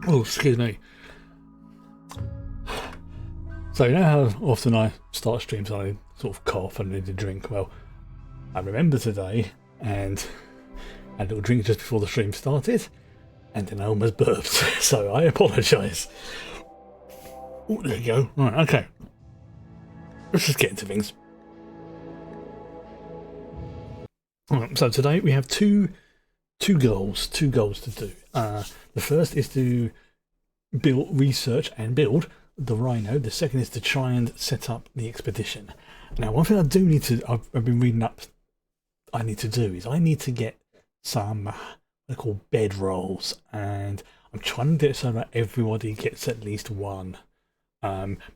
Oh, excuse me. So you know how often I start streams and I sort of cough and need a drink? Well, I remember today and had a little drink just before the stream started, and then I almost burped, so I apologise. Oh, there you go. Right, okay. Let's just get into things. Right, so today we have two goals to do. The first is to research and build the Rhino. The second is to try and set up the expedition. Now, one thing I do need to, I've been reading up, I need to do is I need to get some they're called bed rolls, and I'm trying to do it so that everybody gets at least one.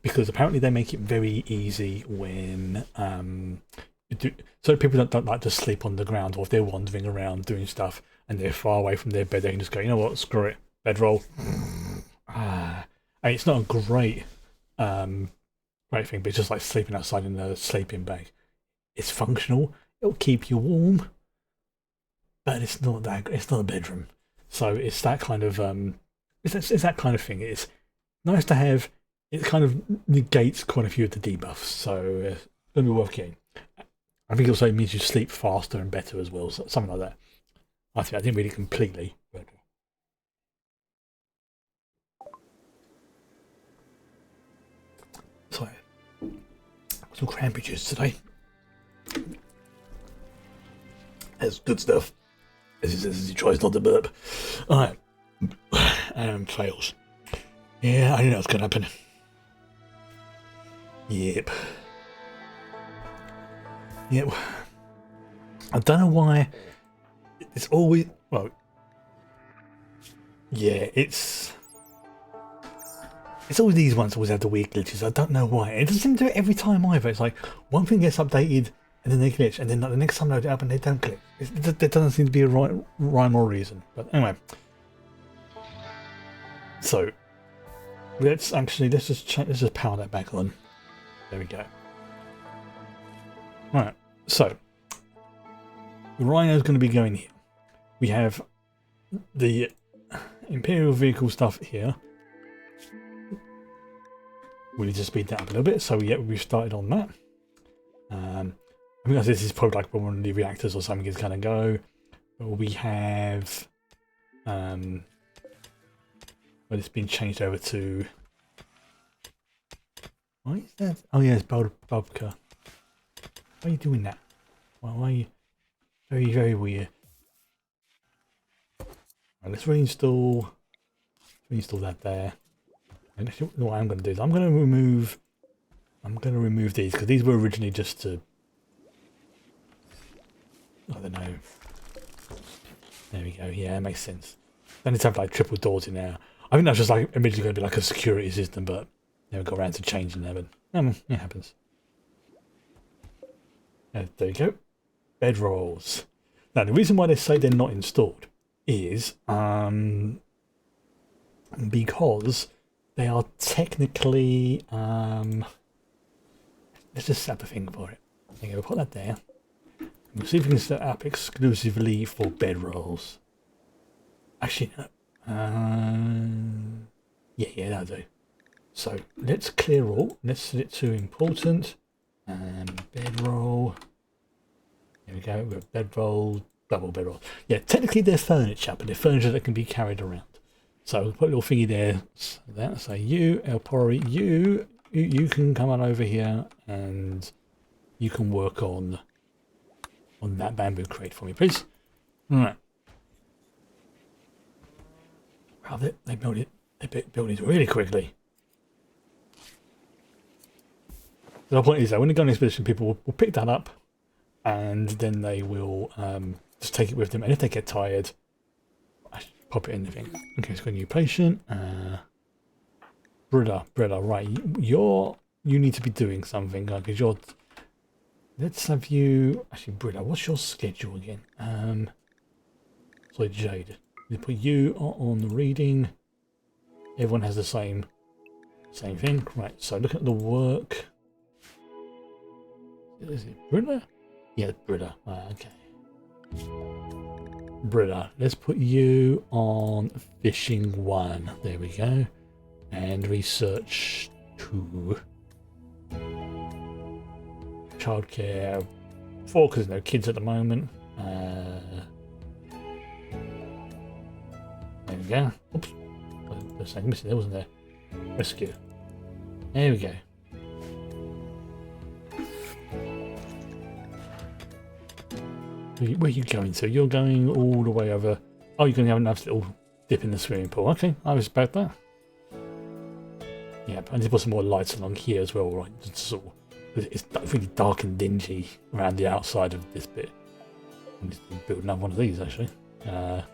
Because apparently they make it very easy when so people don't like to sleep on the ground, or if they're wandering around doing stuff and they're far away from their bed, they can just go, you know what, screw it, bedroll. And it's not a great thing, but it's just like sleeping outside in a sleeping bag. It's functional, it'll keep you warm, but it's not a bedroom. So it's that kind of it's that kind of thing. It's nice to have. It kind of negates quite a few of the debuffs, so it's going to be worth getting. I think also it means you sleep faster and better as well, so something like that. I didn't read it completely. But so, some cranberry juice today. That's good stuff. As he tries not to burp. Alright. Fails. Yeah, I knew that was going to happen. Yep. I don't know why it's always, well, yeah, it's always these ones always have the weird glitches. I don't know why. It doesn't seem to do it every time either. It's like one thing gets updated and then they glitch, and then like, the next time load it up and they don't glitch. There doesn't seem to be a rhyme or reason. But anyway, so let's just power that back on. There we go. Right, so the Rhino's going to be going here. We have the Imperial vehicle stuff here. We need to speed that up a little bit, so yeah, we've started on that. I think this is probably like one of the reactors or something is going to go. We have well, it's been changed over to. Why is that? Oh yeah, it's Bobka. Why are you doing that? Why are you? Very, very weird. Right, let's reinstall that there. And actually, what I'm going to do is I'm going to remove these, because these were originally just to, I don't know. There we go. Yeah, it makes sense. Then it's have like triple doors in there. I think that's just like originally going to be like a security system, but never got around to changing that. But it happens. There you go. Bed rolls. Now the reason why they say they're not installed is because they are technically let's just set up a thing for it. There you go, put that there. We'll see if we can set up exclusively for bed rolls. Actually no. Yeah, that'll do. So let's clear all. Let's set it to important and bedroll. There we go. We've got bedroll, double bedroll. Yeah, technically they're furniture, but they're furniture that can be carried around. So we'll put a little thingy there. So you, El Pori, you can come on over here and you can work on that bamboo crate for me, please. All right. Wow, they built it. They built it really quickly. The point is that when they go on expedition, people will pick that up, and then they will just take it with them. And if they get tired, I pop it in the thing. Okay, so got a new patient. Brilla, right? You need to be doing something because you're. Let's have you. Actually, Brilla, what's your schedule again? Sorry, Jade. We put you on the reading. Everyone has the same thing, right? So look at the work. Is it Brilla? Yeah, Brilla. Okay. Brilla, let's put you on fishing 1. There we go. And research 2. Childcare 4, because there's no kids at the moment. There we go. Oops. There's something missing there, wasn't there? Rescue. There we go. Where are you going to? You're going all the way over. Oh, you're going to have a nice little dip in the swimming pool. Okay, I respect that. Yeah, I need to put some more lights along here as well, right? It's really dark and dingy around the outside of this bit. I need to build another one of these actually. There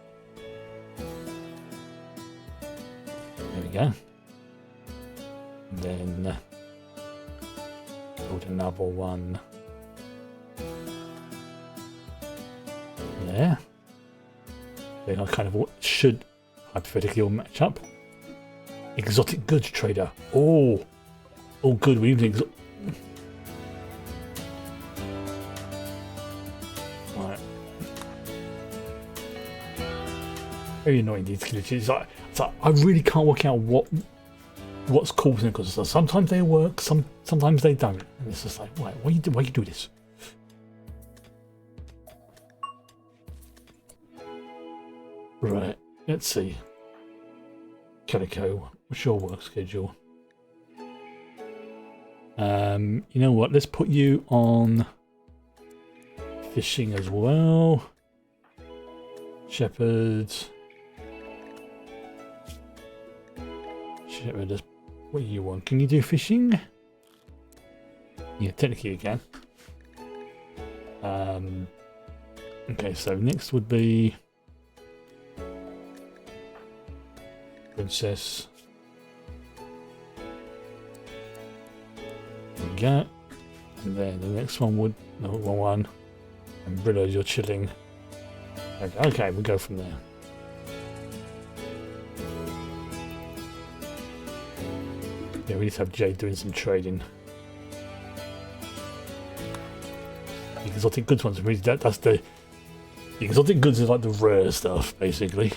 we go. And then build another one there. Then I kind of should hypothetically all match up. Exotic goods trader. Oh, good. We need right. Very annoying these glitches. It's like I really can't work out what's causing it, because sometimes they work, sometimes they don't, and it's just like, why you do this? Right, let's see. Calico, what's your work schedule? You know what? Let's put you on fishing as well. Shepherds. Shepherd, what do you want? Can you do fishing? Yeah, technically you can. Okay, so next would be Princess. There we go. And then the next one would one. And Brillo, you're chilling. Okay, we'll go from there. Yeah, we need to have Jade doing some trading. The exotic goods ones, really, that's the exotic goods is like the rare stuff, basically.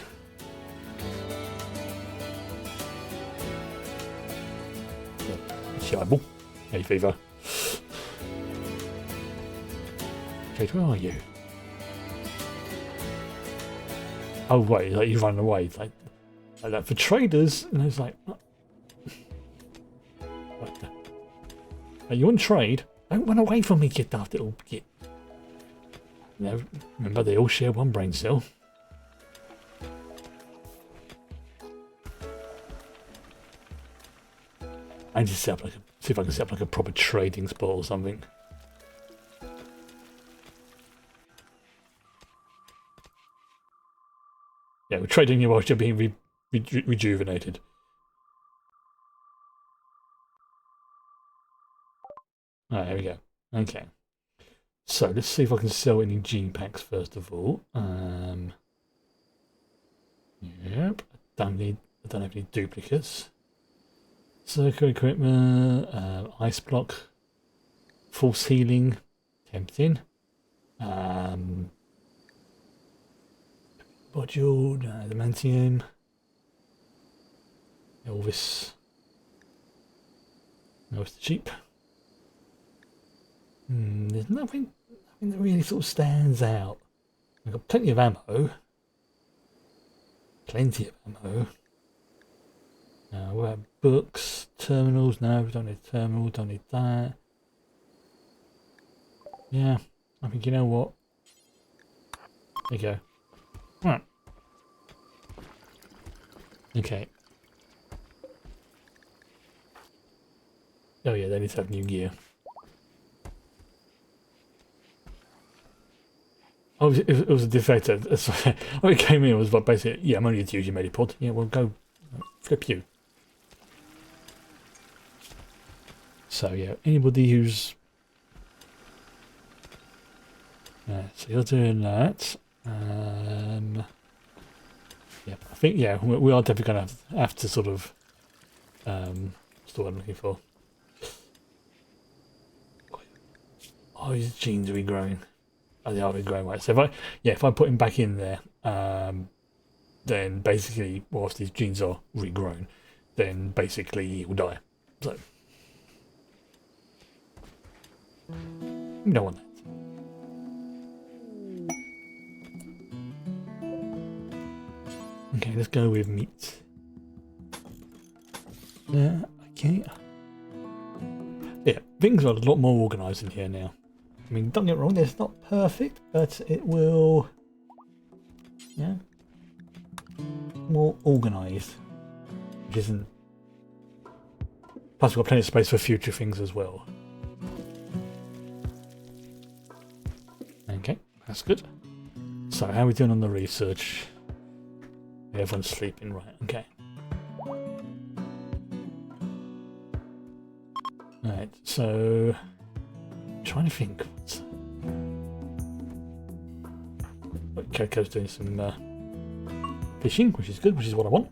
Shireball. Hey, Fever. Jade, where are you? Oh wait, like you run away, like that for traders, and it's like, are you on trade? Don't run away from me, you daft little git. You know, remember they all share one brain cell. I need to set up see if I can set up like a proper trading spot or something. Yeah, we're trading you whilst you're being rejuvenated. Alright, there we go. Okay. So let's see if I can sell any gene packs first of all. Yep. I don't have any duplicates. Circular equipment, ice block, force healing, tempting. Module, adamantium, Elvis. No, it's cheap. There's nothing that really sort of stands out. I've got plenty of ammo. Plenty of ammo. What about books, terminals? No, we don't need terminal, don't need that. Yeah, I think you know what? There you go. Right. Okay. Oh yeah, they need to have new gear. Oh, it was a defector. When it came in, it was like basically, yeah, I'm only to use your medipod. Yeah, well, go flip you. So yeah, anybody who's so you're doing that. Yeah, I think we are definitely going to have to sort of what's the word I'm looking for? Oh, his genes are regrowing. they are regrowing right. So if I put him back in there, then basically, whilst these genes are regrown, then basically he will die. So you don't want that. Okay, let's go with meat. Okay. Yeah, things are a lot more organised in here now. I mean, don't get me wrong, it's not perfect, but it will, yeah, more organised, which isn't. Plus, we've got plenty of space for future things as well. Okay, that's good. So, how are we doing on the research? Everyone's sleeping, right? Okay. Right, so trying to think. Coco's doing some fishing, which is good, which is what I want.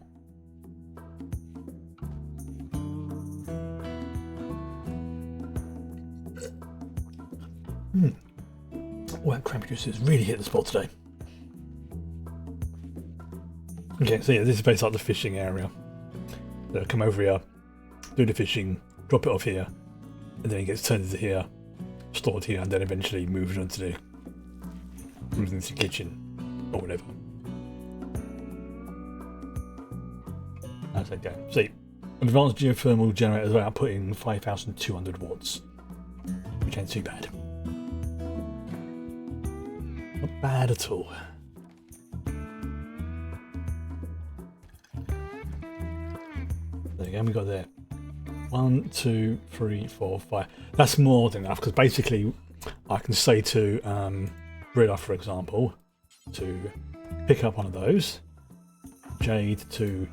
Well, cranberry juice has really hit the spot today. Okay, so yeah, this is basically like the fishing area. So come over here, do the fishing, drop it off here, and then it gets turned into here, stored here, and then eventually moved into the kitchen or whatever. How's that going? See, advanced geothermal generators are outputting 5,200 watts, which ain't too bad. Not bad at all. There you go, we got there. 1, 2, 3, 4, 5. That's more than enough because basically I can say to Brilla, for example, to pick up one of those. Jade to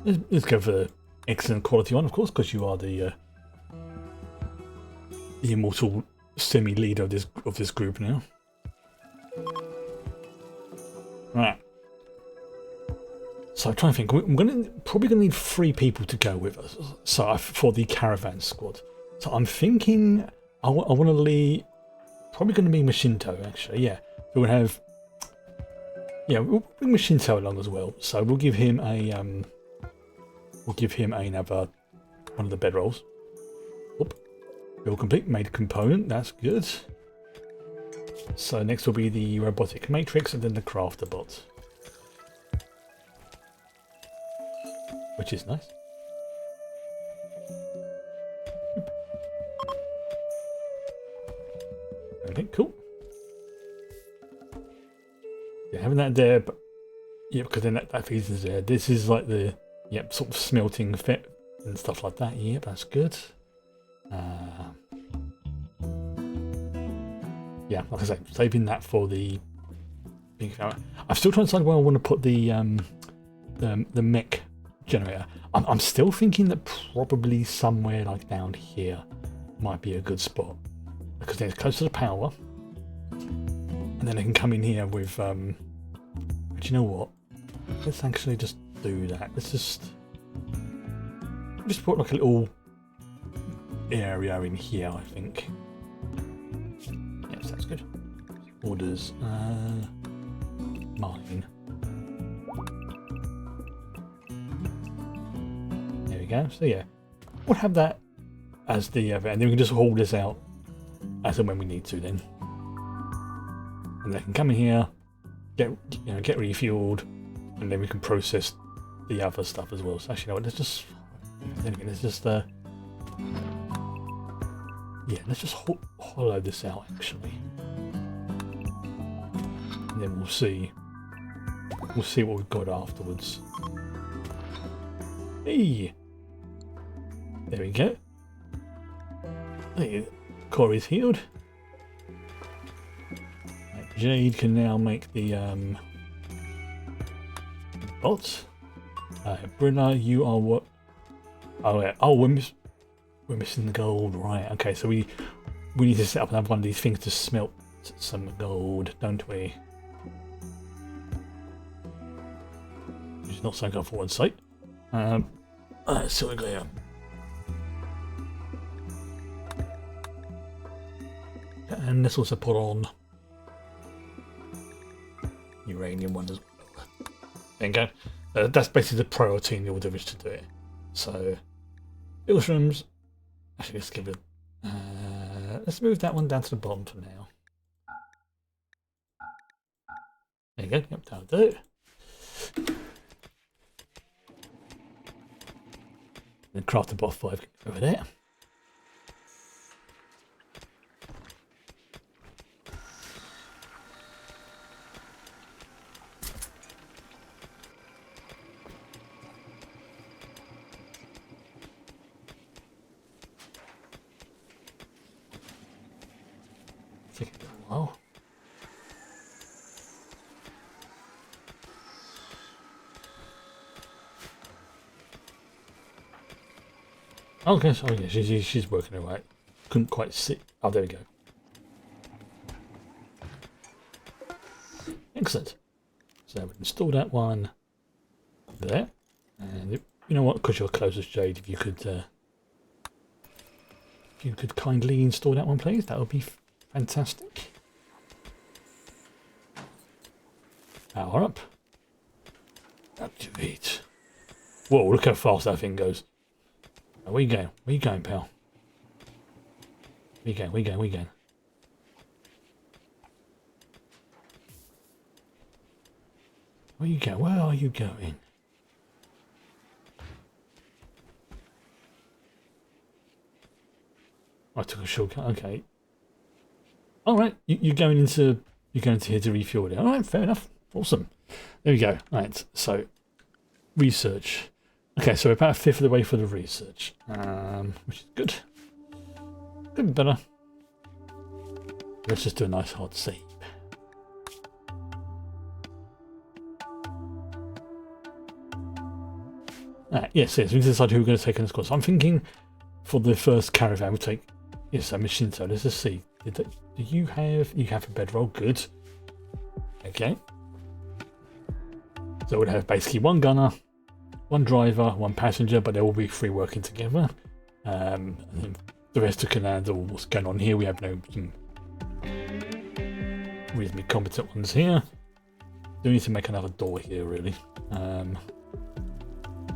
let's go for the excellent quality one, of course, because you are the immortal semi-leader of this group now. Right. So I'm trying to think. We're probably going to need 3 people to go with us. So for the caravan squad. So I'm thinking I want to lead. Probably going to be Machinto actually. Yeah. We'll have. Yeah, we'll bring Machinto along as well. So we'll give him a another one of the bedrolls. Oop. Build complete. Made a component. That's good. So next will be the robotic matrix and then the crafter bot, which is nice. Okay, cool. Yeah, having that there, but yeah, because then that feeds us there. This is like the sort of smelting fit and stuff like that. Yep, that's good. Yeah, like I say, saving that for the big camera. I'm still trying to decide where I want to put the mech generator. I'm still thinking that probably somewhere like down here might be a good spot because then it's close to the power, and then I can come in here with. But you know what? Let's actually just do that. Let's just put like a little area in here. I think. Yes, that's good. Orders. Mine. There we go. So yeah, we'll have that as the and then we can just haul this out as and when we need to then. And they can come in here, get refueled, and then we can process the other stuff as well. So actually, you know what? Let's just let's just hollow this out actually, and then we'll see what we've got afterwards. Hey, there we go. Hey, Corey's healed. Jade can now make the bots. Brilla, you are what? Oh yeah. Oh, we're missing the gold, right? Okay, so we need to set up another one of these things to smelt some gold, don't we? Which is not so good for one site. So we go here. And let's also put on uranium one as well. There you go. That's basically the priority in the order of which to do it. So, illustrums. Actually, let's give it. Let's move that one down to the bottom for now. There you go. Yep, that'll do it. And craft the bot 5 over there. Take a while. Okay, so yeah, she's working all right. Couldn't quite see. Oh, there we go. Excellent. So we install that one there, and you know what? Because you're closest, Jade, if you could kindly install that one, please. That would be fantastic. Power up. Activate. Whoa! Look how fast that thing goes. Where you going? Where you going, pal? Where you going? Where you going? Where you going? Where you going? Where are you going? I took a shortcut. Okay. All right. You're going into here to refuel it. All right. Fair enough. Awesome. There we go. All right. So research. Okay, so we're about a fifth of the way for the research, which is good. Could be better. Let's just do a nice hard save. Yes, we decide who we're going to take on this course. I'm thinking for the first caravan, we'll take, yes, a machine. So let's just see. Do you have a bedroll? Good. Okay. So we'll have basically one gunner, one driver, one passenger, but they will be free working together. And then the rest of can handle what's going on here. We have some reasonably competent ones here. Do need to make another door here, really.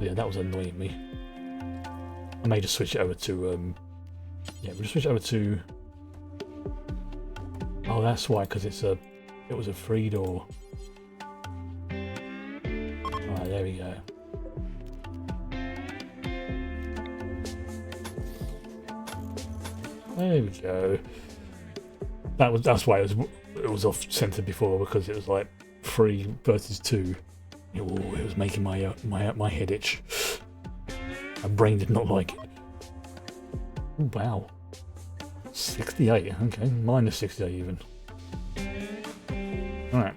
Yeah, that was annoying me. I may just switch it over to. Yeah, we'll just switch it over to. Oh, that's why, because it was a free door. Alright, there we go. There we go. That's why it was off center before, because it was like 3 versus 2. It was making my head itch. My brain did not like it. Ooh, wow. 68. Okay, minus 68 even. All right.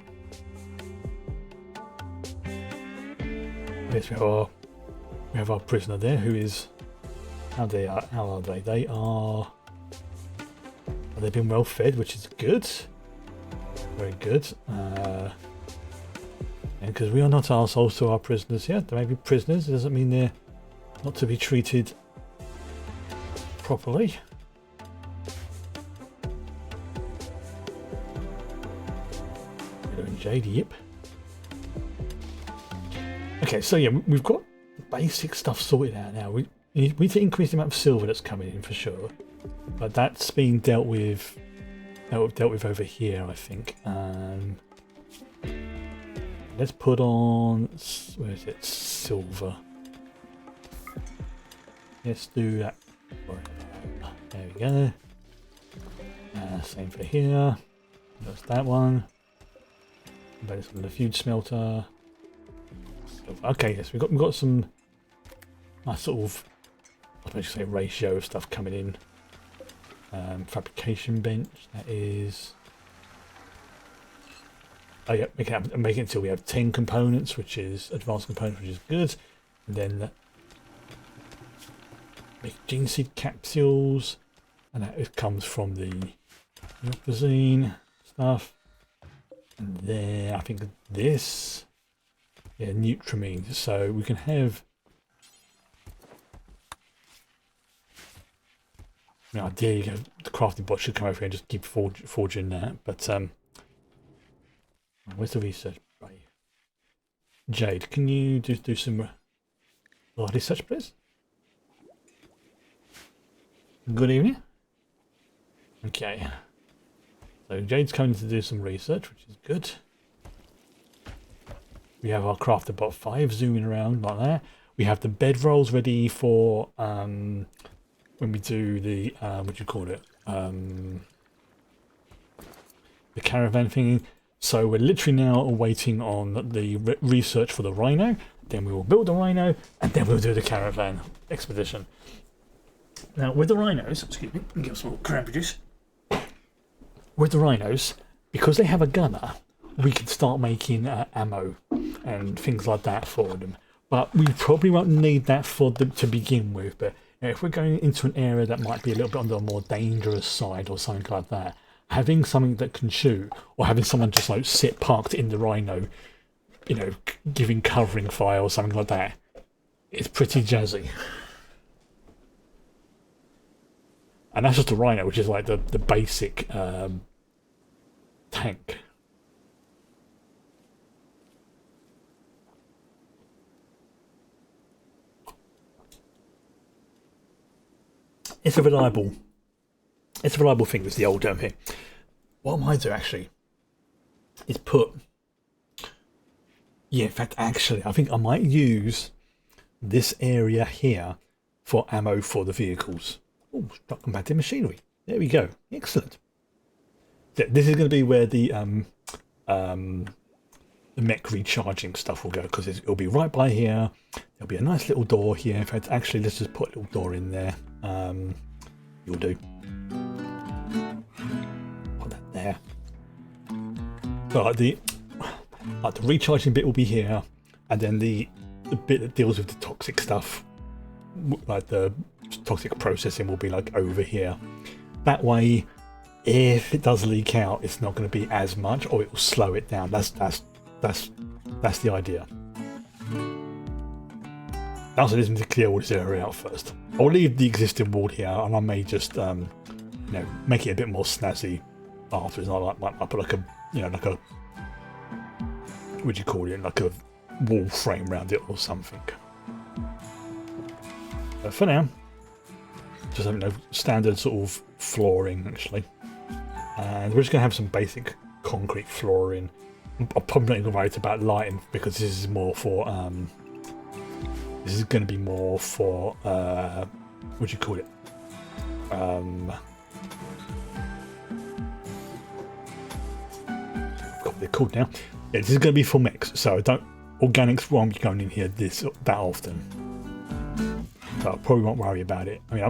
Yes, we have our prisoner there, who is how are they? They are. They've been well fed, which is good. Very good. And because we are not arseholes to our prisoners yet, they may be prisoners, it doesn't mean they're not to be treated properly. JD, yep. Okay, so yeah, we've got basic stuff sorted out now. We need to increase the amount of silver that's coming in for sure, but that's being dealt with over here, I think. Let's put on, where is it? Silver. Let's do that. There we go. Same for here. That's that one. Better some of the food smelter. Okay, yes, we've got some nice sort of, I suppose you say, ratio of stuff coming in. Fabrication bench. That is. Oh yeah, make it until we have 10 components, which is advanced components, which is good. And then make gene seed capsules, and that comes from the cuisine stuff. And then I think this, yeah, Nutramine. So we can have I mean, ideally, the crafting bot should come over here and just keep forging that. But where's the research bay? Jade, can you do some research, please? Good evening. Okay. So Jade's coming to do some research, which is good. We have our crafter bot 5 zooming around like that. We have the bed rolls ready for when we do the what do you call it? The caravan thing. So we're literally now waiting on the research for the Rhino. Then we will build the Rhino, and then we'll do the caravan expedition. Now with the Rhinos, excuse me, give some more cranberry juice. With the Rhinos, because they have a gunner, we can start making ammo and things like that for them. But we probably won't need that for them to begin with. But you know, if we're going into an area that might be a little bit on the more dangerous side or something like that, having something that can shoot, or having someone just like sit parked in the Rhino, you know, giving covering fire or something like that, it's pretty jazzy. And that's just a Rhino, which is like the basic tank. It's a reliable thing with the old here. What I might do actually is put, yeah, in fact, actually, I think I might use this area here for ammo for the vehicles. Oh, struck compacted machinery. There we go. Excellent. So this is going to be where the mech recharging stuff will go, because it'll be right by here. There'll be a nice little door here. In fact, actually, let's just put a little door in there. You'll do. Put that there. So the recharging bit will be here, and then the bit that deals with the toxic stuff, like the toxic processing, will be like over here. That way, if it does leak out, it's not going to be as much, or it will slow it down. That's the idea. Also, just need to clear all this area out first. I'll leave the existing wall here, and I may just, you know, make it a bit more snazzy afterwards. I might put like a, you know, like a, what do you call it, like a wall frame around it or something. But for now, just having no standard sort of flooring actually, and we're just gonna have some basic concrete flooring. I'm probably not worried about lighting, because this is more for this is going to be more for what do you call it? I've got what they're called now. Yeah, this is going to be for mechs, so organics won't be going in here that often. So I probably won't worry about it. I mean,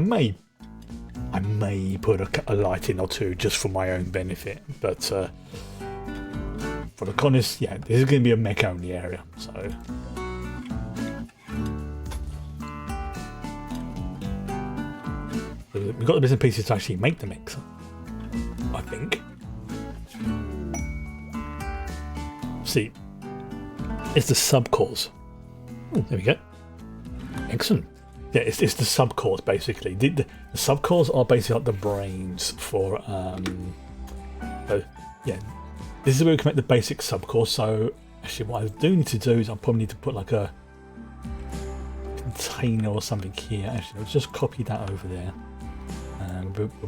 I may put a light in or two just for my own benefit, but for the colonists, yeah, this is going to be a mech only area, so. We've got the bits and pieces to actually make the mix, I think. See, it's the subcores. Oh, there we go. Excellent. Yeah, it's the subcores basically. The subcores are basically like the brains for. So yeah, this is where we can make the basic subcore. So actually, what I do need to do is I probably need to put like a container or something here. Actually, let's just copy that over there.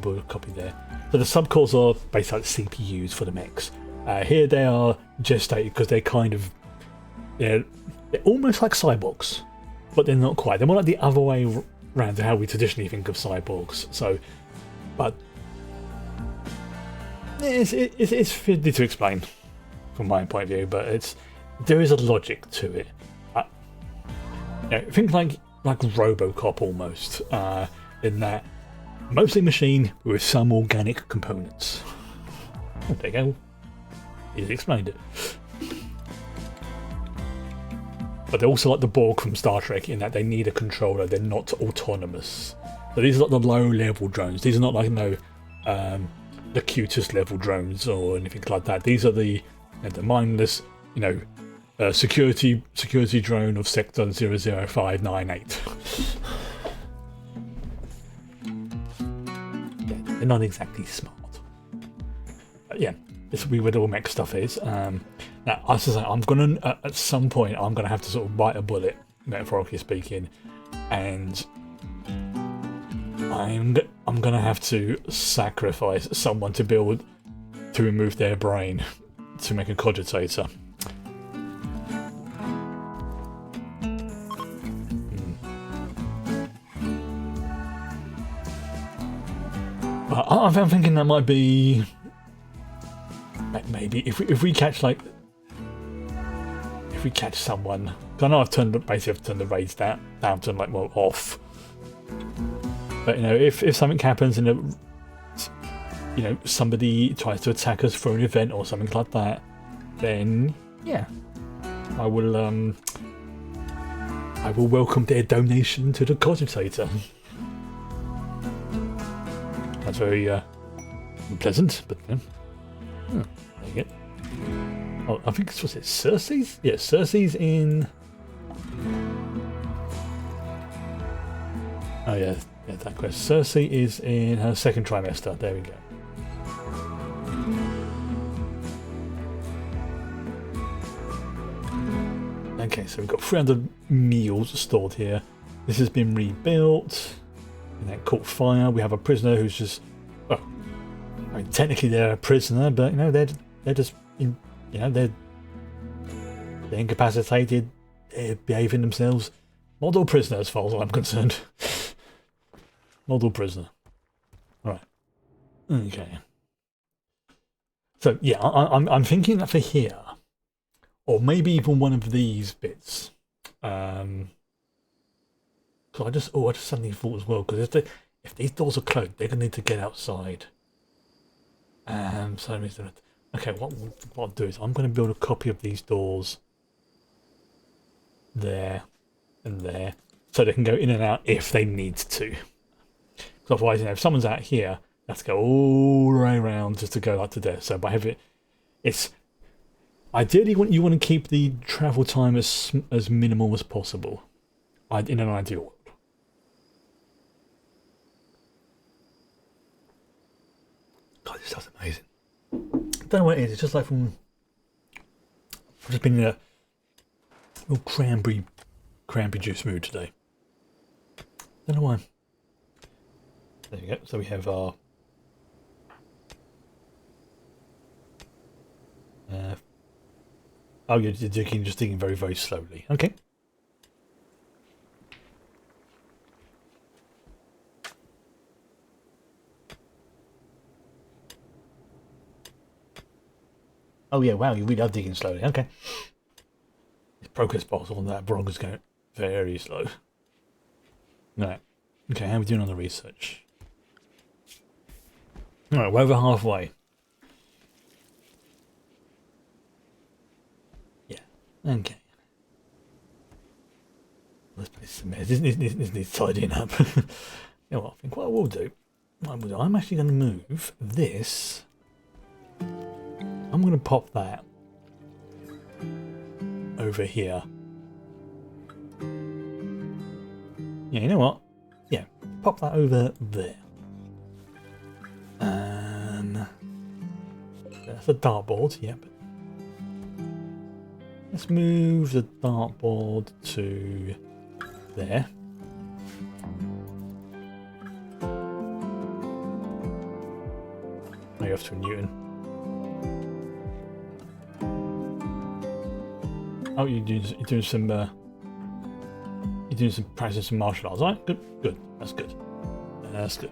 We'll copy there. So the subcores are basically like CPUs for the mechs. Here they are gestated because they're kind of, they're almost like cyborgs, but they're not quite. They're more like the other way around to how we traditionally think of cyborgs. So, but it's fiddly to explain from my point of view, but there is a logic to it. You know, think like RoboCop almost, in that. Mostly machine with some organic components. Oh, there you go. He's explained it. But they're also like the Borg from Star Trek in that they need a controller. They're not autonomous. So these are not the low-level drones. These are not like the cutest level drones or anything like that. These are the mindless, you know, security drone of Sector 00598. they're not exactly smart. But yeah, this will be where the all mech stuff is. Now, I was just like, I'm gonna at some point I'm gonna have to sort of bite a bullet, metaphorically speaking, and I'm gonna have to sacrifice someone to remove their brain to make a cogitator. I'm thinking that might be maybe if we catch someone. I know I've turned the raids down to like well off. But if something happens and somebody tries to attack us for an event or something like that, then yeah, I will welcome their donation to the cogitator. That's very unpleasant, but there you go. Oh, I think was it Cersei's? Yeah, Cersei's in. Oh yeah, that quest. Cersei is in her second trimester. There we go. Okay, so we've got 300 meals stored here. This has been rebuilt. And that caught fire. We have a prisoner who's just, well, I mean, technically they're a prisoner, but they're just, they're incapacitated. They're behaving themselves. Model prisoner, as far as I'm concerned. Model prisoner. All right. Okay. So yeah, I'm thinking that for here, or maybe even one of these bits. So I just suddenly thought as well, because if these doors are closed, they're gonna need to get outside. So okay, what I'll do is I'm gonna build a copy of these doors there and there, so they can go in and out if they need to. Because otherwise, if someone's out here, they have to go all the way around just to go like to there. So by having it's ideally you want to keep the travel time as minimal as possible. In an ideal world. God, this stuff's amazing. I don't know what it is. It's just like I've just been in a real cranberry juice mood today. Don't know why. There you go. So we have our oh, you're just digging very, very slowly. Okay. Oh yeah, wow, you really are digging slowly. Okay. His progress bars on that Bronc is going very slow. Right. Okay, how are we doing on the research? Alright, we're over halfway. Yeah. Okay. This place is a mess. This needs tidying up. You know what, I think what I will do, I'm actually going to move this. I'm going to pop that over here. Yeah, you know what? Yeah, pop that over there. And that's a dartboard, yep. Let's move the dartboard to there. Now you're off to Newton. Oh, you're doing some practicing some martial arts, right? Good, good. That's good. That's good.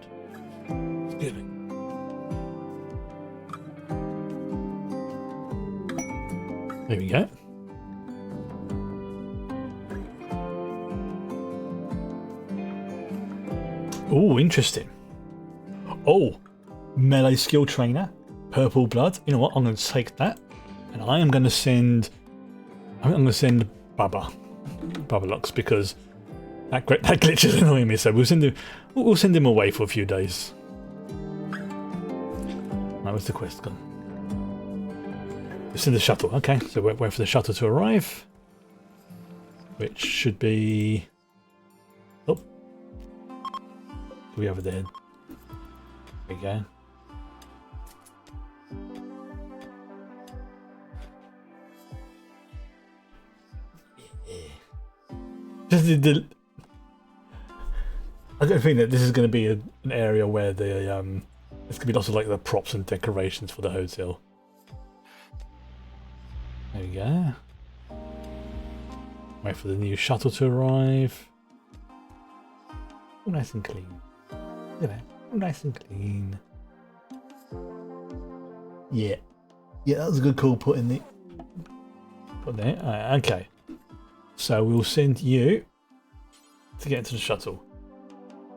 Excuse me. There we go. Oh, interesting. Oh, melee skill trainer, purple blood. You know what? I'm going to take that, and I am going to send. I'm going to send Babalux because that glitch is annoying me. So we'll send him away for a few days. Right, where's the quest gone? It's in the shuttle. Okay, so we'll wait for the shuttle to arrive, which should be. Oh, we over there. There you go. I don't think that this is going to be an area where the there's going to be lots of like the props and decorations for the hotel. There we go. Wait for the new shuttle to arrive. All nice and clean. You know, all nice and clean. Yeah. Yeah, that was a good call putting the put there. Okay. So we'll send you to get into the shuttle.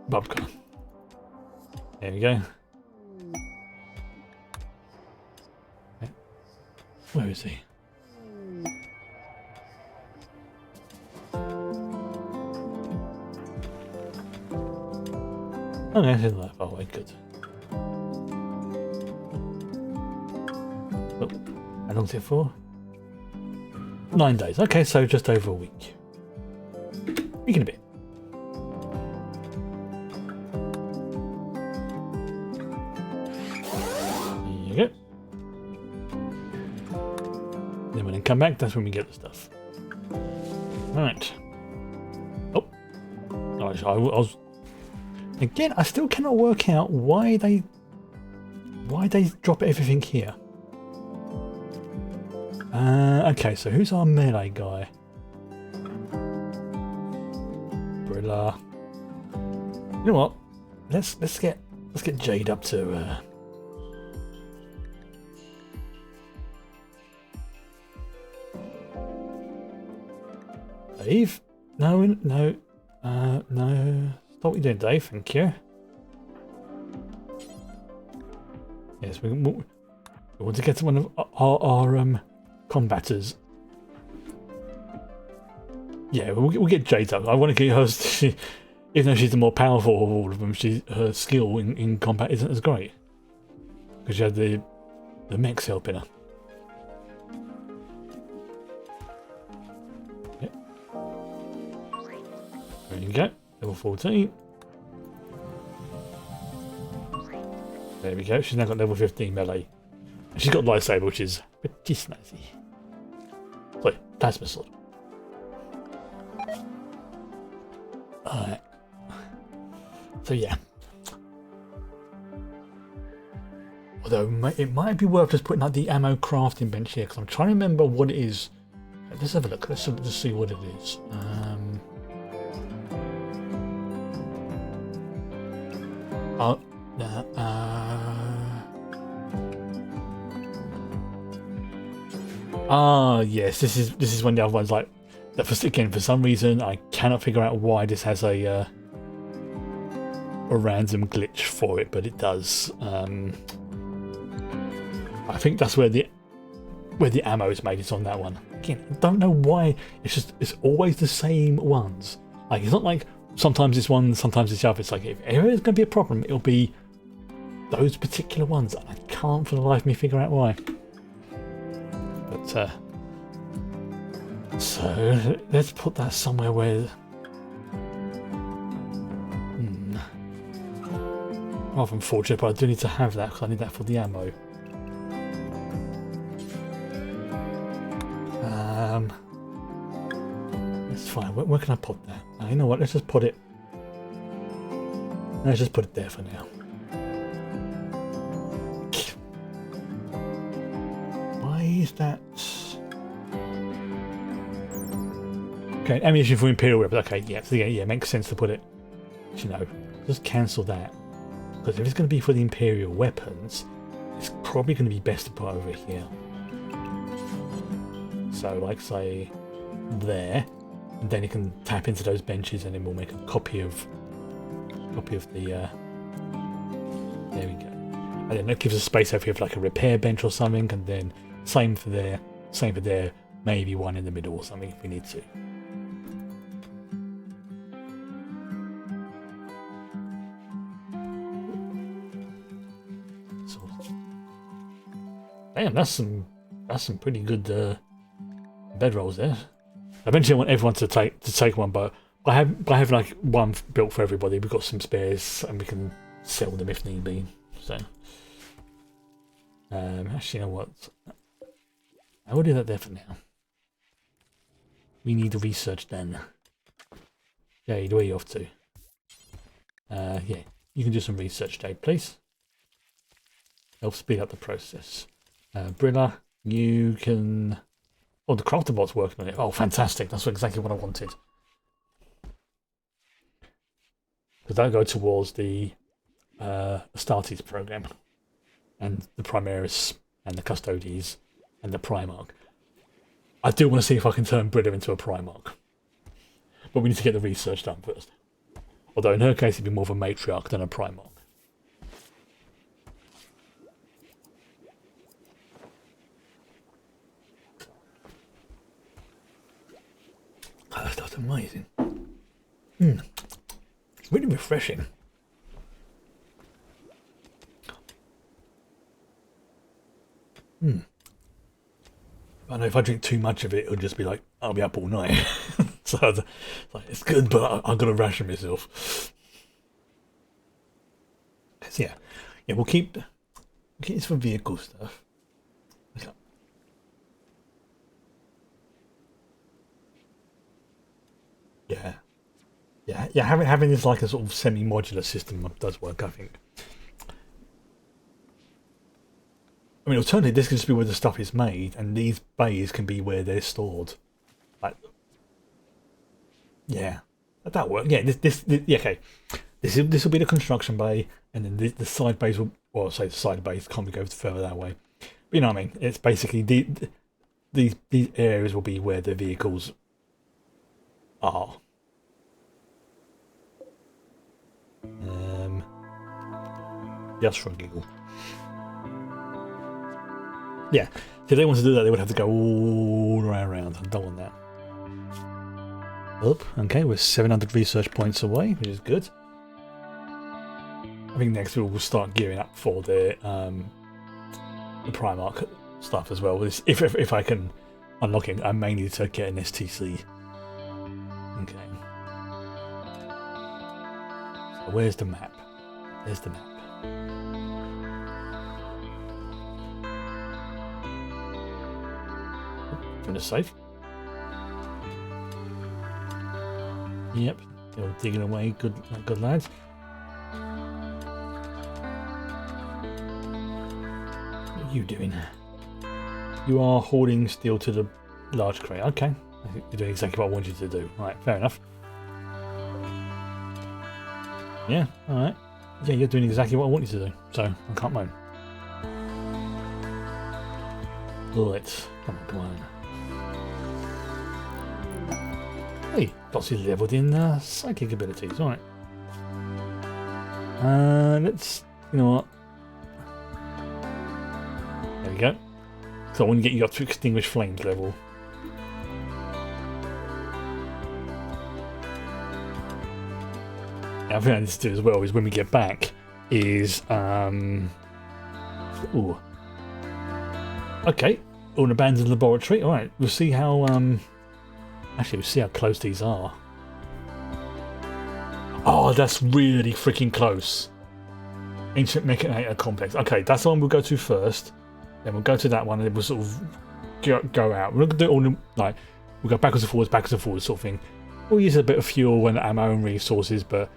Bobcat. There we go. Where is he? Okay, he's not that far away, good. Oh, how long's it for? 9 days. Okay, so just over a week. Week and a bit. There you go. Then when I come back, that's when we get the stuff. Right. Oh. I was... Again, I still cannot work out why they drop everything here. Okay, so who's our melee guy? Brilla. You know what? Let's get Jade up to Dave? No. No. Stop what you're doing, Dave. Thank you. Yes, we want to get to one of our combaters. Yeah, we'll get Jade up. I want to get her. Even though she's the more powerful of all of them, her skill in combat isn't as great because she had the mechs helping her. Yeah. There you go. Level 14. There we go. She's now got level 15 melee. And she's got lightsaber, which is pretty snazzy. Sorry, plasma sword. Alright. So yeah. Although it might be worth just putting like the ammo crafting bench here, because I'm trying to remember what it is. Let's have a look. Let's just see what it is. Yes, this is one of the other ones like that. For some reason I cannot figure out why this has a random glitch for it, but it does. I think that's where the ammo is made. It's on that one. Again, I don't know why. It's always the same ones. Like it's not like sometimes it's one, sometimes it's the other. It's like if ever there's going to be a problem, it'll be those particular ones, and I can't for the life of me figure out why. But so let's put that somewhere where. Rather unfortunate, but I do need to have that because I need that for the ammo. That's fine. Where can I put that? You know what? Let's just put it. Let's just put it there for now. Why is that? Okay, ammunition for Imperial weapons. Okay, yeah, so yeah, makes sense to put it. You know, just cancel that. Because if it's going to be for the Imperial weapons, it's probably going to be best to put over here. So, like, say, there, and then you can tap into those benches, and then we'll make a copy of the. There we go. And then that gives us space over here for like a repair bench or something, and then same for there, maybe one in the middle or something if we need to. Damn, that's some pretty good bedrolls there. Eventually, I want everyone to take one, but I have like one built for everybody. We've got some spares, and we can sell them if need be. So, actually, you know what? I will do that there for now. We need to research then. Jade, where are you off to? Yeah, you can do some research, Jade, please. Help speed up the process. Brilla, you can... Oh, the crafter bot's working on it. Oh, fantastic. That's exactly what I wanted. Because that'll go towards the Astartes program. And the Primaris, and the Custodes, and the Primarch. I do want to see if I can turn Brilla into a Primarch. But we need to get the research done first. Although in her case it'd be more of a matriarch than a Primarch. Oh, that's amazing. Really refreshing. I know if I drink too much of it, it'll just be like, I'll be up all night. So it's good, but I've got to ration myself. So yeah, we'll keep this for vehicle stuff. Okay. Yeah. Having this like a sort of semi-modular system does work, I think. I mean, alternatively, this can just be where the stuff is made, and these bays can be where they're stored. Like, yeah, that'll work. Yeah, yeah, okay. This will be the construction bay, and then the side bays will, well, say the side bays can't go further that way. But you know what I mean? It's basically these areas will be where the vehicles are. Just for a giggle. Yeah, if they want to do that, they would have to go all the way around. I don't want that. Okay, we're 700 research points away, which is good. I think next we'll start gearing up for the Primarch stuff as well. If I can unlock it, I may need to get an STC. Okay. So where's the map? There's the map. Doing a safe. Yep, they're digging away. Good lads. What are you doing? You are hoarding steel to the large crate. Okay, I think you're doing exactly what I wanted you to do. Right, fair enough. Yeah, all right. Yeah, you're doing exactly what I want you to do. So I can't moan. Right, come on. Hey, Dossie's leveled in psychic abilities, alright. Let's, you know what? There we go. So I want to get you up to extinguish flames level. Now, I think I need to do as well is when we get back is ooh. Okay, an abandoned laboratory. Alright, we'll see how actually, we'll see how close these are. Oh, that's really freaking close. Ancient Mechanical Complex. Okay, that's the one we'll go to first. Then we'll go to that one, and then we'll sort of go out. We're not gonna do it all like we'll go backwards and forwards, sort of thing. We'll use a bit of fuel and ammo and resources, but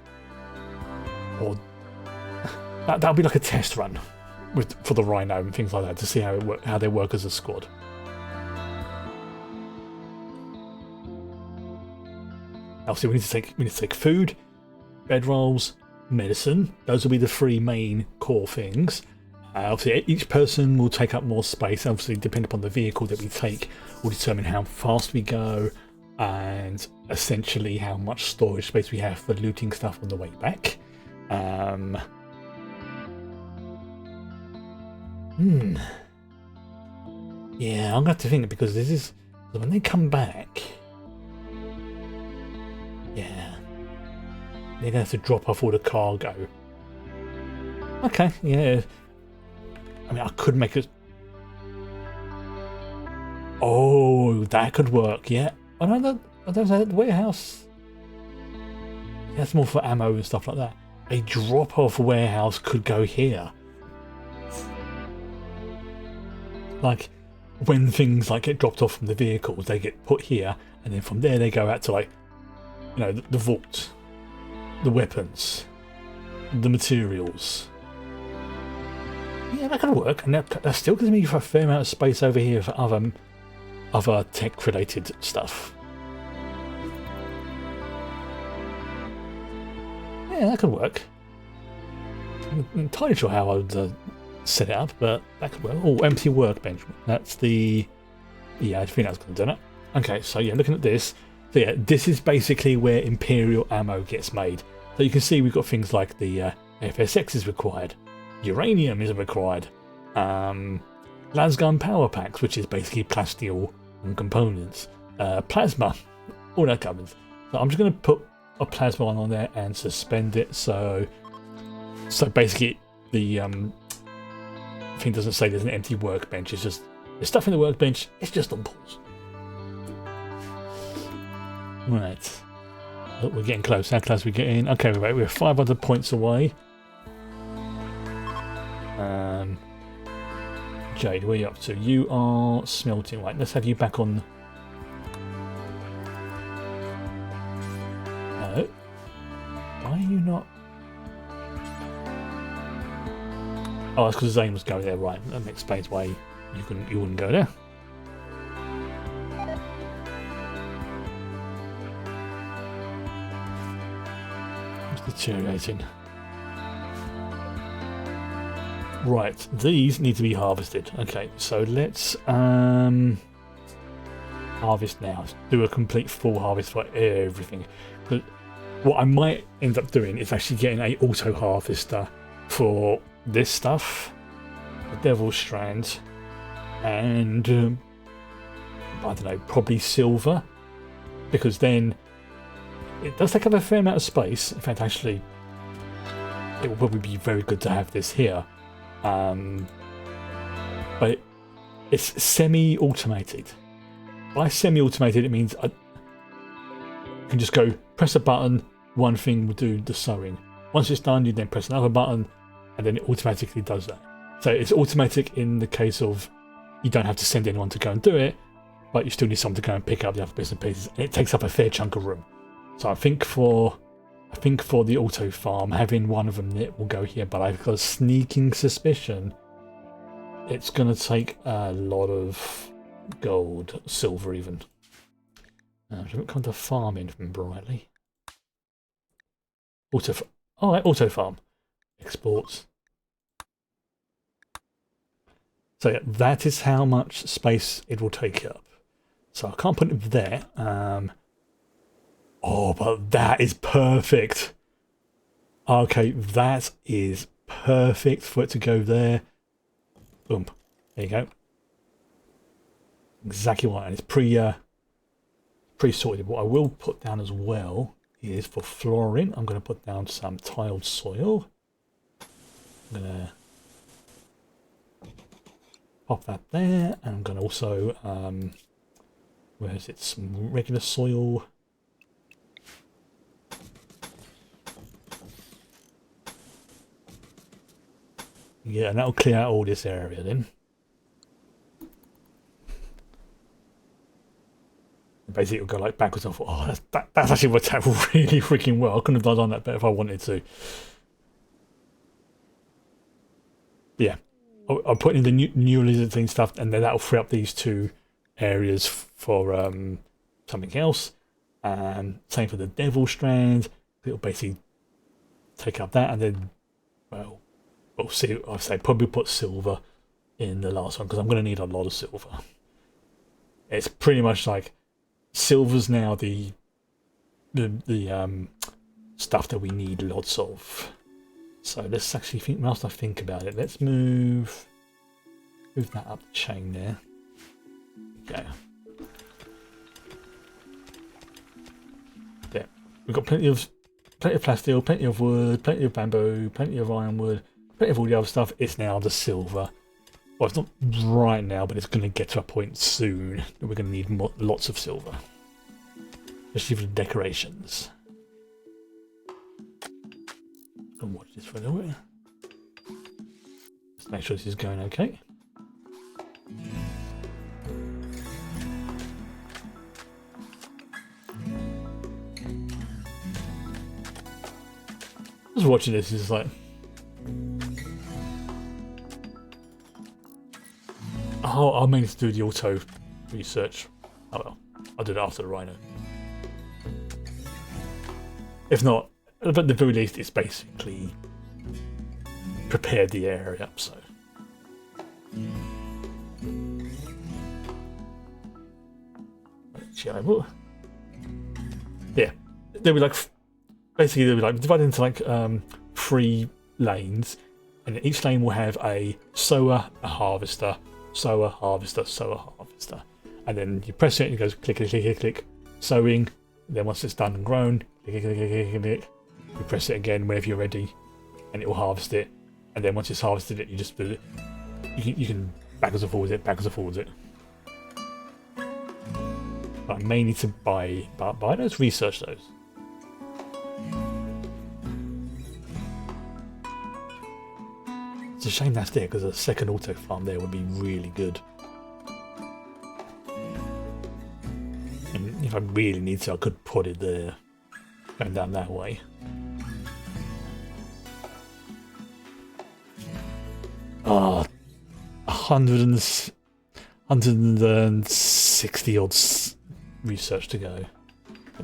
that'll be like a test run for the Rhino and things like that to see how they work as a squad. Obviously, we need to take food, bedrolls, medicine. Those will be the three main core things. Obviously, each person will take up more space. Obviously, depending upon the vehicle that we take, will determine how fast we go, and essentially how much storage space we have for looting stuff on the way back. Yeah, I'm gonna have to think because this is when they come back. Yeah, they're gonna have to drop off all the cargo. Okay, yeah. I mean, I could make it. Oh, that could work. Yeah. I don't know. The warehouse. That's more for ammo and stuff like that. A drop-off warehouse could go here. like when things like get dropped off from the vehicles, they get put here, and then from there they go out to like, you know, the vault, the weapons, the materials. Yeah, that could work, and that still gives me a fair amount of space over here for other tech-related stuff. Yeah, that could work. I'm not entirely sure how I would set it up, but that could work. Oh, empty workbench. That's the... Yeah, I think that's going to do it. Okay, so yeah, looking at this. So yeah, this is basically where Imperial ammo gets made. So you can see we've got things like the FSX is required. Uranium is required. Lasgun power packs, which is basically plasteel and components. Plasma, all that covers. So I'm just going to put a plasma one on there and suspend it. So basically the thing doesn't say there's an empty workbench. It's just there's stuff in the workbench. It's just on pause. Right. Oh, we're getting close. How close are we getting? Okay, we're 500 points away. Jade, where are you up to? You are smelting. Right, let's have you back on. No. Why are you not? Oh, that's because Zane was going there. Right, that explains why you wouldn't go there. It's deteriorating. Right, these need to be harvested. Okay, so let's harvest now. Let's do a complete full harvest for everything. But what I might end up doing is actually getting a auto harvester for this stuff, the Devil Strand, and I don't know, probably silver, because then it does take up a fair amount of space. In fact, actually, it will probably be very good to have this here. But it's semi-automated. By semi-automated, it means I can just go press a button, one thing will do the sewing. Once it's done, you then press another button, and then it automatically does that. So it's automatic in the case of you don't have to send anyone to go and do it, but you still need someone to go and pick up the other bits and pieces. And it takes up a fair chunk of room. So I think for the auto farm, having one of them that will go here, but I've got a sneaking suspicion it's going to take a lot of gold, silver even. Should come to farming from Brightly. Auto farm. Exports. So yeah, that is how much space it will take up. So I can't put it there. Oh, but that is perfect. Okay, that is perfect for it to go there. Boom. There you go. Exactly right. And it's pre-sorted. What I will put down as well is for flooring, I'm going to put down some tiled soil. I'm going to pop that there. And I'm going to also, where is it? Some regular soil. Yeah, and that'll clear out all this area then. Basically, it'll go like backwards and forth. Oh, that's actually worked out really freaking well. I couldn't have done that better if I wanted to. Yeah, I'll put in the new lizarding stuff, and then that'll free up these two areas for something else. Same for the Devil Strand. It'll basically take up that, and then, well, we'll see. I'll say probably put silver in the last one because I'm going to need a lot of silver. It's pretty much like silver's now the stuff that we need lots of. So let's actually think. Whilst I think about it, let's move that up the chain there. Okay. Yeah, we've got plenty of plasteel, plenty of wood, plenty of bamboo, plenty of ironwood, plenty of all the other stuff. It's now the silver. Well, it's not right now, but it's going to get to a point soon that we're going to need lots of silver, especially for the decorations. I'll watch this for a little bit. Let's make sure this is going okay. Just watching this is like, oh, I managed to do the auto research. Oh well, I'll do it after the Rhino. If not, but at the very least, it's basically prepared the area. So. Yeah, they were like basically they were like divided into like 3 lanes, and each lane will have a sower, a harvester, sower, harvester, sower, harvester, and then you press it and it goes click, click, click, click, click, sowing. Then once it's done and grown, click, click, click, click, click, click, you press it again whenever you're ready, and it will harvest it. And then once it's harvested it, you just do it. You can backwards and forwards it, backwards and forwards it. I may need to buy those, research those. It's a shame that's there because a second auto farm there would be really good. And if I really need to, I could put it there, going down that way. Ah, 160 odd research to go.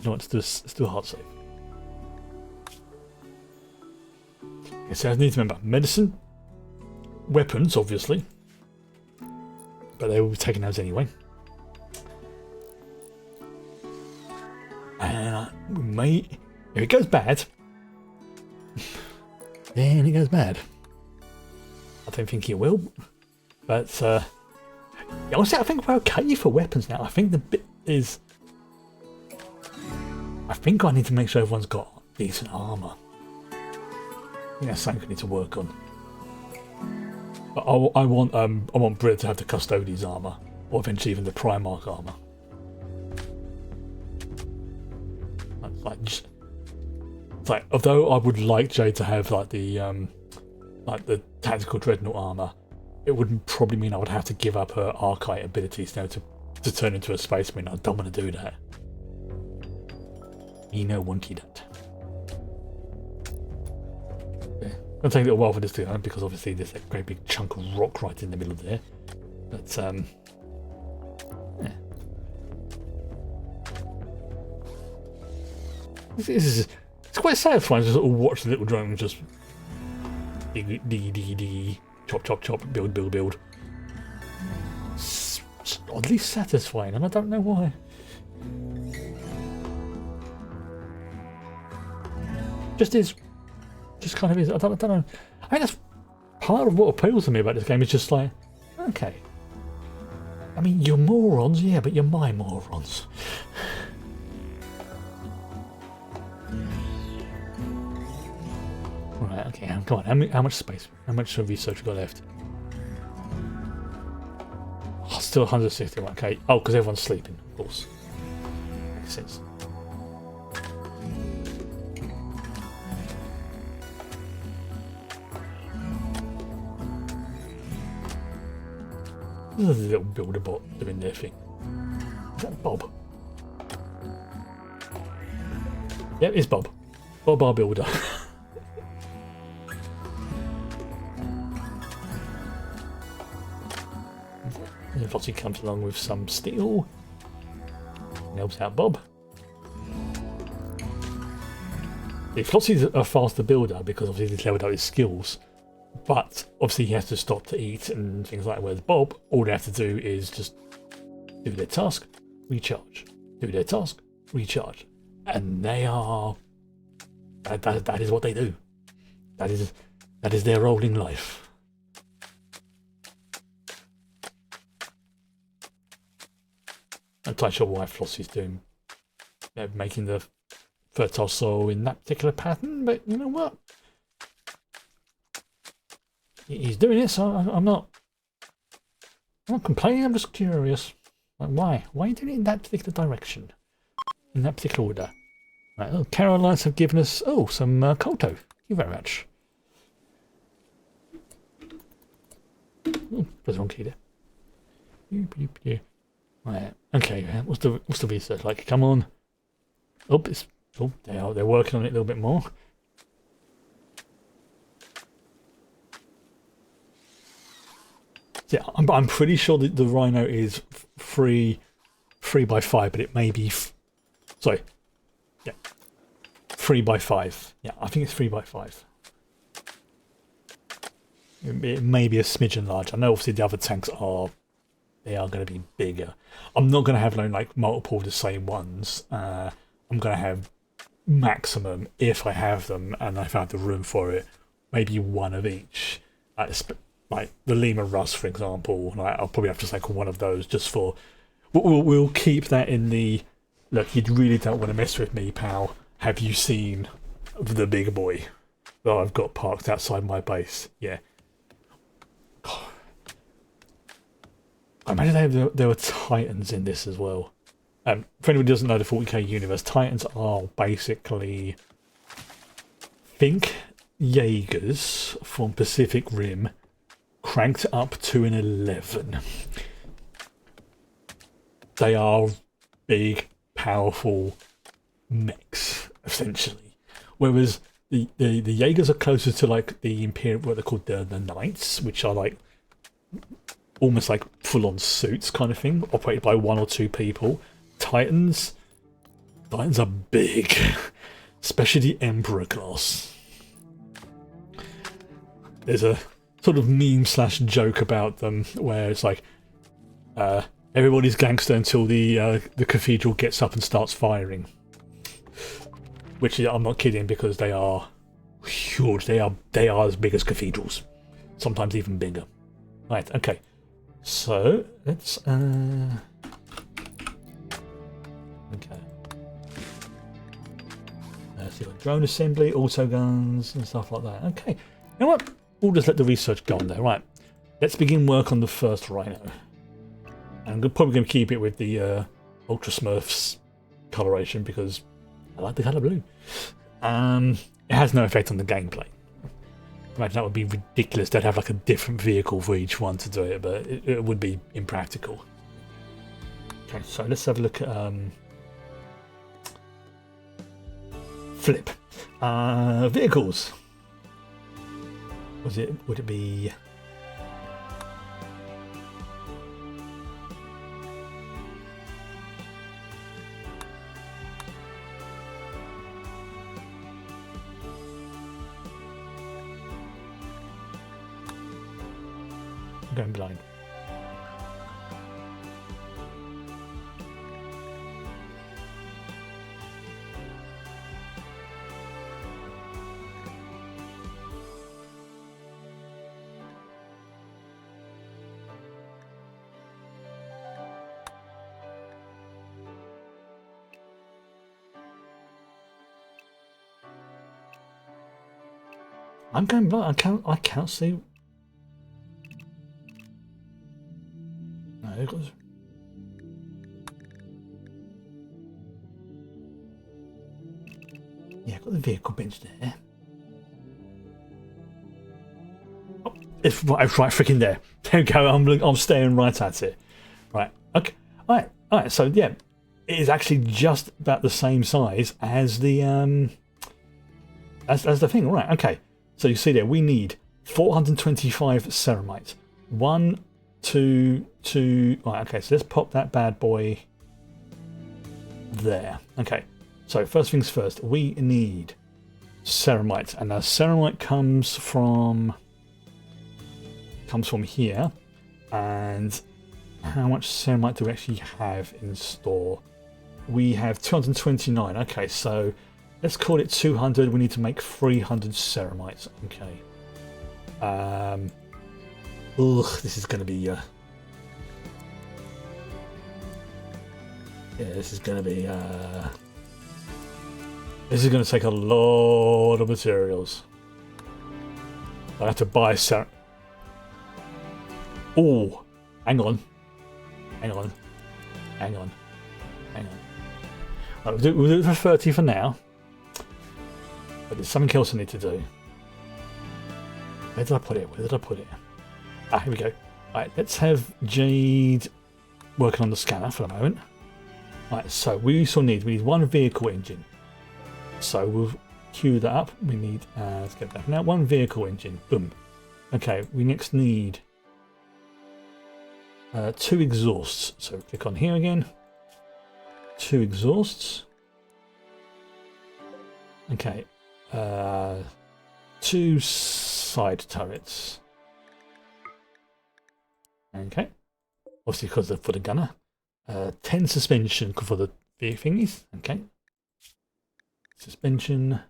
No, let's do a hard save. Okay, so I need to remember medicine, weapons, obviously, but they will be taking those anyway. And we may, if it goes bad, then it goes bad. I don't think it will, but honestly, I think we're okay for weapons now. I think the bit is, I think I need to make sure everyone's got decent armor. I think that's something I need to work on. But I want Brit to have the Custodian's armor, or eventually even the Primarch armor. It's like, although I would like Jade to have like the tactical dreadnought armor, it would probably mean I would have to give up her Archite abilities now to turn into a spaceman. I don't want to do that. You know, wanted that. Yeah. It'll take a little while for this to go because obviously there's that great big chunk of rock right in the middle there. But yeah. It's quite satisfying to sort of watch the little drone just dig, chop, chop, chop, build, build, build. It's oddly satisfying, and I don't know why. Just kind of is. I don't know. I think that's part of what appeals to me about this game. Is just like, okay. I mean, you're morons, yeah, but you're my morons. Right, okay, come on, how much space, how much research we got left? Oh, still 160, okay. Oh, because everyone's sleeping, of course. Makes sense. There's a little builder bot doing their thing. Is that Bob? Yep, it's Bob. Bob our builder. And Flossie comes along with some steel and helps out Bob. Flossie's a faster builder because obviously he's leveled up his skills, but obviously he has to stop to eat and things like that. Whereas Bob, all they have to do is just do their task, recharge, do their task, recharge, and they are that is what they do. That is their role in life. I'm not quite sure why Flossie's doing, making the fertile soil in that particular pattern, but you know what? He's doing it, so I'm not complaining. I'm just curious. Like, why? Why are you doing it in that particular direction, in that particular order? Right. Oh, Carolites have given us some Colto. Thank you very much. Oh, there's one key there. Right. Okay. What's the research like? Come on. They're working on it a little bit more. I'm pretty sure that the Rhino is 3 by 5, but it may be... sorry. Yeah. 3 by 5. Yeah, I think it's 3 by 5. It may be a smidgen large. I know obviously the other tanks are... they are going to be bigger. I'm not going to have like multiple of the same ones. I'm going to have maximum, if I have them and if I have the room for it, maybe one of each. Like the Lima Rust, for example. Like, I'll probably have to take one of those just for... We'll keep that in the... look, you really don't want to mess with me, pal. Have you seen the big boy that I've got parked outside my base? Yeah. I imagine there were Titans in this as well. For anyone who doesn't know the 40k universe, Titans are basically... think Jaegers from Pacific Rim cranked up to an 11. They are big, powerful mechs, essentially. Whereas the Jaegers are closer to like the Imperial, what they're called the Knights, which are like almost like full-on suits kind of thing, operated by 1 or 2 people. Titans are big, especially the Emperor class. There's a sort of meme slash joke about them where it's like everybody's gangster until the cathedral gets up and starts firing. Which I'm not kidding, because they are huge. They are as big as cathedrals, sometimes even bigger. Right. Okay. So let's okay. So drone assembly, auto guns, and stuff like that. Okay. You know what? We'll just let the research go on there. Right. Let's begin work on the first Rhino. And I'm probably going to keep it with the Ultra Smurfs coloration because I like the colour blue. It has no effect on the gameplay. Imagine that would be ridiculous. They'd have like a different vehicle for each one to do it, but it would be impractical. Okay, so let's have a look at flip vehicles. Would it be? I'm going blind. I'm going blind. I can't see. Yeah, I've got the vehicle bench there. Oh, it's right freaking there. There we go. I'm staring right at it. Right. Okay. All right. So yeah, it is actually just about the same size as the as the thing. Right. Okay. So you see there, we need 425 ceramides. 1, 2, 2. Right, okay, so let's pop that bad boy there. Okay, so first things first, we need ceramite, and now ceramite comes from here. And how much ceramite do we actually have in store? We have 229. Okay, so let's call it 200. We need to make 300 ceramites. Okay. This is going to be yeah, this is going to be this is going to take a lot of materials. I have to buy oh, hang on. We'll do it for 30 for now. But there's something else I need to do. Where did I put it? Ah, here we go. Right, let's have Jade working on the scanner for the moment. Right, so we need one vehicle engine. So we'll queue that up. We need let's get that now. One vehicle engine. Boom. Okay, we next need 2 exhausts. So click on here again. 2 exhausts. Okay. 2 side turrets. Okay. Obviously because they're for the gunner. 10 suspension for the thingies. Okay. Suspension.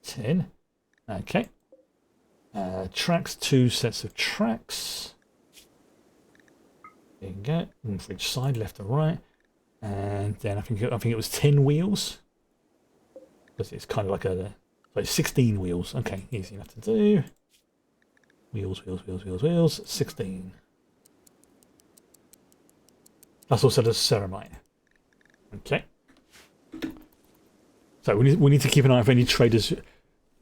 10. Okay. Tracks, 2 sets of tracks. There you go. One for each side, left and right. And then I think it was 10 wheels. Because it's kind of like a 16 wheels. Okay, easy enough to do. Wheels. 16. That's also the ceramite. Okay. So we need to keep an eye out for any traders.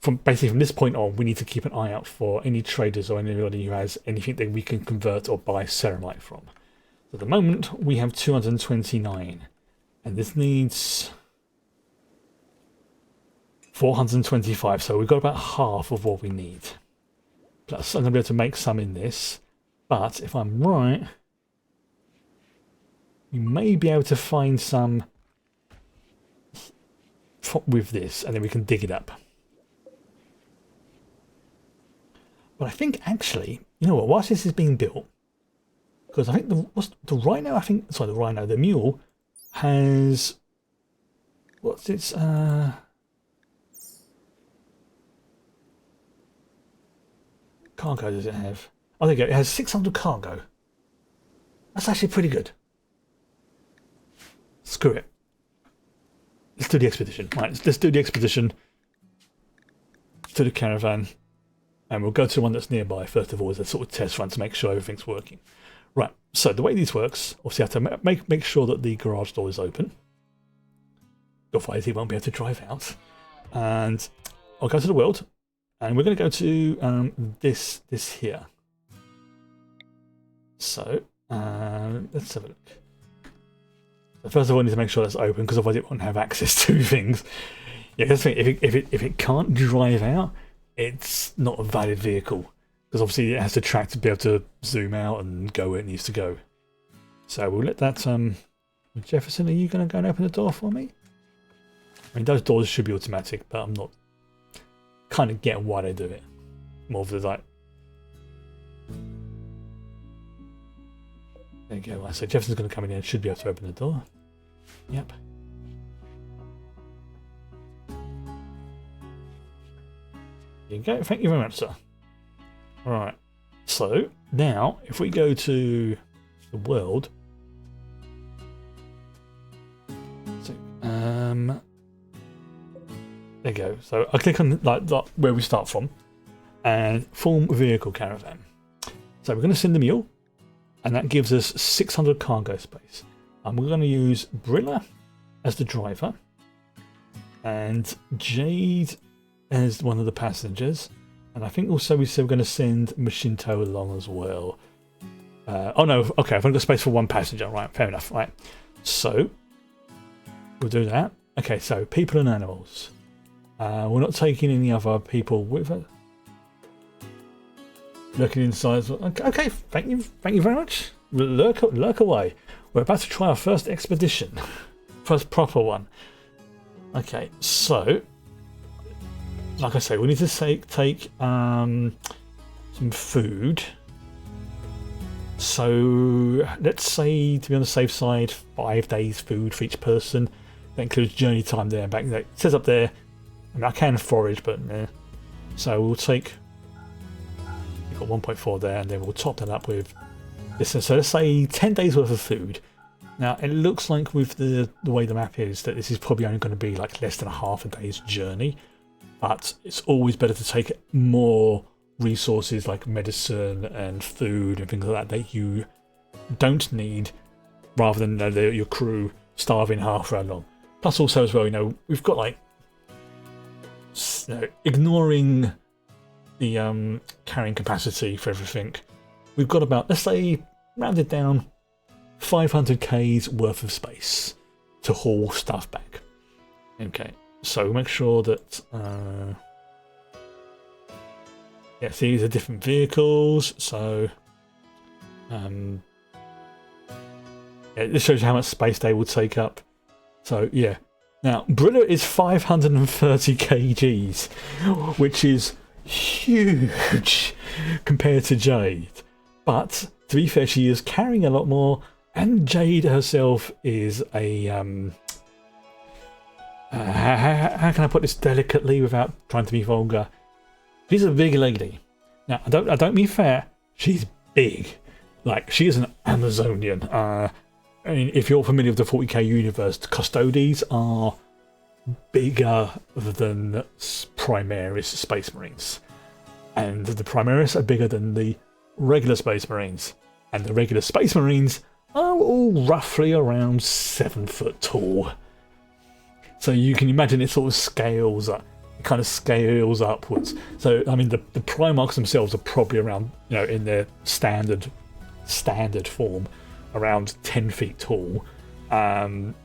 From this point on, we need to keep an eye out for any traders or anybody who has anything that we can convert or buy ceramite from. So at the moment, we have 229. And this needs 425. So we've got about half of what we need. Plus, I'm going to be able to make some in this. But if I'm right, we may be able to find some with this, and then we can dig it up. But I think actually, you know what, whilst this is being built, because I think the Rhino, the mule has, what's its, cargo does it have? Oh, there you go, it has 600 cargo. That's actually pretty good. Screw it. Let's do the expedition. Right, let's do the expedition to the caravan. And we'll go to the one that's nearby first of all as a sort of test run to make sure everything's working. Right, so the way this works, obviously I have to make sure that the garage door is open. Otherwise he won't be able to drive out. And I'll go to the world. And we're going to go to this here. So, let's have a look. So first of all, I need to make sure that's open because otherwise it won't have access to things. Yeah, that's the thing. If it can't drive out, it's not a valid vehicle because obviously it has the track to be able to zoom out and go where it needs to go. So we'll let that. Jefferson, are you going to go and open the door for me? I mean, those doors should be automatic, but I'm not kind of getting why they do it. More of the like. There you go. Right, so Jefferson's going to come in here and should be able to open the door. Yep. There you go. Thank you very much, sir. Alright. So, now, if we go to the world. So, there you go. So, I click on like where we start from. And form vehicle caravan. So, we're going to send the mule. And that gives us 600 cargo space. And we're going to use Brilla as the driver. And Jade as one of the passengers. And I think also we said we're going to send Machinto along as well. Oh no, okay, I've only got space for one passenger. Right, fair enough. Right, so we'll do that. Okay, so people and animals. We're not taking any other people with us. Looking inside. Okay, thank you very much. Lurk away. We're about to try our first expedition, first proper one. Okay, so like I say, we need to take some food. So let's say, to be on the safe side, 5 days food for each person. That includes journey time there and back. It says up there. I mean, I can forage, but so we'll take. 1.4 there, and then we'll top that up with this. So let's say 10 days worth of food. Now it looks like with the way the map is that this is probably only going to be like less than half a day's journey, but it's always better to take more resources like medicine and food and things like that you don't need, rather than your crew starving half round long. Plus also as well, we've got like ignoring the carrying capacity for everything, we've got about, let's say, rounded down, 500 k's worth of space to haul stuff back. Okay, so make sure that yeah, see, these are different vehicles. So Yeah, this shows you how much space they will take up. So yeah. Now Brilla is 530 kgs, which is huge compared to Jade. But to be fair, she is carrying a lot more, and Jade herself is a how can I put this delicately without trying to be vulgar? She's a big lady. Now I don't mean fair. She's big. Like, she is an Amazonian. I mean, if you're familiar with the 40k universe, the Custodes are bigger than Primaris Space Marines, and the Primaris are bigger than the regular Space Marines, and the regular Space Marines are all roughly around 7 foot tall. So you can imagine it sort of scales up. It kind of scales upwards. So I mean, the Primarchs themselves are probably around, you know, in their standard form, around 10 feet tall.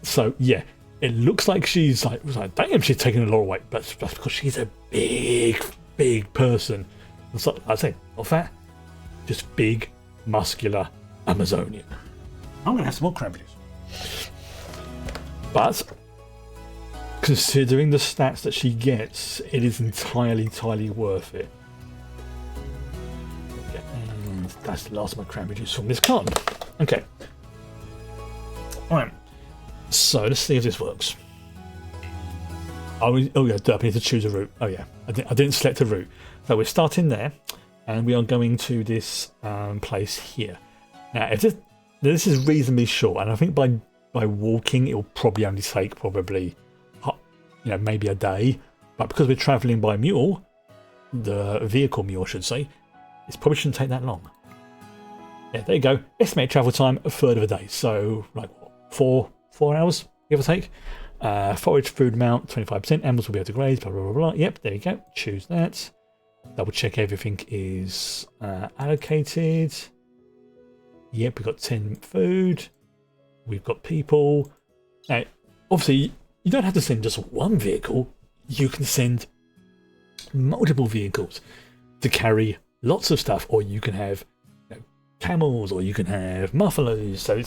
So yeah, it looks like she's like damn, she's taking a lot of weight, but that's because she's a big person. And so I say, not fat, just big, muscular Amazonian. I'm gonna have some more cranberries. But considering the stats that she gets, it is entirely worth it. Okay, and that's the last of my cranberry juice from this card. Okay. Alright. So let's see if this works. Oh yeah, I need to choose a route. Oh yeah, I didn't select a route. So we're starting there, and we are going to this place here. Now, if this is reasonably short, and I think by walking it will probably only take maybe a day, but because we're travelling by mule, the vehicle mule I should say, it probably shouldn't take that long. Yeah, there you go. Estimated travel time, a third of a day. So like what, 4 hours, give or take. Forage food amount 25%. Animals will be able to graze. Blah blah blah blah. Yep, there you go. Choose that. Double check everything is allocated. Yep, we've got 10 food. We've got people. Now, obviously, you don't have to send just one vehicle. You can send multiple vehicles to carry lots of stuff, or you can have camels, or you can have buffaloes. So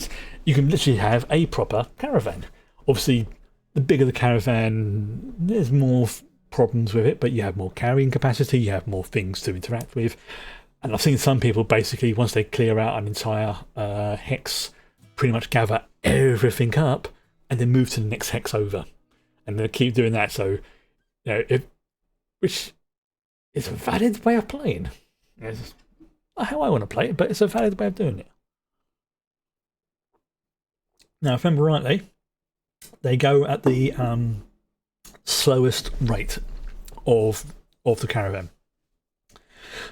you can literally have a proper caravan. Obviously, the bigger the caravan, there's more problems with it, but you have more carrying capacity, you have more things to interact with. And I've seen some people basically, once they clear out an entire hex, pretty much gather everything up and then move to the next hex over, and they'll keep doing that. So, which is a valid way of playing. It's not how I want to play it, but it's a valid way of doing it. Now, if I remember rightly, they go at the slowest rate of the caravan.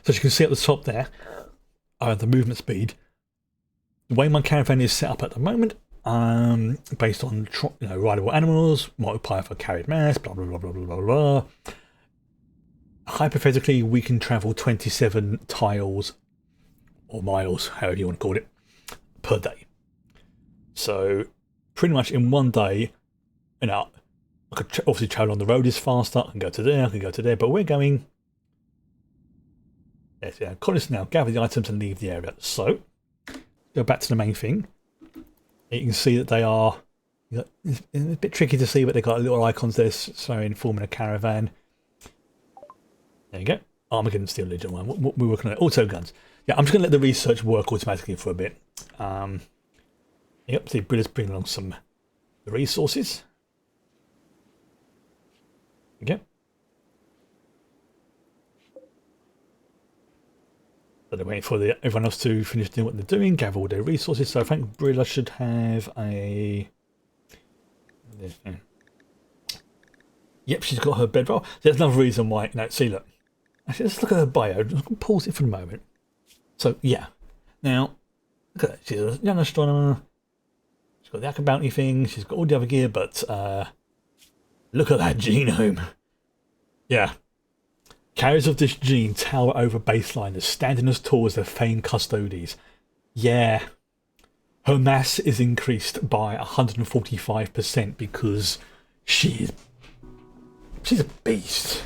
So as you can see at the top there, the movement speed. The way my caravan is set up at the moment, based on rideable animals, multiplier for carried mass, blah blah blah blah blah blah blah. Hypothetically, we can travel 27 tiles or miles, however you want to call it, per day. So pretty much in one day, I could obviously travel on the road is faster. I can go to there, I can go to there, but we're going. Yes, yeah. Colonists now gather the items and leave the area. So go back to the main thing. You can see that they are. It's a bit tricky to see, but they've got little icons there showing forming a caravan. There you go. Armageddon Steel Legion one. We're working on it. Auto guns. Yeah, I'm just going to let the research work automatically for a bit. Yep. See, Brilla's bringing along some resources. Okay. So they're waiting for everyone else to finish doing what they're doing, gather all their resources. So I think Brilla should have a. Yep, she's got her bedroll. There's another reason why. No, see, look. Actually, let's look at her bio. I'm going to pause it for a moment. So, yeah. Now, look at that. She's a young astronomer. She's got the Acker Bounty thing. She's got all the other gear, but look at that genome. Yeah. Carriers of this gene tower over baseliners, standing as tall as their famed Custodes. Yeah. Her mass is increased by 145% because she's a beast.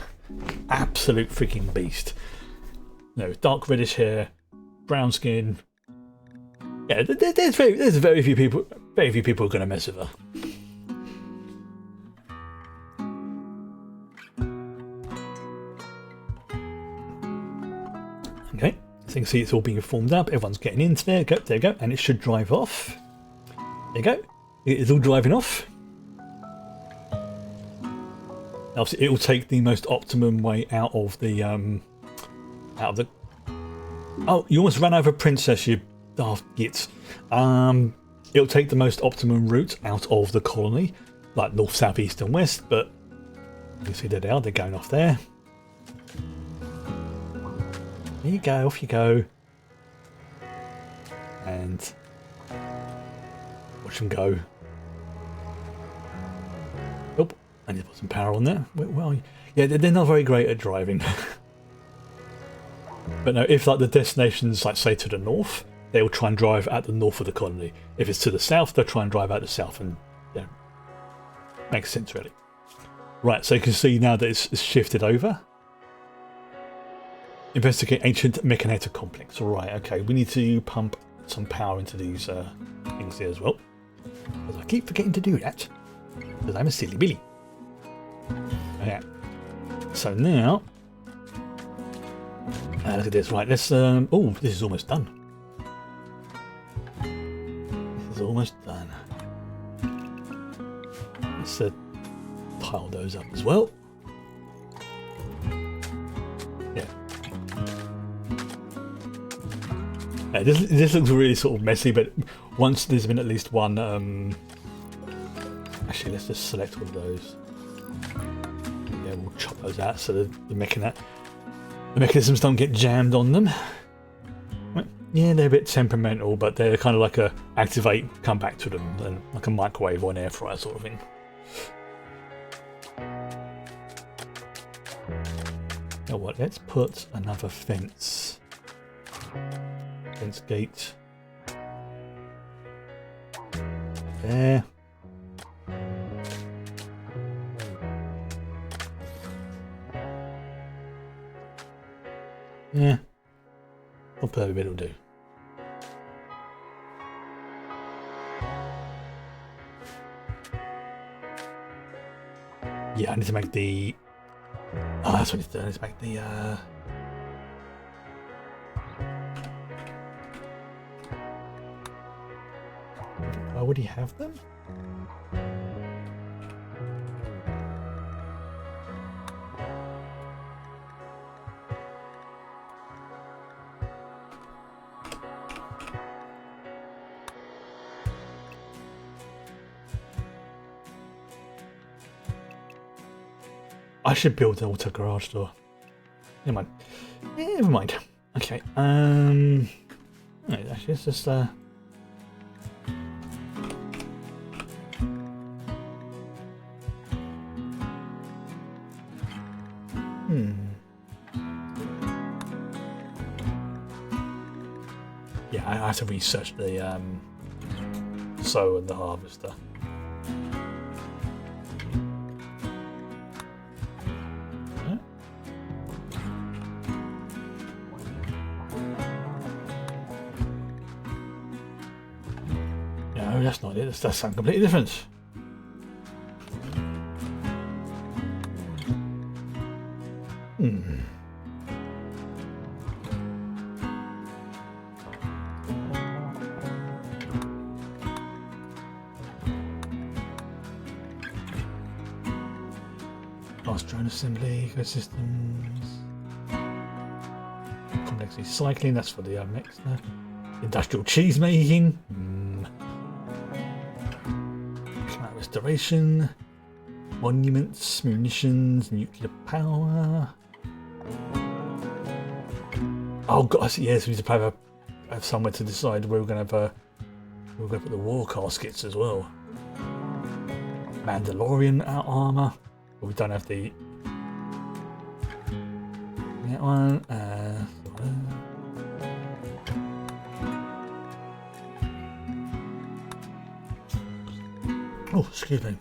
Absolute freaking beast. Dark reddish hair, brown skin, Yeah, there's very few people who are going to mess with her. Okay, so you can see it's all being formed up. Everyone's getting into there. There you go, and it should drive off. There you go. It is all driving off. Obviously, it will take the most optimum way out of the Oh, you almost ran over Princess, you daft gits. It'll take the most optimum route out of the colony, like north, south, east, and west. But you can see there they are. They're going off there. There you go. Off you go. And watch them go. Oh, I need to put some power on there. Well, yeah, they're not very great at driving. But no, if like the destination's like say to the north, they'll try and drive at the north of the colony. If it's to the south, they'll try and drive out the south, and yeah, makes sense really. Right, so you can see now that it's shifted over. Investigate ancient mechanator complex. Right, okay, we need to pump some power into these things here as well. Because I keep forgetting to do that. Because I'm a silly Billy. Yeah. So now, look at this. Right, let's. Oh, this is almost done. This is almost done. Let's pile those up as well. Yeah. This looks really sort of messy, but once there's been at least one. Actually, let's just select all of those. Yeah, we'll chop those out so the mechanisms don't get jammed on them. Yeah, they're a bit temperamental, but they're kind of like a activate, come back to them, and like a microwave or an air fryer sort of thing. Now what? Let's put another fence gate there. Yeah, I'll put a bit will do. Yeah, I need to make the. Oh, that's what it's doing. I need to make the. Why would he have them? I should build an auto garage door. Never mind. Yeah, never mind. Okay. Right, actually, let's just Yeah, I have to research the sow and the harvester. No, that's not it. That's something completely different. Fast drone assembly, ecosystems, complex recycling. That's for the next industrial cheese making. Climate restoration, monuments, munitions, nuclear power. Oh god, yes, we need to have somewhere to decide where we're going to have we're going to put the war caskets as well. Mandalorian armor. But we don't have the that one. Oh, excuse me.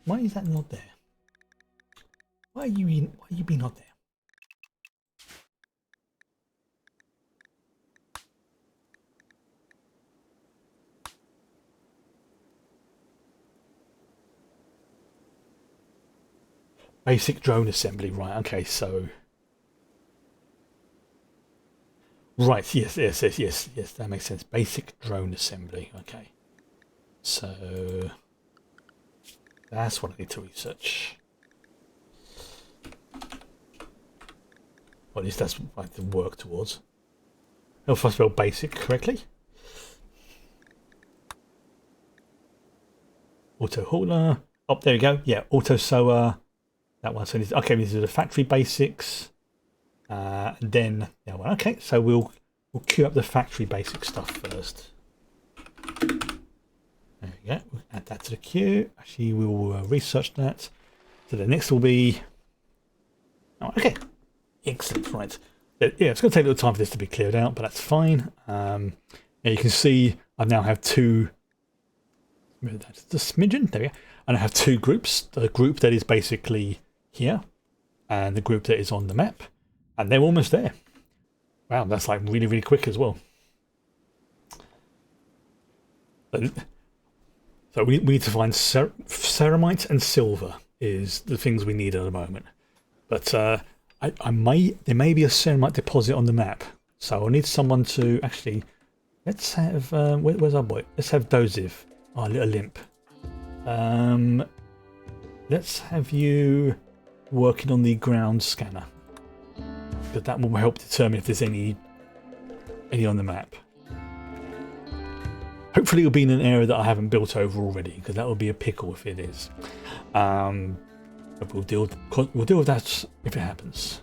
Why is that not there? Why Why you been up there? Basic drone assembly, right? Okay, so right, yes, that makes sense. Basic drone assembly. Okay, so that's what I need to research. Or at least that's what I have to work towards. If I spell basic correctly. Auto hauler. Oh, there we go. Yeah, auto sower. That one. So okay, these are the factory basics. And then that one. Okay, so we'll queue up the factory basic stuff first. There we go. We'll add that to the queue. Actually, we'll research that. So the next will be. Oh, okay. Excellent. Right. Yeah, it's going to take a little time for this to be cleared out, but that's fine. Yeah, you can see I now have two. That's the smidgen. There we go. And I have two groups. The group that is basically here, and the group that is on the map, and they're almost there. Wow, that's like really, really quick as well. So we need to find ceramite and silver is the things we need at the moment. But there may be a ceramite deposit on the map, so I'll need someone to actually. Let's have where's our boy? Let's have Doziv, our little imp. Let's have you working on the ground scanner, because that will help determine if there's any on the map. Hopefully it'll be in an area that I haven't built over already, because that would be a pickle if it is. But we'll deal with that if it happens.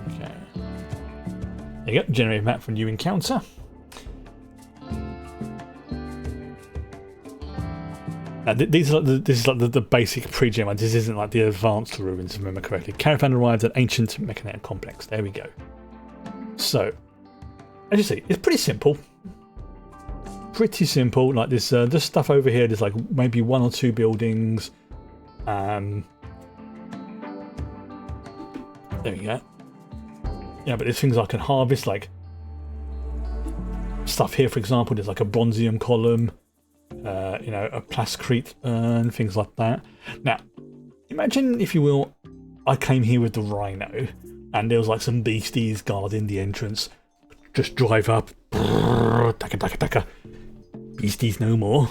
Okay. There you go. Generate a map for new encounter. Now, this is like the basic pre-gen one. This isn't like the advanced ruins, if I remember correctly. Caravan arrived at ancient mechanic complex. There we go. So, as you see, it's pretty simple. Pretty simple. Like this stuff over here. There's like maybe one or two buildings. There we go. Yeah, but there's things I can harvest, like stuff here. For example, there's like a bronzium column. You know, a plascrete urn, things like that. Now, imagine, if you will, I came here with the Rhino, and there was like some beasties guarding the entrance. Just drive up, taka. Beasties no more.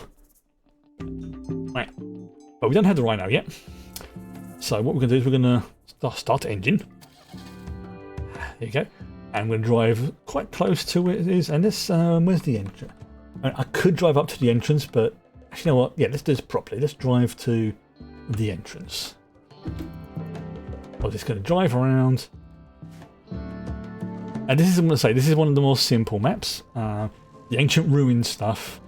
Right, but we don't have the Rhino yet. So what we're going to do is we're going to start the engine. There you go. And we're going to drive quite close to where it is. And this, where's the entrance? I could drive up to the entrance, but actually, you know what? Yeah, let's do this properly. Let's drive to the entrance. I'm just going to drive around. And this is, I'm going to say, this is one of the more simple maps. The ancient ruin stuff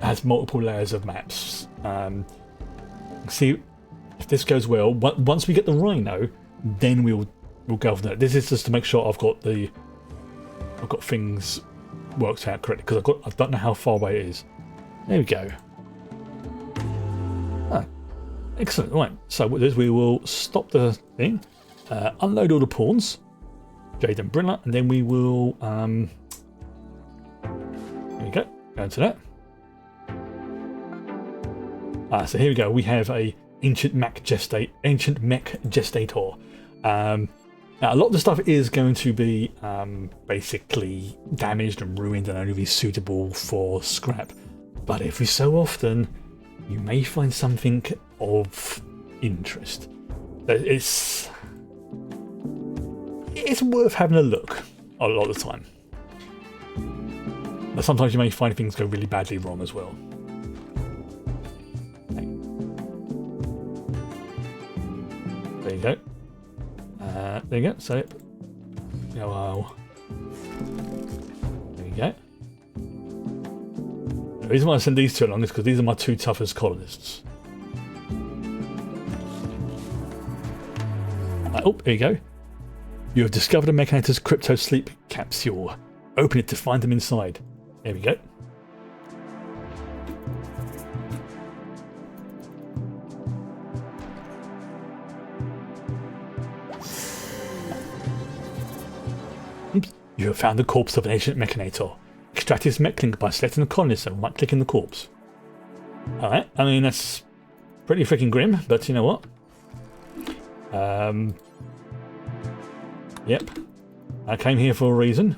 has multiple layers of maps. See if this goes well. Once we get the Rhino, then we'll go for that. This is just to make sure I've got things worked out correctly, because I don't know how far away it is. There we go. Ah, excellent. Right, so what we'll do is we will stop the thing, unload all the pawns, Jade and Brilla, and then we will there we go, go into that. So here we go. We have a ancient mech gestator. Now, a lot of the stuff is going to be basically damaged and ruined and only be suitable for scrap. But every so often, you may find something of interest. It's worth having a look a lot of the time. But sometimes you may find things go really badly wrong as well. Okay. There you go. There you go. So, there you go. The reason why I send these two along is because these are my two toughest colonists. Oh, here you go. You have discovered a Mechanator's crypto sleep capsule. Open it to find them inside. There we go. You have found the corpse of an ancient mechanator. Extract his mech link by selecting the colonist and right-clicking the corpse. Alright, I mean, that's pretty freaking grim, but you know what? Yep. I came here for a reason.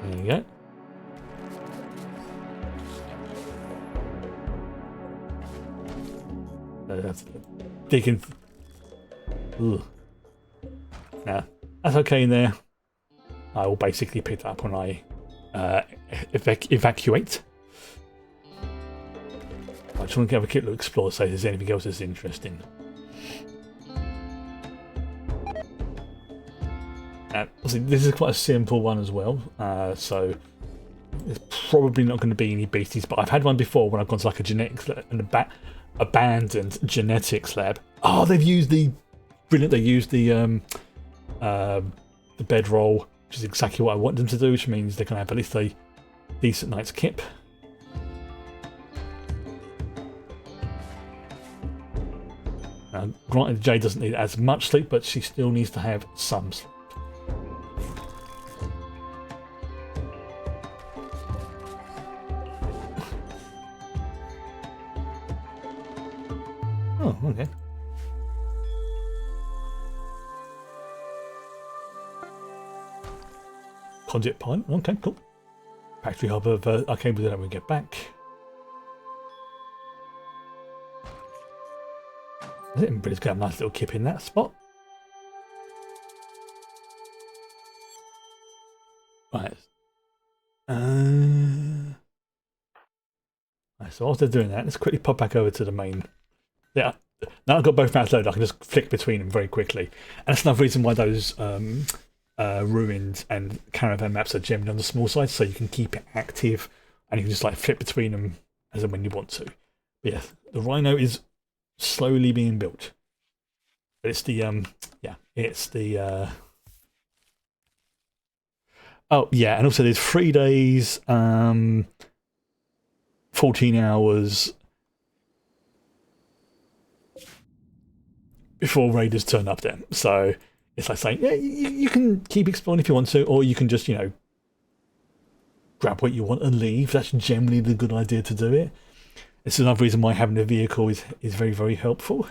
There you go. That's digging. Ugh. Now, that's okay in there. I will basically pick that up when I evacuate. I just want to have a quick look, explore, see if there's anything else that's interesting. This is quite a simple one as well, so there's probably not going to be any beasties, but I've had one before when I've gone to like a genetics lab, an abandoned genetics lab. Oh, they've used the brilliant. They used the bedroll, which is exactly what I want them to do, which means they can have at least a decent night's kip. Granted, Jade doesn't need as much sleep, but she still needs to have some sleep. Oh, okay. Conduit pipe. Okay, cool. Factory hub of okay, we'll do that when we get back. I think everybody's got a nice little kip in that spot. Right. Right, so whilst they're doing that, let's quickly pop back over to the main. Yeah. Now I've got both maps loaded, I can just flick between them very quickly. And that's another reason why those ruined and caravan maps are generally on the small side, so you can keep it active and you can just like flip between them as and when you want to. But yeah, the Rhino is slowly being built. But it's the yeah, it's the oh yeah, and also there's 3 days, 14 hours before raiders turn up there. So it's like saying, yeah, you can keep exploring if you want to, or you can just, you know, grab what you want and leave. That's generally the good idea to do it. This is another reason why having a vehicle is very, very helpful.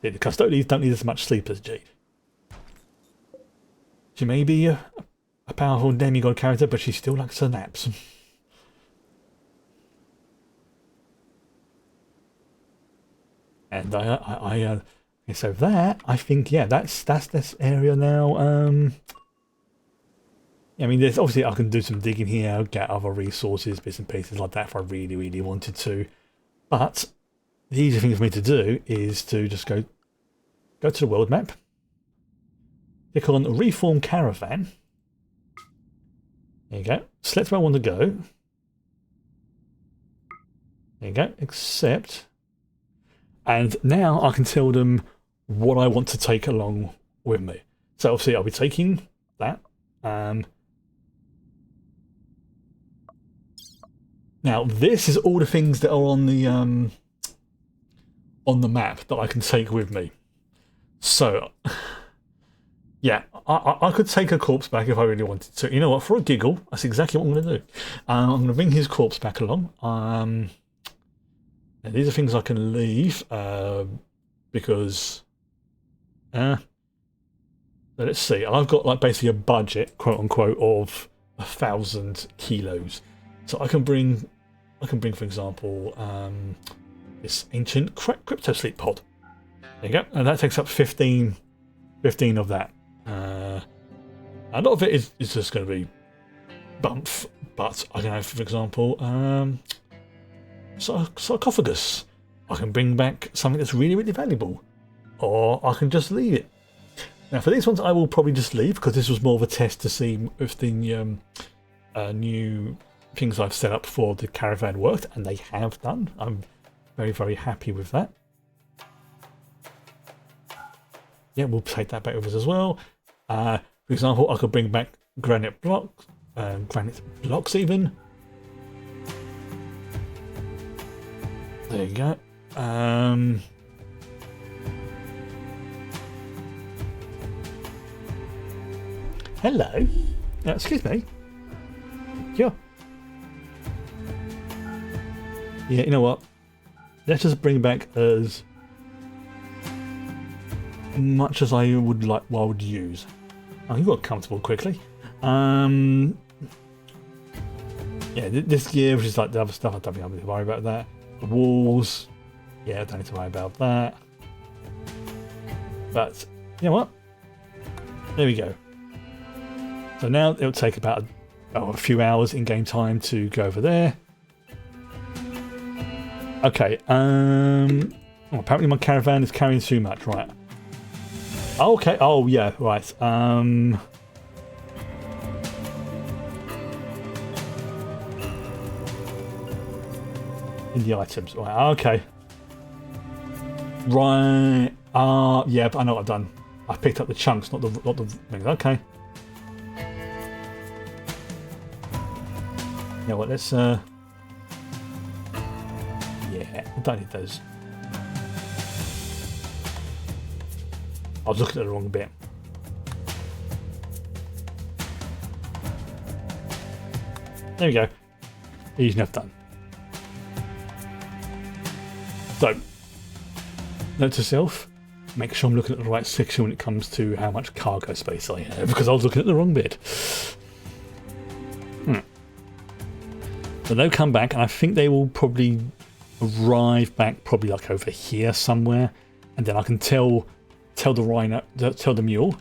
Yeah, the custodians don't need as much sleep as Jade. She may be a powerful demigod character, but she still likes her naps. And okay, so that, I think, yeah, that's this area now. I mean, there's obviously I can do some digging here, get other resources, bits and pieces like that if I really, really wanted to. But the easy thing for me to do is to just go to the world map, click on Reform Caravan. There you go. Select where I want to go. There you go. Accept. And now I can tell them what I want to take along with me. So obviously I'll be taking that. Now this is all the things that are on the map that I can take with me. So yeah, I could take a corpse back if I really wanted to. You know what? For a giggle, that's exactly what I'm going to do. I'm going to bring his corpse back along. And these are things I can leave because let's see. I've got like basically a budget, quote unquote, of 1,000 kilos. So I can bring, for example, this ancient crypto sleep pod. There you go, and that takes up 15 of that. A lot of it is just going to be bump, but I can have, for example, sarcophagus. I can bring back something that's really, really valuable, or I can just leave it. Now, for these ones, I will probably just leave because this was more of a test to see if the new things I've set up for the caravan worked, and they have done. I'm very, very happy with that. Yeah, we'll take that back with us as well. For example, I could bring back granite blocks even. There you go. Hello. Excuse me. Yeah. Yeah, you know what? Let's just bring back as much as I would like. Well, I would use. Oh, you got comfortable quickly. Yeah, this gear, which is like the other stuff, I don't think I need to worry about that. The walls, yeah, I don't need to worry about that. But you know what? There we go. So now it'll take about a few hours in game time to go over there. Okay. Apparently my caravan is carrying too much, right? Okay. Oh yeah, right. In the items, right? Okay. Right. Yeah, but I know what I've done. I picked up the chunks, not the things. Okay. You know what? Let's. Yeah, I don't need those. I was looking at the wrong bit. There we go. Easy enough done. So, note to self, make sure I'm looking at the right section when it comes to how much cargo space I have, because I was looking at the wrong bit. So they'll come back, and I think they will probably arrive back probably like over here somewhere, and then I can tell the Rhino, tell the mule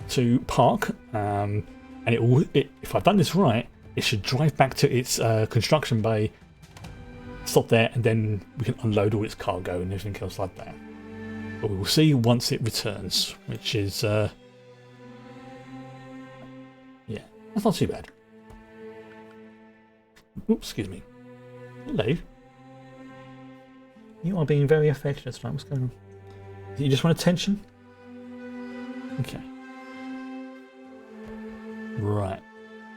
to park, and if I've done this right, it should drive back to its construction bay, stop there, and then we can unload all its cargo and everything else like that. But we will see once it returns, which is yeah, that's not too bad. Oops, excuse me. Hello. You are being very affectionate tonight. What's going on? Do you just want attention? Okay. Right.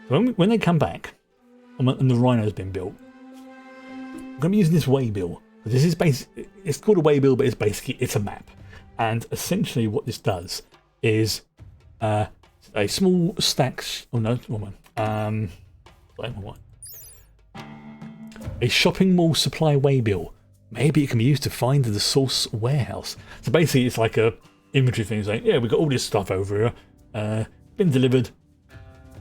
So when they come back, and the Rhino's been built, I'm going to be using this waybill. This is it's called a waybill, but it's a map. And essentially what this does is a small stacks. Oh no, wrong one. A shopping mall supply waybill. Maybe it can be used to find the source warehouse. So basically, it's like a inventory thing. It's like, yeah, we've got all this stuff over here, been delivered,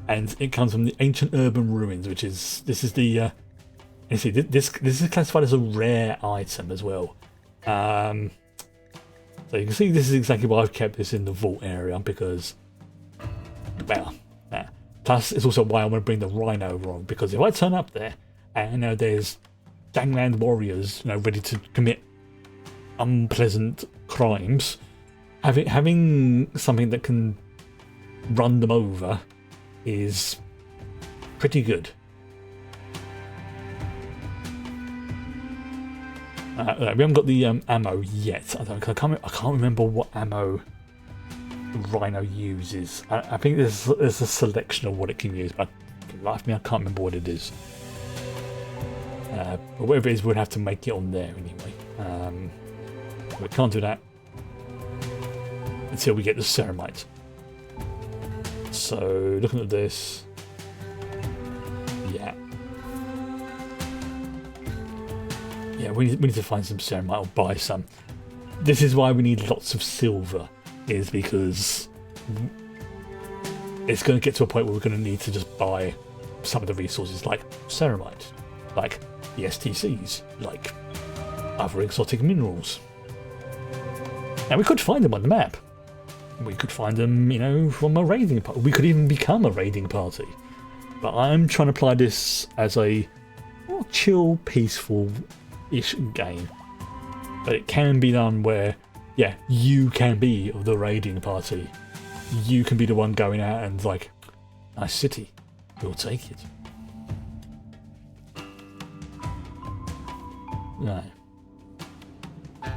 and it comes from the ancient urban ruins, which is this is the. You see, this is classified as a rare item as well. So you can see this is exactly why I've kept this in the vault area, because, well, yeah. Plus it's also why I want to bring the Rhino along, because if I turn up there and there's gangland warriors, ready to commit unpleasant crimes, having something that can run them over is pretty good. We haven't got the ammo yet. I can't remember what ammo Rhino uses. I think there's a selection of what it can use, but for the life of me, I can't remember what it is. But whatever it is, we'll have to make it on there anyway. We can't do that until we get the ceramite. So, looking at this, yeah. Yeah, we need to find some ceramite or buy some. This is why we need lots of silver, is because it's going to get to a point where we're going to need to just buy some of the resources like ceramite, like the STCs, like other exotic minerals. And we could find them on the map. We could find them, from a raiding party. We could even become a raiding party. But I'm trying to apply this as a more chill, peaceful-ish game. But it can be done where, yeah, you can be the raiding party. You can be the one going out and like, nice city, we'll take it. No.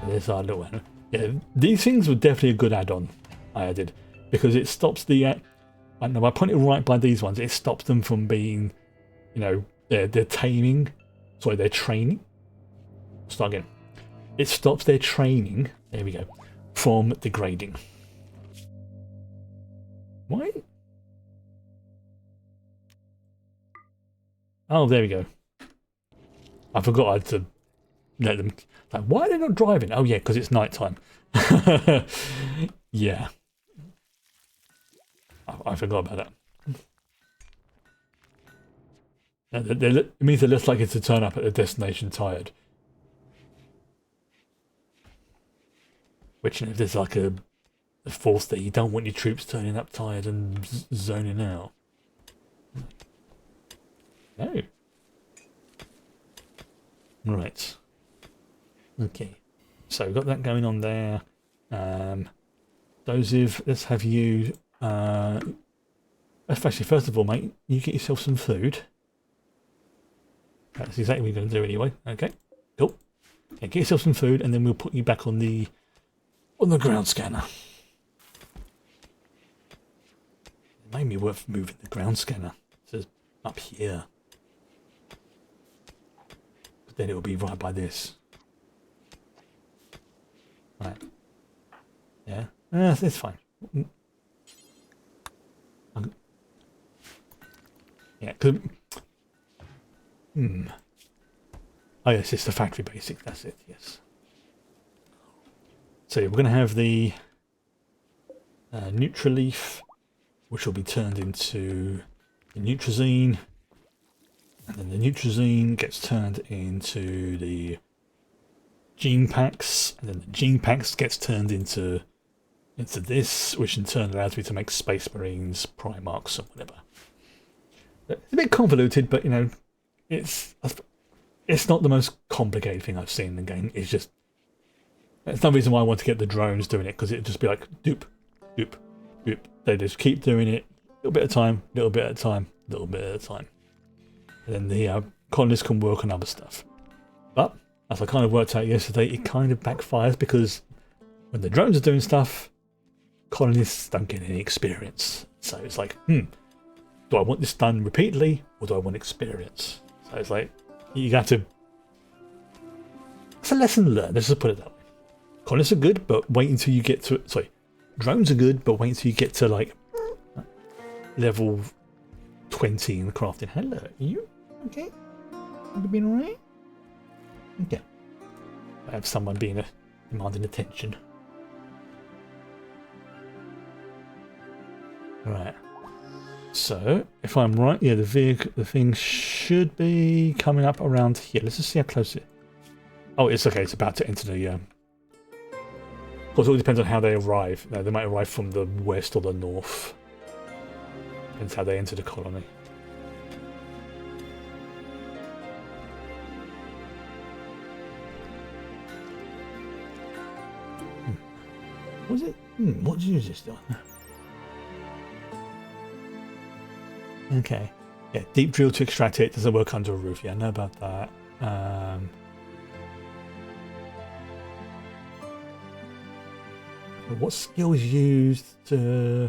There's our little one. Yeah, these things were definitely a good add-on I added, because it stops the I don't know, by pointing right by these ones, it stops them from being, they're taming, sorry, they're training. Start again. It stops their training, there we go, from degrading. Why Oh, there we go. I forgot I had to let them... Like, why are they not driving? Oh, yeah, because it's night time. Yeah. I forgot about that. It means they're less likely to turn up at the destination tired. Which, you know, if there's like a force there, you don't want your troops turning up tired and zoning out. No. Right. Okay. So we've got that going on there. Dosiv, let's have you... actually, first of all, mate, you get yourself some food. That's exactly what you're going to do anyway. Okay, cool. Yeah, get yourself some food, and then we'll put you back on the ground scanner. It made me worth moving the ground scanner. It says up here, but then it will be right by this. Right. Yeah. It's fine. Yeah. Cause, Oh yes, it's the factory basic. That's it. Yes. So yeah, we're going to have the Nutraleaf, which will be turned into the Nutrazine, and then the Nutrazine gets turned into the Gene Packs, and then the Gene Packs gets turned into this, which in turn allows me to make Space Marines, Primarchs, or whatever. It's a bit convoluted, but you know, it's not the most complicated thing I've seen in the game. It's just, it's no reason why I want to get the drones doing it, because it'd just be like doop, doop, doop. They just keep doing it, a little bit at a time, little bit at a time, little bit at a time, and then the colonists can work on other stuff. But as I kind of worked out yesterday, it kind of backfires, because when the drones are doing stuff, colonists don't get any experience. So it's like, do I want this done repeatedly, or do I want experience? So it's like, you have to... It's a lesson learned, let's just put it that way. Colonists are good, but wait until you get to... Sorry, drones are good, but wait until you get to, like, level 20 in the crafting. Hello, are you okay? Have you been alright? Okay. I have someone being demanding attention. Right. So, if I'm right, yeah, the thing should be coming up around here. Let's just see how close it... Oh, it's okay, it's about to enter the... Of course, it all depends on how they arrive. They might arrive from the west or the north. Depends how they enter the colony. What was it? What did you use this doing? Okay. Yeah, deep drill to extract it. Doesn't work under a roof. Yeah, I know about that. What skills used to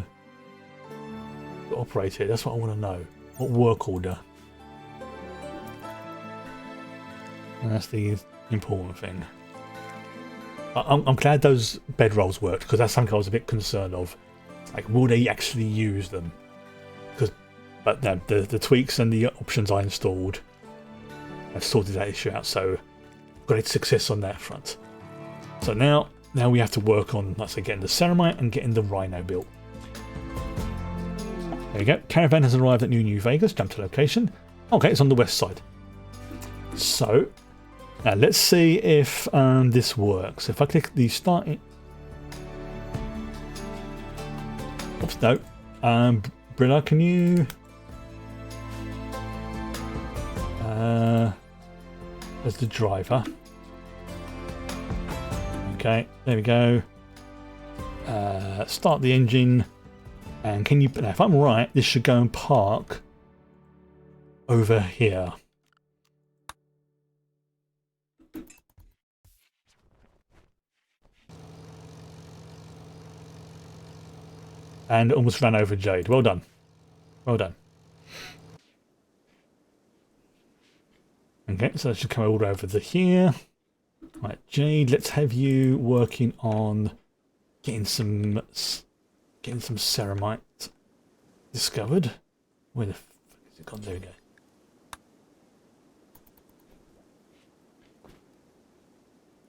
operate it? That's what I want to know. What work order? And that's the important thing. I'm glad those bedrolls worked, because that's something I was a bit concerned of. Like, will they actually use them? But no, the tweaks and the options I installed have sorted that issue out, so great success on that front. So now we have to work on, let's say, getting the Ceramite and getting the Rhino built. There we go. Caravan has arrived at New Vegas. Jump to location. Okay, it's on the west side. So now let's see if this works. If I click the start... Oops, no. Brilla, can you... There's the driver. Okay, there we go. Start the engine, and can you... Now, if I'm right, this should go and park over here. And almost ran over Jade. Well done. Well done. Okay, so that should come all the way over to here. Right, Jade, let's have you working on getting some Ceramite discovered. Where the fuck is it gone? There we go.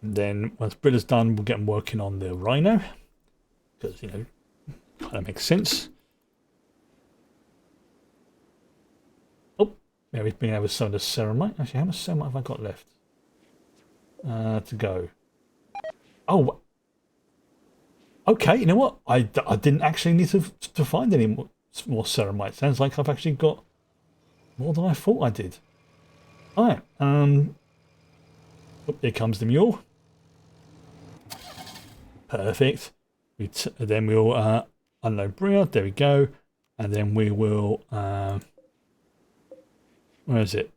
And then once Britta's done, we'll get them working on the Rhino. Because, you know, kind of makes sense. Oh, Mary's been able to some of the ceramite. Actually, how much ceramite have I got left? To go. Oh, okay, you know what? I didn't actually need to find any more ceramite. Sounds like I've actually got more than I thought I did. Alright, oh, here comes the mule. Perfect. Then we'll unload Bria. There we go. And then we will... where is it?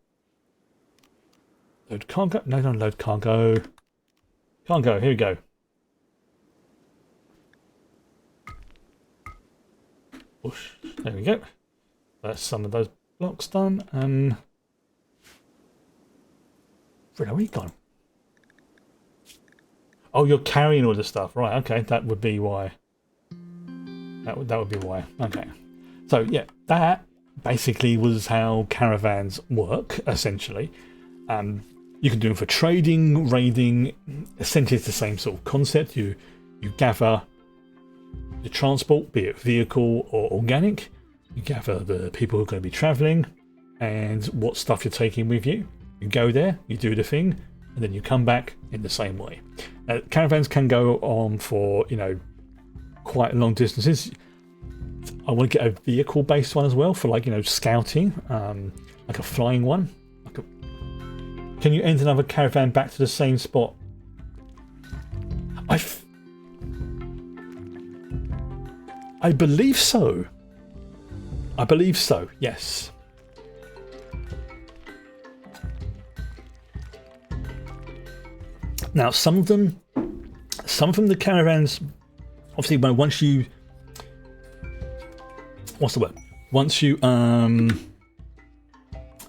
Load cargo? No, don't load cargo. Cargo, here we go. Push. There we go. That's some of those blocks done. Where are we gone? Oh, you're carrying all the stuff, right? Okay, that would be why. That would be why. Okay, so yeah, that basically was how caravans work. Essentially, you can do them for trading, raiding. Essentially, it's the same sort of concept. You gather the transport, be it vehicle or organic. You gather the people who are going to be travelling and what stuff you're taking with you. You go there, you do the thing, and then you come back in the same way. Caravans can go on for, you know, quite long distances. I want to get a vehicle-based one as well for, like, you know, scouting, like a flying one. Can you end another caravan back to the same spot? I believe so. I believe so, yes. Now, some of them, the caravans, obviously, once you, what's the word? Once you,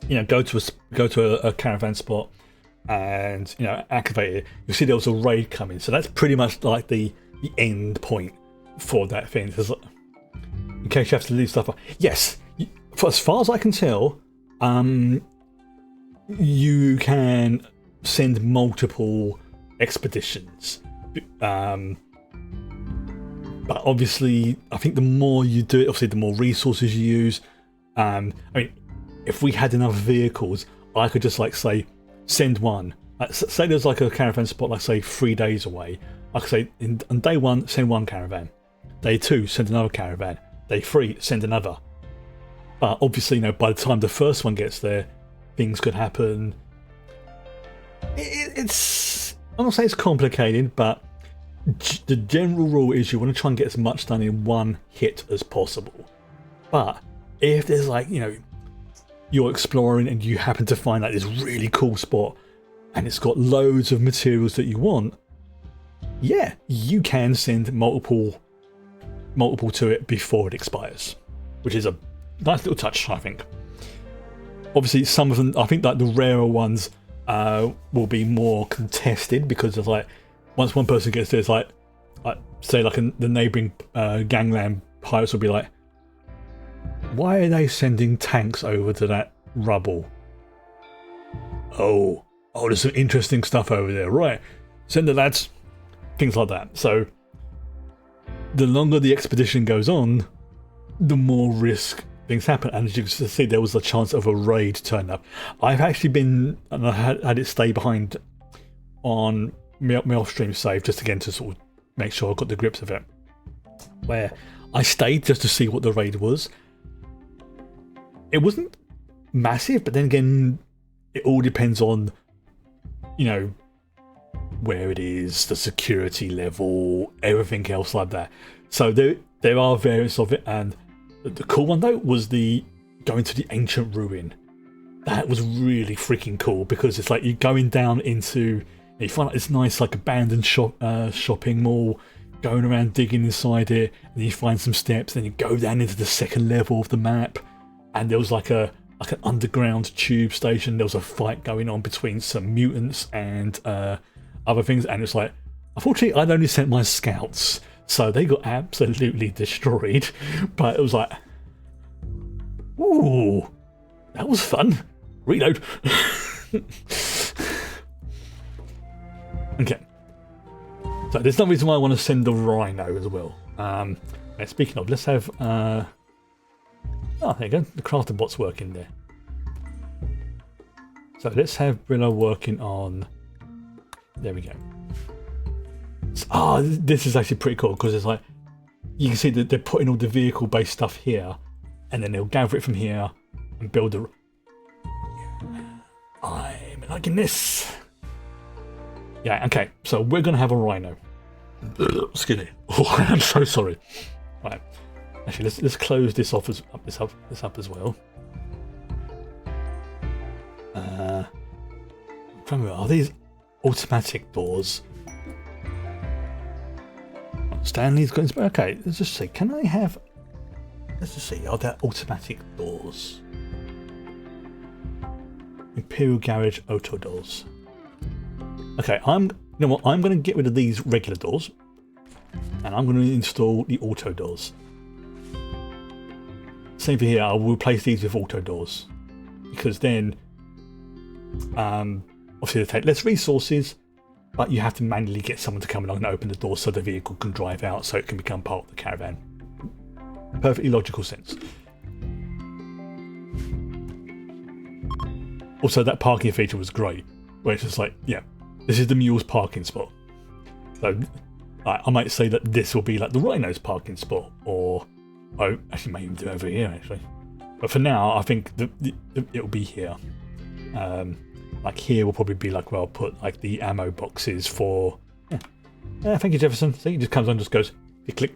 you know, go to a caravan spot and, you know, activate it, you'll see there was a raid coming. So that's pretty much like the end point for that thing. In case you have to leave stuff. Yes, for as far as I can tell, you can send multiple expeditions, but obviously I think the more you do it, obviously the more resources you use. I mean, if we had enough vehicles, I could just, like, say send one, say there's like a caravan spot, like, say 3 days away. I could say on day 1 send one caravan, day 2 send another caravan, day 3 send another. But obviously, you know, by the time the first one gets there, things could happen. It's, I'm not saying it's complicated, but the general rule is you want to try and get as much done in one hit as possible. But if there's, like, you know, you're exploring and you happen to find, like, this really cool spot and it's got loads of materials that you want, yeah, you can send multiple to it before it expires, which is a nice little touch, I think. Obviously, some of them, I think, like the rarer ones, will be more contested, because it's like, once one person gets there, it's like say, like, the neighbouring gangland pirates will be like, why are they sending tanks over to that rubble? Oh, there's some interesting stuff over there, right? Send the lads. Things like that. So the longer the expedition goes on, the more risk things happen. And as you can see, there was a chance of a raid turn up. I've actually been, and I had it stay behind on Mailstream save, just again to sort of make sure I got the grips of it, where I stayed just to see what the raid was. It wasn't massive, but then again, it all depends on, you know, where it is, the security level, everything else like that. So there are variants of it, and the cool one though was the going to the ancient ruin. That was really freaking cool, because it's like you're going down into, you find like this nice, like, abandoned shopping mall, going around digging inside it, and then you find some steps, then you go down into the second level of the map, and there was like an underground tube station. There was a fight going on between some mutants and other things, and it's like, unfortunately, I'd only sent my scouts, so they got absolutely destroyed. But it was like, ooh, that was fun. Reload. Okay. So there's no reason why I want to send the Rhino as well. Speaking of, let's have... oh, there you go. The crafting bot's working there. So let's have Brillo working on... There we go. This is actually pretty cool because it's like... You can see that they're putting all the vehicle-based stuff here, and then they'll gather it from here and build a... I'm liking this. Yeah, okay. So we're going to have a Rhino. Excuse me. Oh, I'm so sorry. Right. Actually, let's close this off this up as well. Are these automatic doors? Stanley's got... Okay, let's just see. Can I have... Let's just see. Are there automatic doors? Imperial Garage auto doors. Okay, you know what? I'm going to get rid of these regular doors, and I'm going to install the auto doors. Same for here. I will replace these with auto doors because then, obviously they take less resources, but you have to manually get someone to come along and open the door so the vehicle can drive out, so it can become part of the caravan. Perfectly logical sense. Also, that parking feature was great, where it's just like, yeah, this is the mule's parking spot. So I might say that this will be like the Rhino's parking spot, or I actually may even do it over here actually. But for now, I think it will be here. Like here will probably be like where I'll put like the ammo boxes for. Yeah. Thank you, Jefferson. See, he just comes on, just goes, click,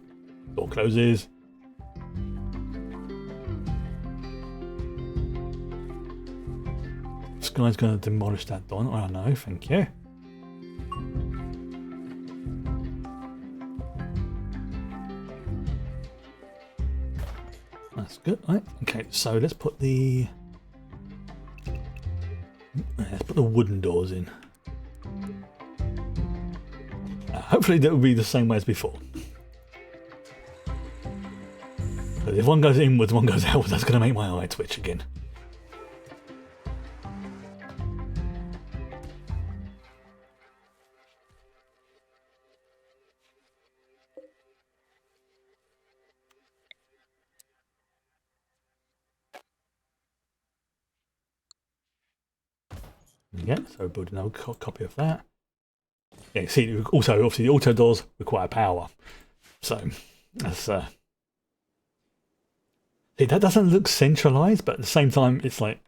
door closes. This guy's going to demolish that door. Oh no, thank you. That's good, right? Okay, so let's put the wooden doors in. Hopefully that will be the same way as before. But if one goes inwards, one goes outwards, that's going to make my eye twitch again. Yeah, so build another copy of that. Yeah, see, also obviously the auto doors require power, so that's see, that doesn't look centralized, but at the same time it's like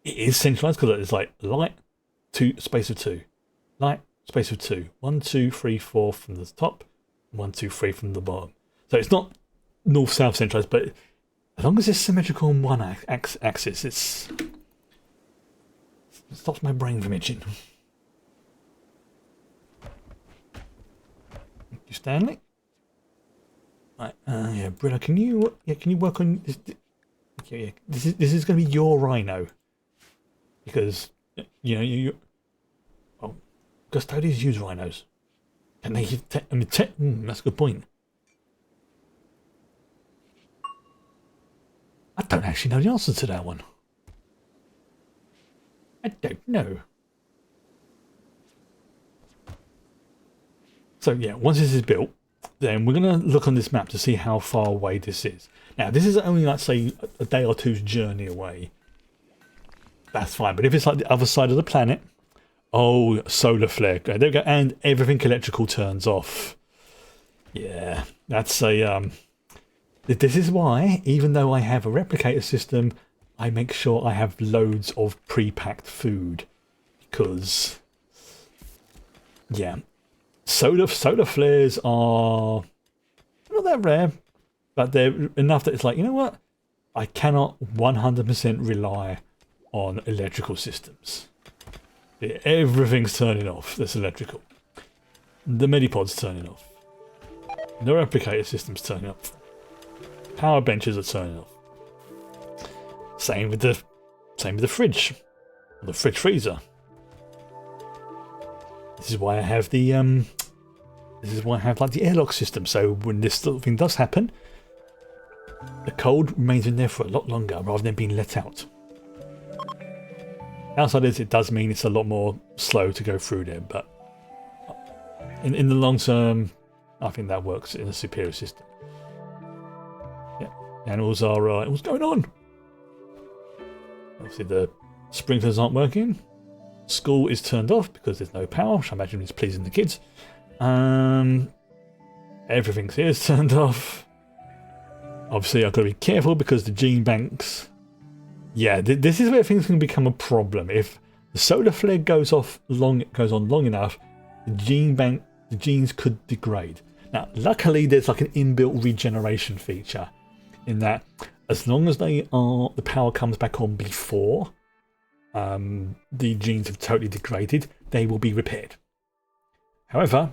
it is centralized because it's like light, space of 2, light, space of 2, 1 2 3 4 from the top, 1 2 3 from the bottom. So it's not north south centralized, but as long as it's symmetrical on one axis, it stops my brain from itching. Thank you, Stanley. Right, yeah, Brilla, can you work on this? Okay, yeah, this is going to be your Rhino, because you custodians use rhinos, and they that's a good point. I don't actually know the answer to that one. I don't know. So yeah, once this is built, then we're going to look on this map to see how far away this is. Now, this is only, like, say, a day or two's journey away. That's fine. But if it's like the other side of the planet, oh, solar flare. There we go. And everything electrical turns off. Yeah, that's a... This is why, even though I have a replicator system, I make sure I have loads of pre-packed food. Because, yeah, solar flares are not that rare, but they're enough that it's like, you know what? I cannot 100% rely on electrical systems. Yeah, everything's turning off that's electrical. The Medipod's turning off. The replicator system's turning off. Power benches are turning off. Same with the fridge, or the fridge freezer. This is why I have the like the airlock system. So when this sort of thing does happen, the cold remains in there for a lot longer rather than being let out. Outside it does mean it's a lot more slow to go through there, but in the long term, I think that works in a superior system. Yeah, animals are. What's going on? Obviously, the sprinklers aren't working. School is turned off because there's no power, which I imagine is pleasing the kids. Everything here is turned off. Obviously, I've got to be careful because the gene banks. Yeah, this is where things can become a problem. If the solar flare goes on long enough, the genes could degrade. Now, luckily, there's like an inbuilt regeneration feature, in that as long as the power comes back on before the genes have totally degraded, they will be repaired. However,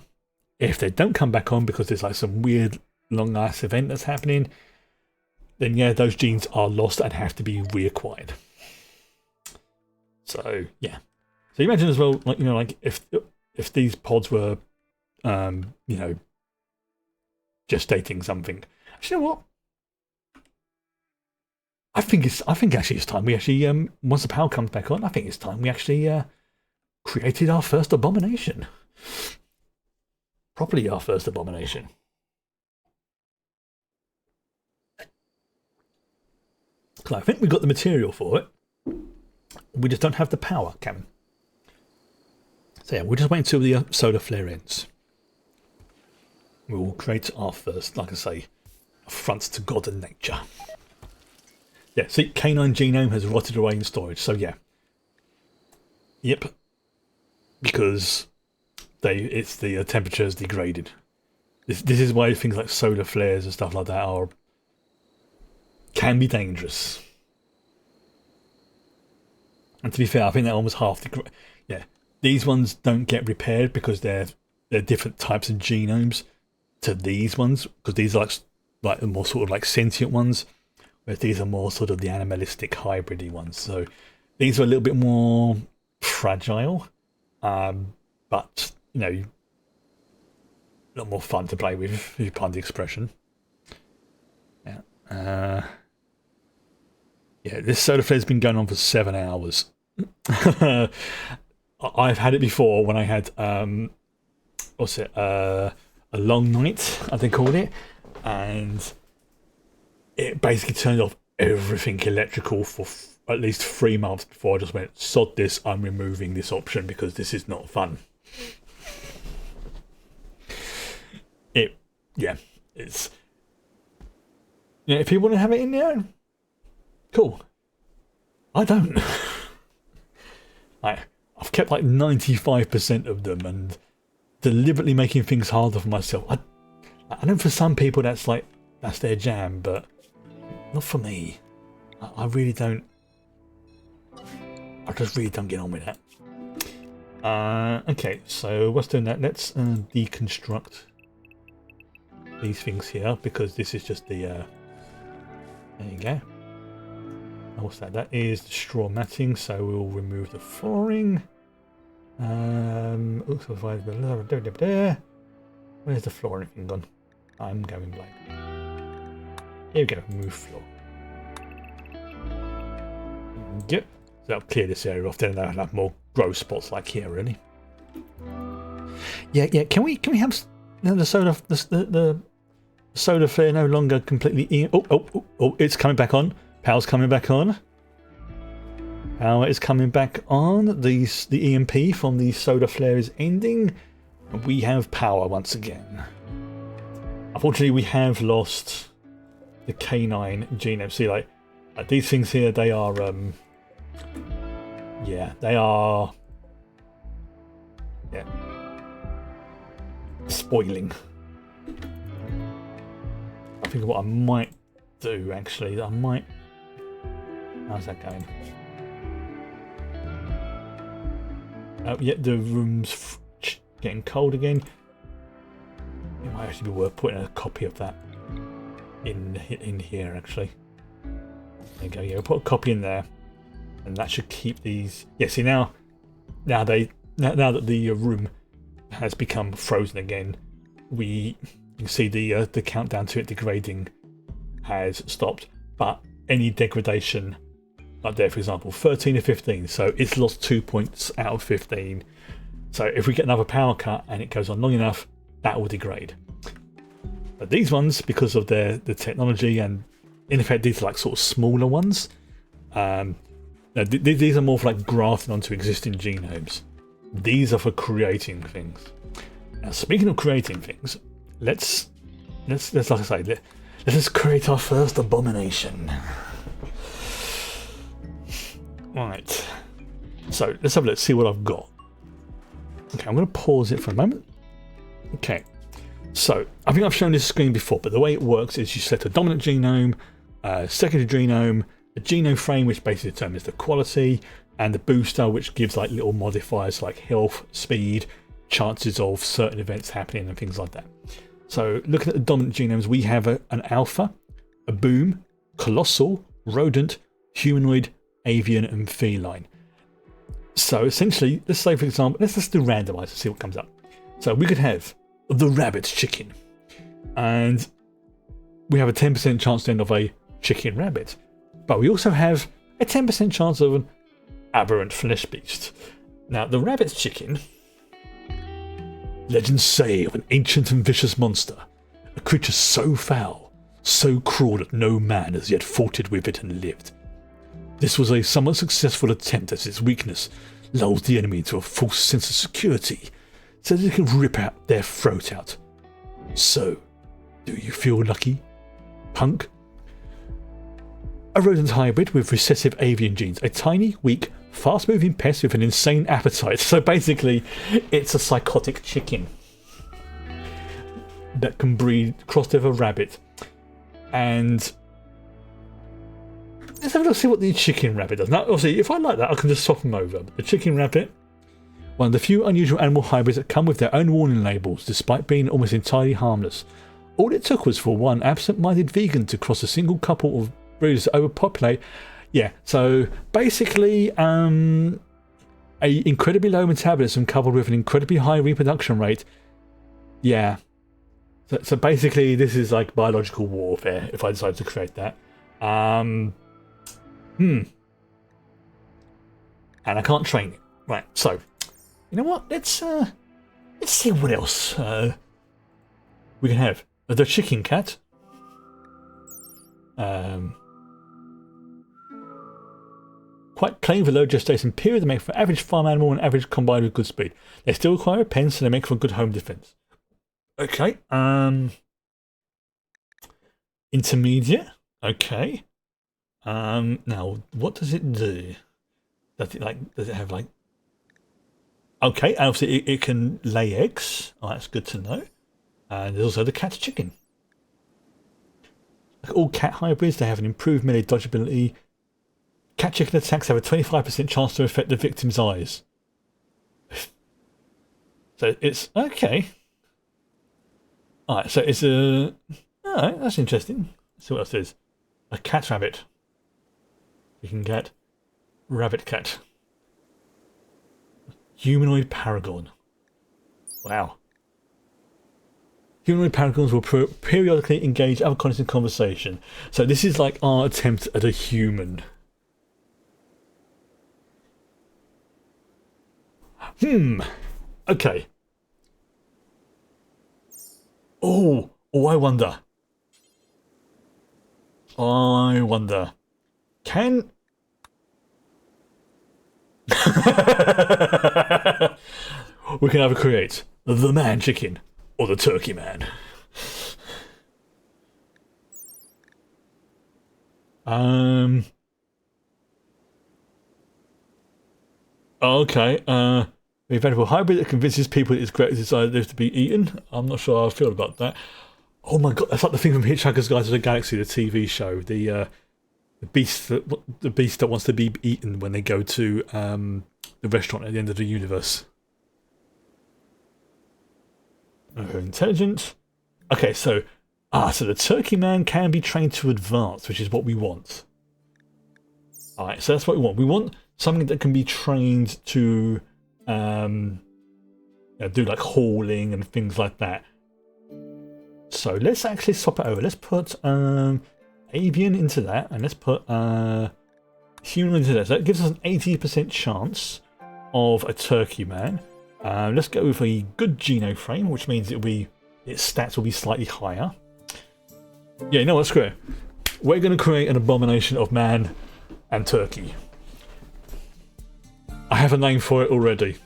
if they don't come back on because there's like some weird long ass event that's happening, then yeah, those genes are lost and have to be reacquired. So yeah. So you imagine as well, like, you know, like if these pods were, you know, gestating something. Actually, you know what? I think actually it's time we actually once the power comes back on, I think it's time we actually created our first abomination. Properly our first abomination. So I think we've got the material for it. We just don't have the power, Cameron. So yeah, we'll just wait until the solar flare ends. We will create our first, like I say, affront to God and nature. Yeah, see, canine genome has rotted away in storage, so yeah. Yep. Because it's the temperature has degraded. This is why things like solar flares and stuff like that can be dangerous. And to be fair, I think they're almost half the. Yeah, these ones don't get repaired because they're different types of genomes to these ones, because these are like the more sort of like sentient ones, whereas these are more sort of the animalistic hybridy ones. So these are a little bit more fragile, but you know, a lot more fun to play with, if you pardon the expression. Yeah. Yeah, this solar flare's been going on for 7 hours. I've had it before when I had a long night, I think called it, and it basically turned off everything electrical for at least 3 months before I just went, sod this, I'm removing this option because this is not fun. It's yeah, if you want to have it in there, cool. I don't. I've kept like 95% of them and deliberately making things harder for myself. I know for some people that's their jam, but not for me. I really don't. I just really don't get on with that. Okay, so what's doing that? Let's deconstruct these things here, because this is just the there you go. And what's that? That is the straw matting, so we'll remove the flooring. Where's the flooring thing gone? I'm going blank. Here we go, remove floor. Yep. So that'll clear this area off, then I'll have more grow spots like here, really. Yeah. Can we have the solar flare no longer completely in? Oh, it's coming back on. Power's coming back on. Power is coming back on. The EMP from the solar flare is ending. We have power once again. Unfortunately, we have lost the canine genome. See, like these things here, they are spoiling. I think what I might do, actually, how's that going? Yeah, the room's getting cold again. It might actually be worth putting a copy of that in here, actually. There you go. Yeah, we'll put a copy in there, and that should keep these. Yeah, see now that the room has become frozen again, you can see the countdown to it degrading has stopped, but any degradation, like there for example, 13 to 15, so it's lost 2 points out of 15. So if we get another power cut and it goes on long enough, that will degrade. But these ones, because of the technology, and in effect these are like sort of smaller ones, these are more for like grafting onto existing genomes. These are for creating things. Now, speaking of creating things, let's like I say, let's create our first abomination. Right. So let's have a look, see what I've got. Okay, I'm going to pause it for a moment. Okay. So I think I've shown this screen before, but the way it works is you set a dominant genome, secondary genome, a genome frame which basically determines the quality, and the booster which gives like little modifiers like health, speed, chances of certain events happening and things like that. So looking at the dominant genomes, we have an alpha, a boom, colossal, rodent, humanoid, avian and feline. So essentially, let's say for example, let's just do randomize and see what comes up. So we could have the rabbit chicken, and we have a 10% chance then of a chicken rabbit, but we also have a 10% chance of an aberrant flesh beast. Now the rabbit's chicken, legends say of an ancient and vicious monster, a creature so foul, so cruel that no man has yet fought it with it and lived. This was a somewhat successful attempt, as its weakness lulls the enemy into a false sense of security so that it can rip out their throat out. So, do you feel lucky, punk? A rodent hybrid with recessive avian genes, a tiny, weak, fast-moving pest with an insane appetite. So basically, it's a psychotic chicken that can breed crossed with a rabbit. And let's have a look, see what the chicken rabbit does. Now, obviously, if I like that, I can just swap them over. But the chicken rabbit, one of the few unusual animal hybrids that come with their own warning labels, despite being almost entirely harmless. All it took was for one absent-minded vegan to cross a single couple of breeders to overpopulate. Yeah, so basically, a incredibly low metabolism coupled with an incredibly high reproduction rate. Yeah. So basically, this is like biological warfare if I decide to create that. And I can't train it. Right, so you know what? Let's see what else we can have. The chicken cat. Quite plain for low gestation period, they make for average farm animal and average combined with good speed. They still require a pen, so they make for good home defense. Okay. Intermediate. Okay. Now what does it do? Does it have like? Okay, obviously it can lay eggs. Oh, that's good to know. And there's also the cat chicken. Like all cat hybrids, they have an improved melee dodge ability. Cat chicken attacks have a 25% chance to affect the victim's eyes. So it's okay. Alright, so it's a... Alright, that's interesting. Let's see what else there is. A cat rabbit. You can get rabbit cat. Humanoid paragon. Wow. Humanoid paragons will periodically engage other content in conversation. So this is like our attempt at a human. Okay. Oh, I wonder. Can... we can either create the man chicken or the turkey man. Okay. The eventual hybrid that convinces people it is correct to decide live to be eaten. I'm not sure how I feel about that. Oh my god, that's like the thing from Hitchhiker's Guide to the Galaxy, the TV show. The beast that wants to be eaten when they go to the restaurant at the end of the universe. Intelligent. Okay, so the turkey man can be trained to advance, which is what we want. Alright, so that's what we want. We want something that can be trained to do like hauling and things like that. So let's actually swap it over. Let's put avian into that, and let's put human into that. So that gives us an 80% chance of a turkey man. Let's go with a good Geno frame, which means its stats will be slightly higher. Yeah, you know what? Screw it. We're going to create an abomination of man and turkey. I have a name for it already.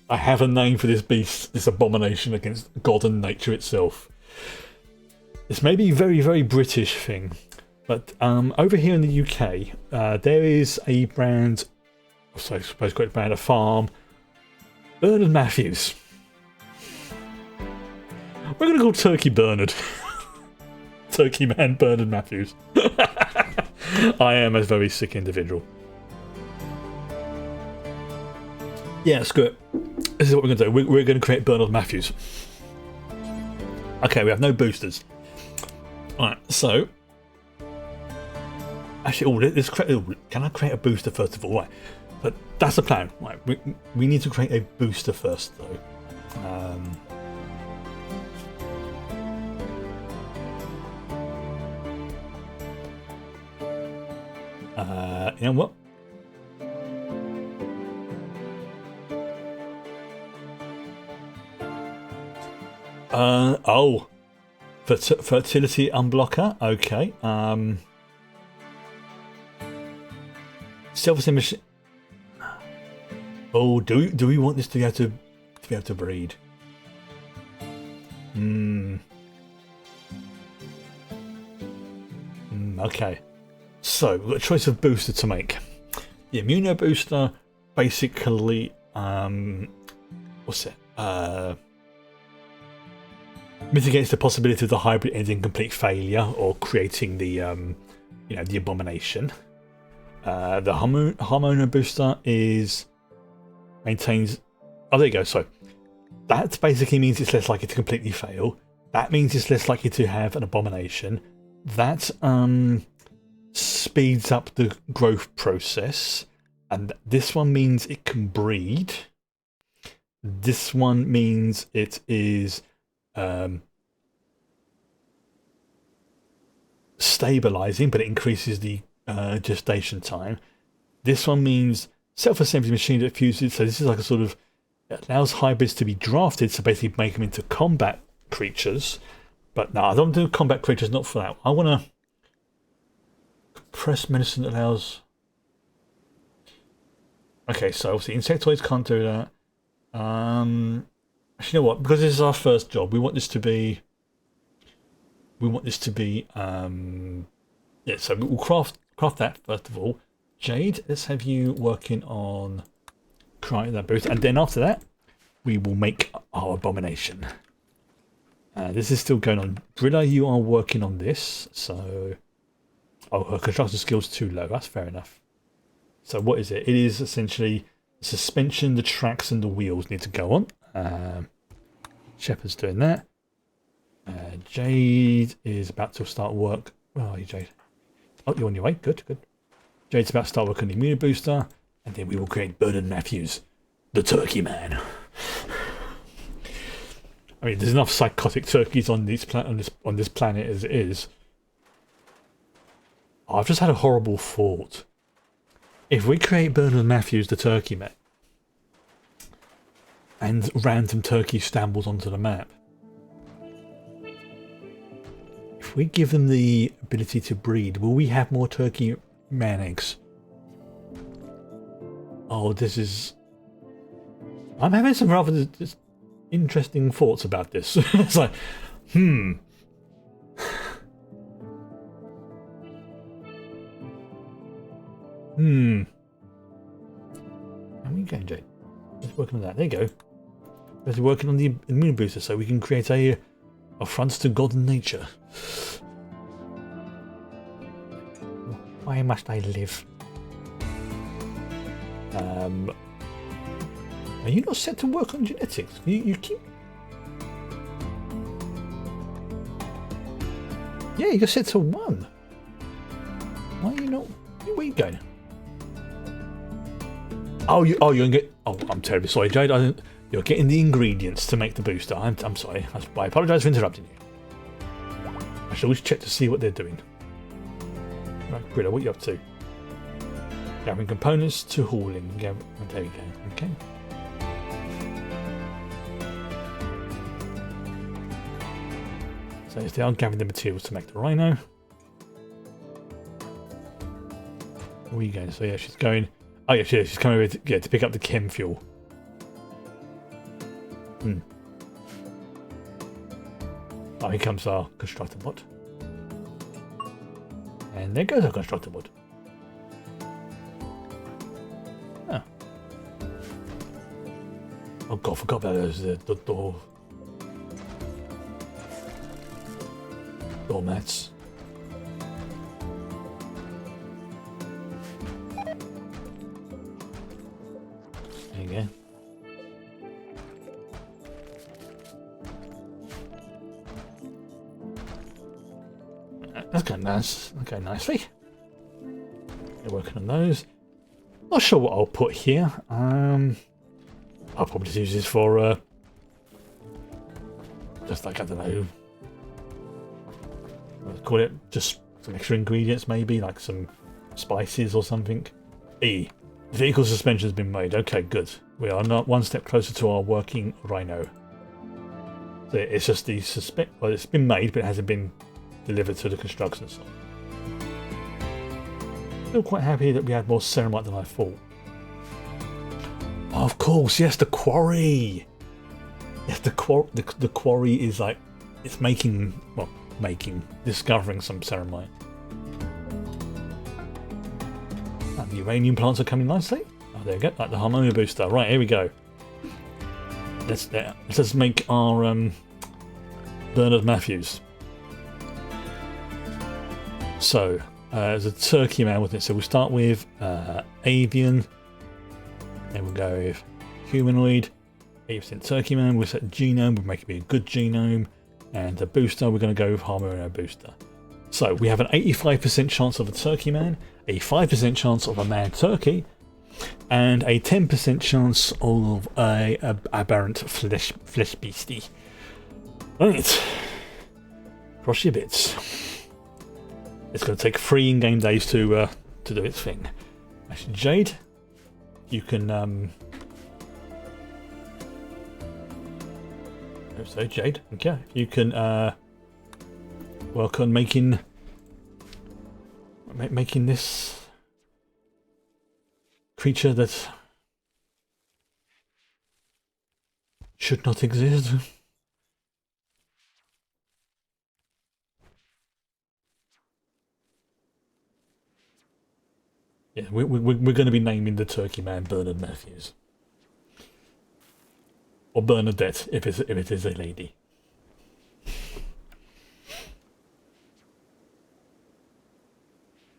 I have a name for this beast, this abomination against God and nature itself. This may be a very, very British thing, but over here in the UK, there is a brand, I suppose quite a brand, a farm, Bernard Matthews. We're going to call Turkey Bernard. Turkey Man Bernard Matthews. I am a very sick individual. Yeah, screw it. This is what we're going to do. We're going to create Bernard Matthews. Okay, we have no boosters. Alright, so... Actually, can I create a booster first of all? Right, but that's the plan. Right, we need to create a booster first, though. You know what? Oh, fertility unblocker. Okay. Self-esteem machine. Oh, do we want this to be able to breed? Okay. So we've got a choice of booster to make. The immuno booster basically what's it? Mitigates the possibility of the hybrid ending in complete failure or creating the the abomination. The hormonal booster maintains. Oh, there you go. So that basically means it's less likely to completely fail. That means it's less likely to have an abomination. That speeds up the growth process, and this one means it can breed. This one means it is stabilizing, but it increases the gestation time. This one means self-assembly machine that fuses. So this is like a sort of, it allows hybrids to be drafted, so basically make them into combat creatures. But no, I don't do combat creatures, not for that. I want to compressed medicine that allows. Okay, so obviously insectoids can't do that. Actually, you know what? Because this is our first job, we want this to be. Yeah. So we'll craft that first of all. Jade, let's have you working on creating that booth, and then after that, we will make our abomination. This is still going on. Driller, you are working on this, so. Oh, her construction skill's too low. That's fair enough. So what is it? It is essentially the suspension, the tracks, and the wheels need to go on. Shepard's doing that. Jade is about to start work. Where are you, Jade? Oh, you're on your way. Good, good. Jade's about to start work on the immune booster, and then we will create Bernard Matthews, the Turkey Man. I mean, there's enough psychotic turkeys on this planet as it is. Oh, I've just had a horrible thought. If we create Bernard Matthews, the Turkey Man, and random turkey stumbles onto the map, if we give them the ability to breed, will we have more turkey man eggs? Oh, this is... I'm having some rather interesting thoughts about this. It's like, How are we going, Jade? Let's work on that. There you go. Let's working on the immune booster so we can create a affront to God and nature. Why must I live? Are you not set to work on genetics? You keep... Yeah, you're set to 1. Why are you not... Where are you going? You're gonna get... Oh, I'm terribly sorry, Jade. You're getting the ingredients to make the booster. I'm sorry. I apologise for interrupting you. I should always check to see what they're doing. Right, Grilla, what are you up to? Gathering components to hauling. There we go. Okay. So they are gathering the materials to make the Rhino. Where are you going? So yeah, she's going. Oh yeah, she's coming over to pick up the chem fuel. Oh, here comes our constructor bot. And there goes our constructor bot. Oh. Oh god, I forgot about those the doormats. There you go. That's going nice. Okay, nicely. They're working on those. Not sure what I'll put here. I'll probably use this for just like, I don't know, let's call it just some extra ingredients, maybe like some spices or something. E. Vehicle suspension has been made. Okay, good. We are not one step closer to our working Rhino. So it's just the well, it's been made, but it hasn't been delivered to the construction site. Still quite happy that we had more ceramite than I thought. Oh, of course, yes, the quarry. Yes, the quarry is like, it's discovering some ceramite. And the uranium plants are coming nicely. Oh, there we go, like the harmonia booster. Right, here we go. Let's make our Bernard Matthews. So, there's a turkey man with it. So we'll start with avian. Then we'll go with humanoid. 80% turkey man. We'll set genome. We'll make it be a good genome. And the booster, we're going to go with harmonia booster. So we have an 85% chance of a turkey man, a 5% chance of a man turkey, and a 10% chance of a aberrant flesh beastie. Right. Cross your bits. It's going to take 3 in-game days to do its thing. Actually, Jade, you can so Jade, okay, you can work on making this creature that should not exist. Yeah, we're going to be naming the turkey man Bernard Matthews. Or Bernadette, if it is a lady.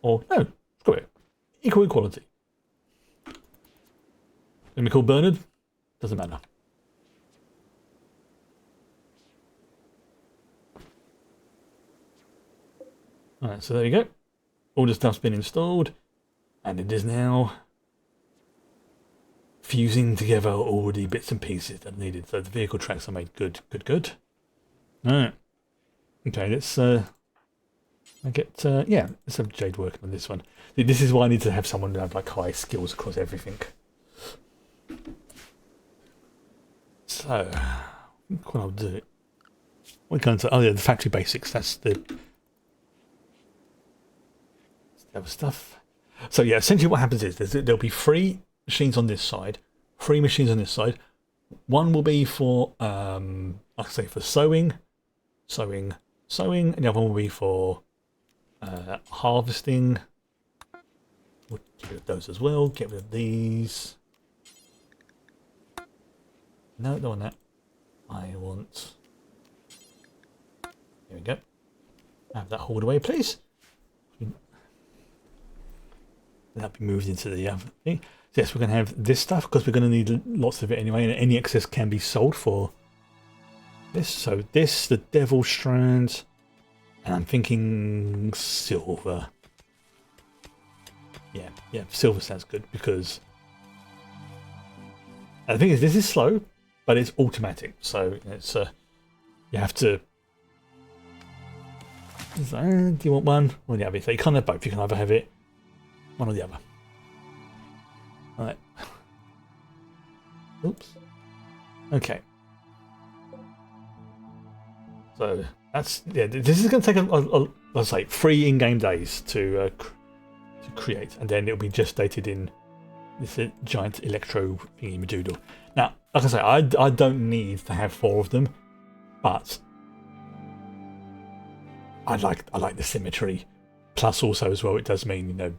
Or, no, screw it. Equal equality. Let me call Bernard? Doesn't matter. Alright, so there you go. All the stuff's been installed. And it is now fusing together all the bits and pieces that are needed. So the vehicle tracks are made good. Alright. Okay, let's let's have Jade working on this one. This is why I need to have someone who have like high skills across everything. So what I'll do. We're going to the factory basics, that's the other stuff. So yeah, essentially what happens is there'll be 3 machines on this side, 3 machines on this side. One will be for, like I say, for sewing, and the other one will be for harvesting. We'll get rid of those as well. Get rid of these. No, don't want that. I want. Here we go. Have that hauled away, please. That'll be moved into the other thing. So yes, we're going to have this stuff because we're going to need lots of it anyway, and any excess can be sold for this. So this, the devil strand, and I'm thinking silver. Yeah, silver sounds good because the thing is, this is slow, but it's automatic, so it's you have to. Do you want one or the other? So you can't have both. You can either have it. One or the other. Alright. Oops. Okay. So, that's yeah. This is going to take let's say 3 in-game days to create, and then it'll be gestated in this giant electro thingy madoodle. Now, like I say, I don't need to have 4 of them, but I like the symmetry. Plus, also as well, it does mean, you know,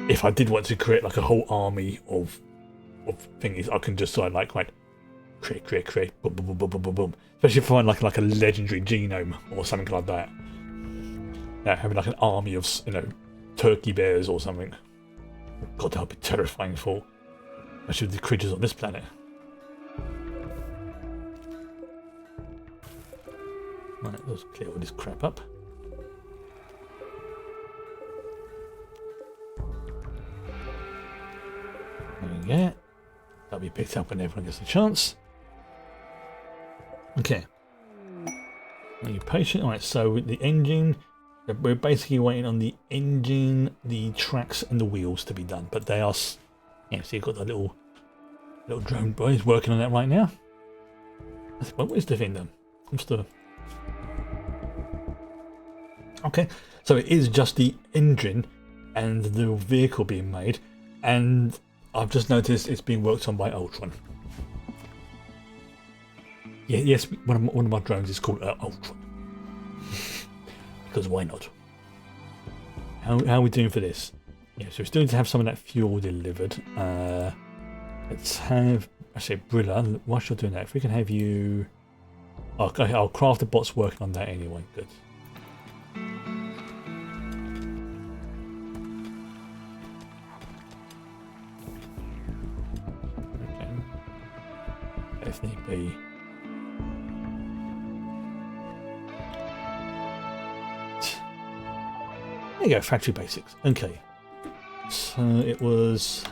if I did want to create like a whole army of thingies, I can just sort of like create, boom, boom, boom, boom, boom, boom, boom. Especially if I find like a legendary genome or something like that. Yeah, having like an army of, you know, turkey bears or something. God, that would be terrifying for especially the creatures on this planet. Right, let's clear all this crap up. There we go. That'll be picked up when everyone gets a chance. Okay. Are you patient? Alright, so with the engine, we're basically waiting on the engine, the tracks, and the wheels to be done. But they are, yeah. So you've got the little drone boys working on that right now. What is the thing then? What's the? Okay, so it is just the engine and the vehicle being made, and I've just noticed it's being worked on by Ultron. Yeah, yes, one of my drones is called Ultron. Because why not? How are we doing for this? Yeah, so we still need to have some of that fuel delivered. Let's have, actually, Brilla, whilst you're doing that, if we can have you... Okay, I'll craft the bots working on that anyway, good. Okay. If need be. There you go, factory basics. Okay. So it was...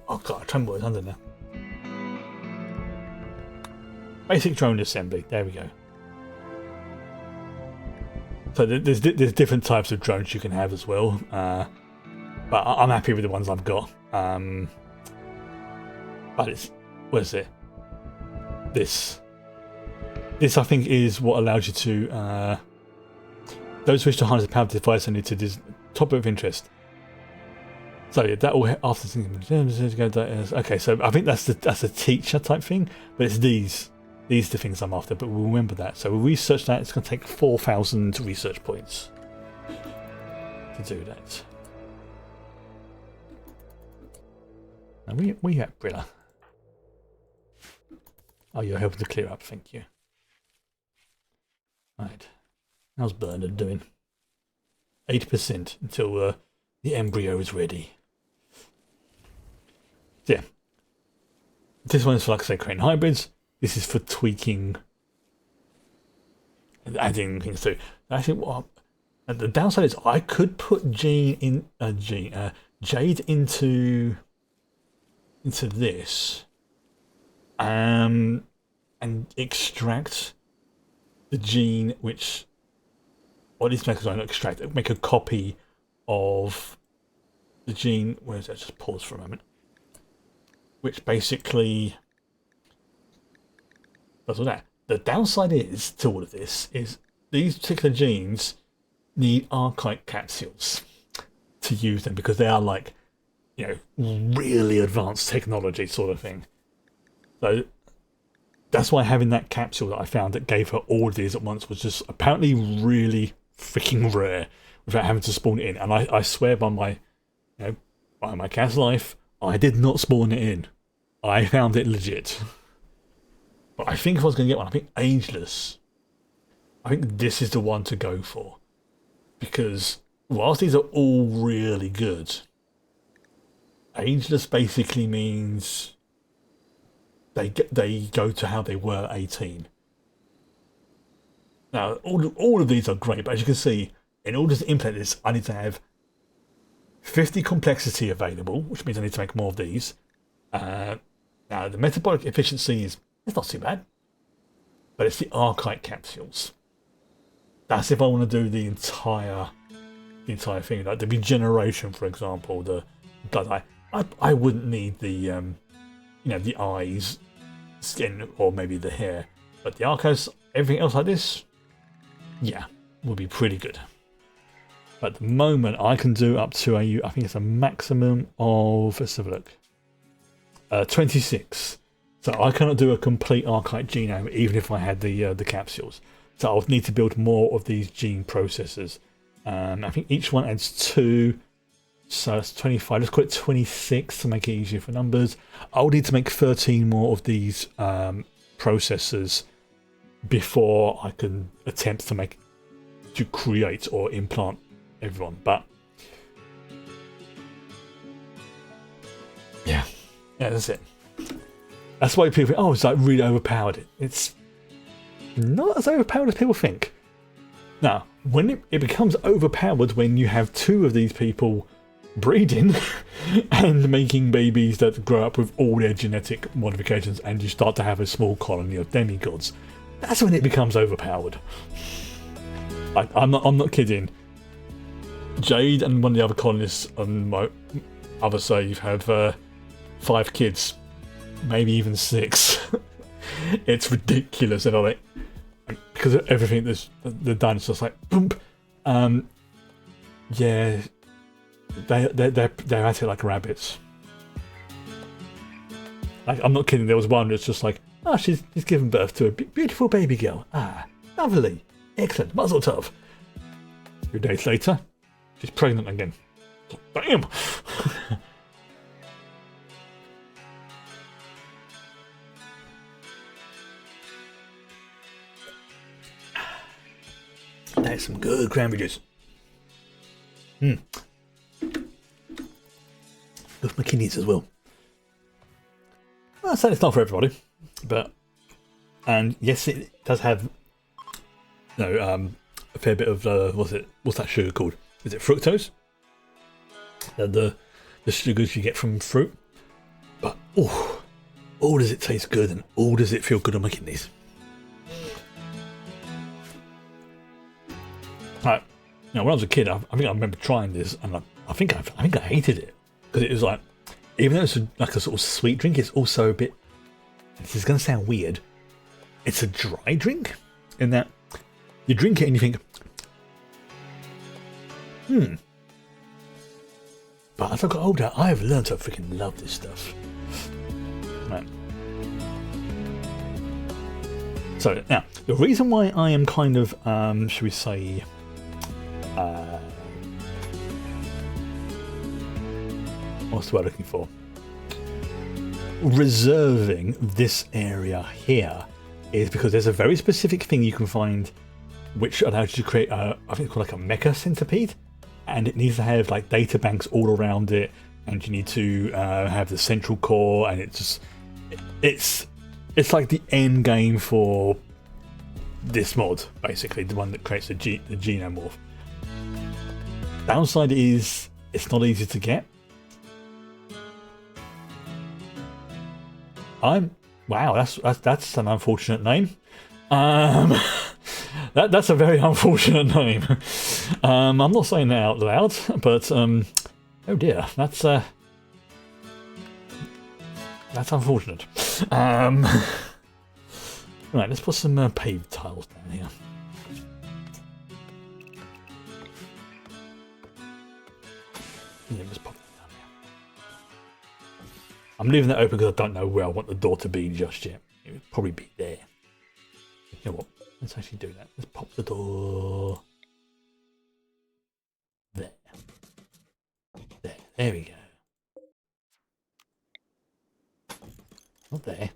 Oh god, I can't remember what it's under now. Basic drone assembly. There we go. So there's different types of drones you can have as well, but I'm happy with the ones I've got. But it's, what is it? This I think is what allows you to those who wish to harness the power of the device and need to topic of interest. So yeah, that all after thinking. Okay, so I think that's a teacher type thing, but it's these are the things I'm after. But we'll remember that. So we'll research that. It's going to take 4,000 research points to do that. And we at Brilla. Oh, you're helping to clear up. Thank you. Right, how's Bernard doing? 80% until the embryo is ready. Yeah, this one is for, like I say, creating hybrids. This is for tweaking and adding things through. Actually, what the downside is, I could put Jade into this, and extract the gene, which, or at least make a copy of the gene. Where is that? Just pause for a moment. Which basically does all that. The downside is to all of this is these particular genes need archive capsules to use them, because they are like, you know, really advanced technology sort of thing. So that's why having that capsule that I found that gave her all of these at once was just apparently really freaking rare without having to spawn it in. And I swear by my, you know, by my cat's life, I did not spawn it in. I found it legit. But I think if I was going to get one, I think Ageless. I think this is the one to go for. Because whilst these are all really good, Ageless basically means they go to how they were 18. Now, all of these are great, but as you can see, in order to implement this, I need to have 50 complexity available, which means I need to make more of these. Now, the metabolic efficiency it's not too bad, but it's the archite capsules. That's if I want to do the entire thing, like the regeneration, for example. I wouldn't need the the eyes, skin, or maybe the hair, but the archives, everything else like this, yeah, will be pretty good. At the moment, I can do up to I think it's a maximum of, let's have a look, 26. So I cannot do a complete archite genome even if I had the capsules. So I'll need to build more of these gene processors. I think each one adds 2, so it's 25. Let's call it 26 to make it easier for numbers. I'll need to make 13 more of these processors before I can attempt to create or implant everyone. But yeah, that's it. That's why people think, oh, it's like really overpowered. It's not as overpowered as people think. Now, when it becomes overpowered when you have 2 of these people breeding and making babies that grow up with all their genetic modifications, and you start to have a small colony of demigods. That's when it becomes overpowered. I'm not kidding. Jade and one of the other colonists on my other save have 5 kids, maybe even 6. It's ridiculous, and I'm like, because of everything the dinosaurs like boom. Yeah, they're at it like rabbits. Like, I'm not kidding. There was one that's just like, oh, she's given birth to a beautiful baby girl. Ah, lovely, excellent, muzzle tough. A few days later, she's pregnant again. Bam! That's some good cranberry juice. Good for my kidneys as well. Well, so it's not for everybody, and yes, it does have a fair bit of what's that sugar called? Is it fructose? The sugars you get from fruit. But oh, does it taste good, and does it feel good on my kidneys. Right. Now, when I was a kid, I think I remember trying this, and I think I hated it, because it was like, even though it's like a sort of sweet drink, it's also a bit. This is going to sound weird. It's a dry drink, in that you drink it and you think, But as I got older, I have learned to freaking love this stuff. Right. So now, the reason why I am kind of, should we say, what's the word I'm looking for? Reserving this area here is because there's a very specific thing you can find which allows you to create I think it's called like a mecha centipede, and it needs to have like data banks all around it, and you need to have the central core, and it's like the end game for this mod, basically the one that creates the genomorph. Downside is it's not easy to get. Wow, that's an unfortunate name. That's a very unfortunate name. I'm not saying that out loud, but oh dear, that's unfortunate. Right, let's put some paved tiles down here. Yeah, just pop that down there. I'm leaving that open because I don't know where I want the door to be just yet. It would probably be there. You know what? Let's actually do that. Let's pop the door there. There we go. Not there.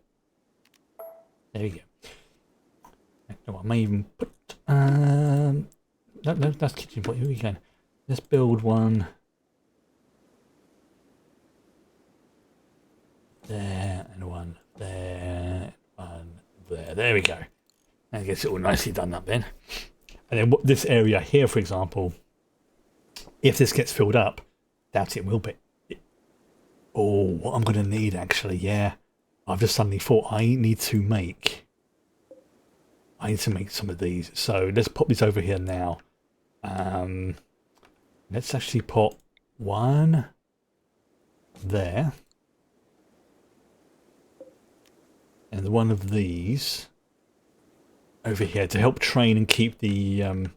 There we go. No, I may even put no, that's kitchen point. Here we go. Let's build one there, and one there, and one there. There we go. And it gets it all nicely done up then. And then this area here, for example, if this gets filled up, doubt it will be. Oh, what I'm going to need actually, yeah. I've just suddenly thought I need to make some of these. So let's pop this over here now. Let's actually put one there. And one of these over here to help train and keep the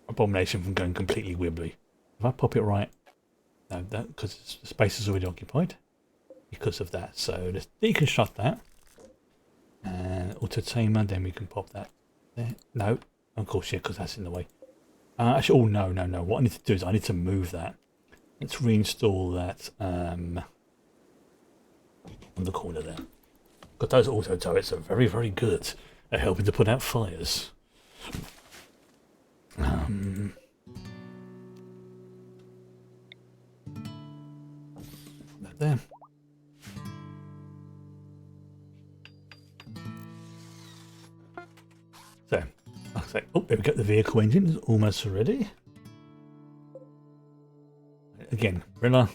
abomination from going completely wibbly. If I pop it right, no, that because the space is already occupied because of that. So let's deconstruct that and auto tamer. Then we can pop that there. No, of course, yeah, because that's in the way. Actually, oh no. What I need to do is I need to move that. Let's reinstall that on the corner there. But those auto turrets are very, very good at helping to put out fires. That there. So, like I say, oh, there we go. The vehicle engine is almost ready. Again, Rilla.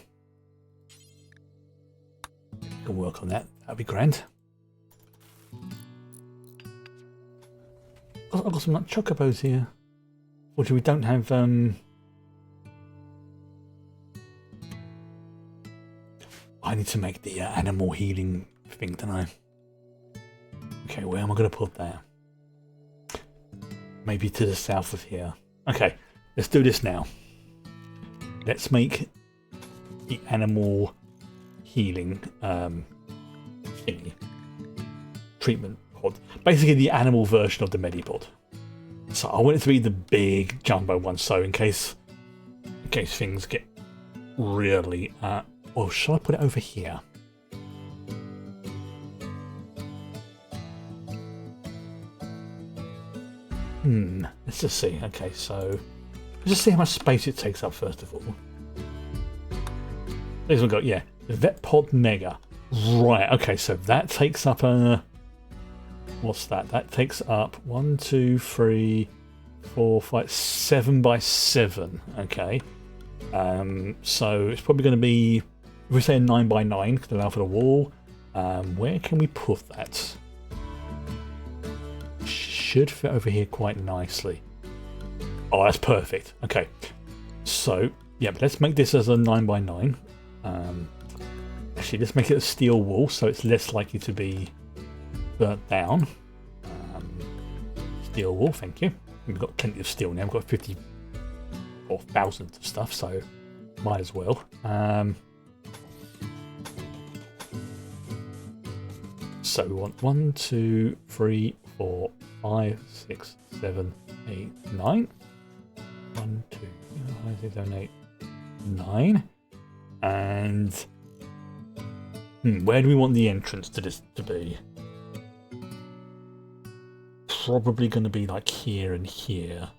You can work on that. That'd be grand. I've got some like chocobos here. Fortunately, we don't have. I need to make the animal healing thing, don't I? Okay, where am I going to put that? Maybe to the south of here. Okay, let's do this now. Let's make the animal healing thingy. Treatment pod. Basically the animal version of the Medipod. So I want it to be the big jumbo one, so in case things get really or shall I put it over here? Let's just see. Okay, so let's just see how much space it takes up first of all. This one got, yeah, the Vet Pod Mega. Right, okay, so that takes up what's that? That takes up 1, 2, 3, 4, 5, 7 by 7. Okay. So it's probably going to be, if we say a 9 by 9 to allow for the wall. Where can we put that? Should fit over here quite nicely. Oh, that's perfect. Okay. So, yeah, but let's make this as a 9 by 9. Actually, let's make it a steel wall so it's less likely to be burnt down. Steel wall, thank you. We've got plenty of steel now. We've got 54,000 of stuff, so might as well. So we want 1, 2, 3, 4, 5, 6, 7, 8, 9. 1, 2, 5, 6, 7, 8, 9. And where do we want the entrance to this to be? Probably going to be like here and here.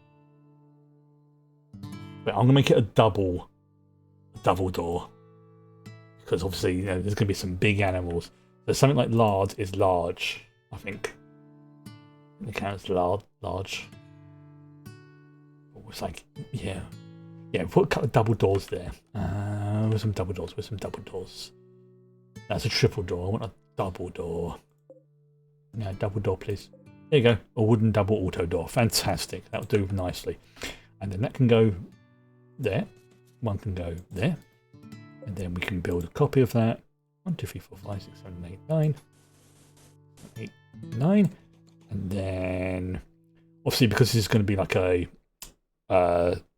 But I'm going to make it a double door. Because obviously, you know, there's going to be some big animals. So something like large is large, I think. It counts large. Oh, it's like, yeah. Yeah, put a couple of double doors there. With some double doors. That's a triple door. I want a double door. No, double door, please. There you go. A wooden double auto door. Fantastic. That'll do nicely. And then that can go there. One can go there. And then we can build a copy of that. 1, 2, 3, 4, 5, 6, 7, 8, 9. 8, 9. And then, obviously, because this is going to be like a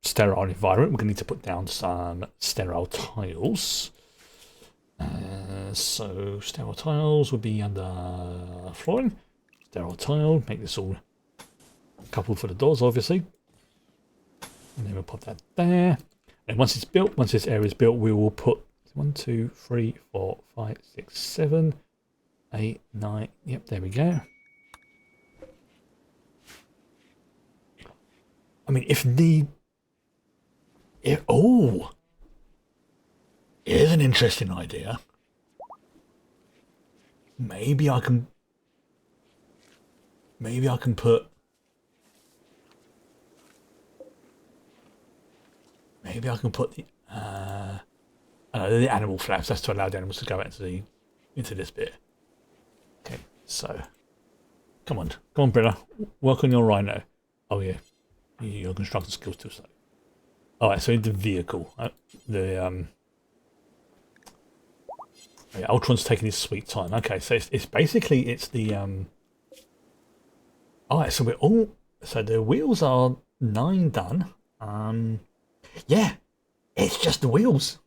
sterile environment, we're going to need to put down some sterile tiles. So sterile tiles would be under flooring. Sterile tile, make this all coupled for the doors, obviously. And then we'll put that there. And once it's built, once this area is built, we will put 1, 2, 3, 4, 5, 6, 7, 8, 9. Yep, there we go. I mean, oh, here's an interesting idea. Maybe I can put. maybe I can put the animal flaps. That's to allow the animals to go into this bit. Okay, so come on, Brilla, work on your Rhino. Oh yeah, your construction skills too slow. All right, so in the vehicle, yeah, Ultron's taking his sweet time. Okay, so it's basically the all right, so so the wheels are 9 done. Yeah, it's just the wheels.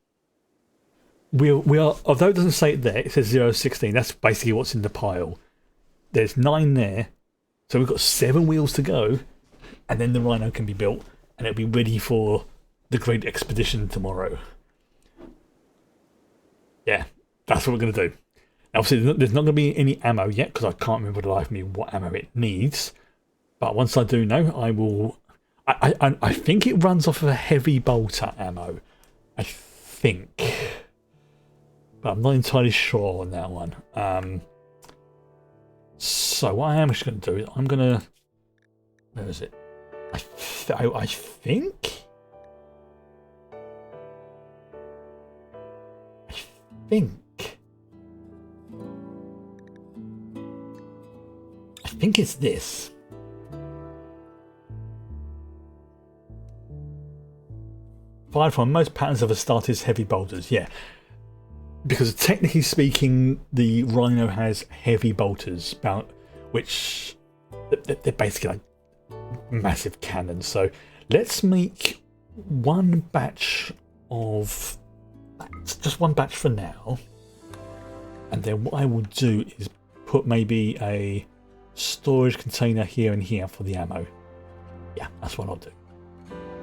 We are, although it doesn't say it there, it says 0-16. That's basically what's in the pile. There's 9 there, so we've got 7 wheels to go, and then the Rhino can be built, and it'll be ready for the great expedition tomorrow. Yeah, that's what we're going to do. Obviously, there's not going to be any ammo yet, because I can't remember the life of me what ammo it needs. But once I do know, I will... I think it runs off of a heavy bolter ammo. I think. But I'm not entirely sure on that one. So what I am actually going to do is I'm going to... Where is it? I think... I think it's this. Fired from most patterns of Astartes heavy bolters, yeah. Because technically speaking, the Rhino has heavy bolters, which they're basically like massive cannons. So let's make one batch of... just one batch for now. And then what I will do is put maybe a storage container here and here for the ammo. Yeah, that's what I'll do.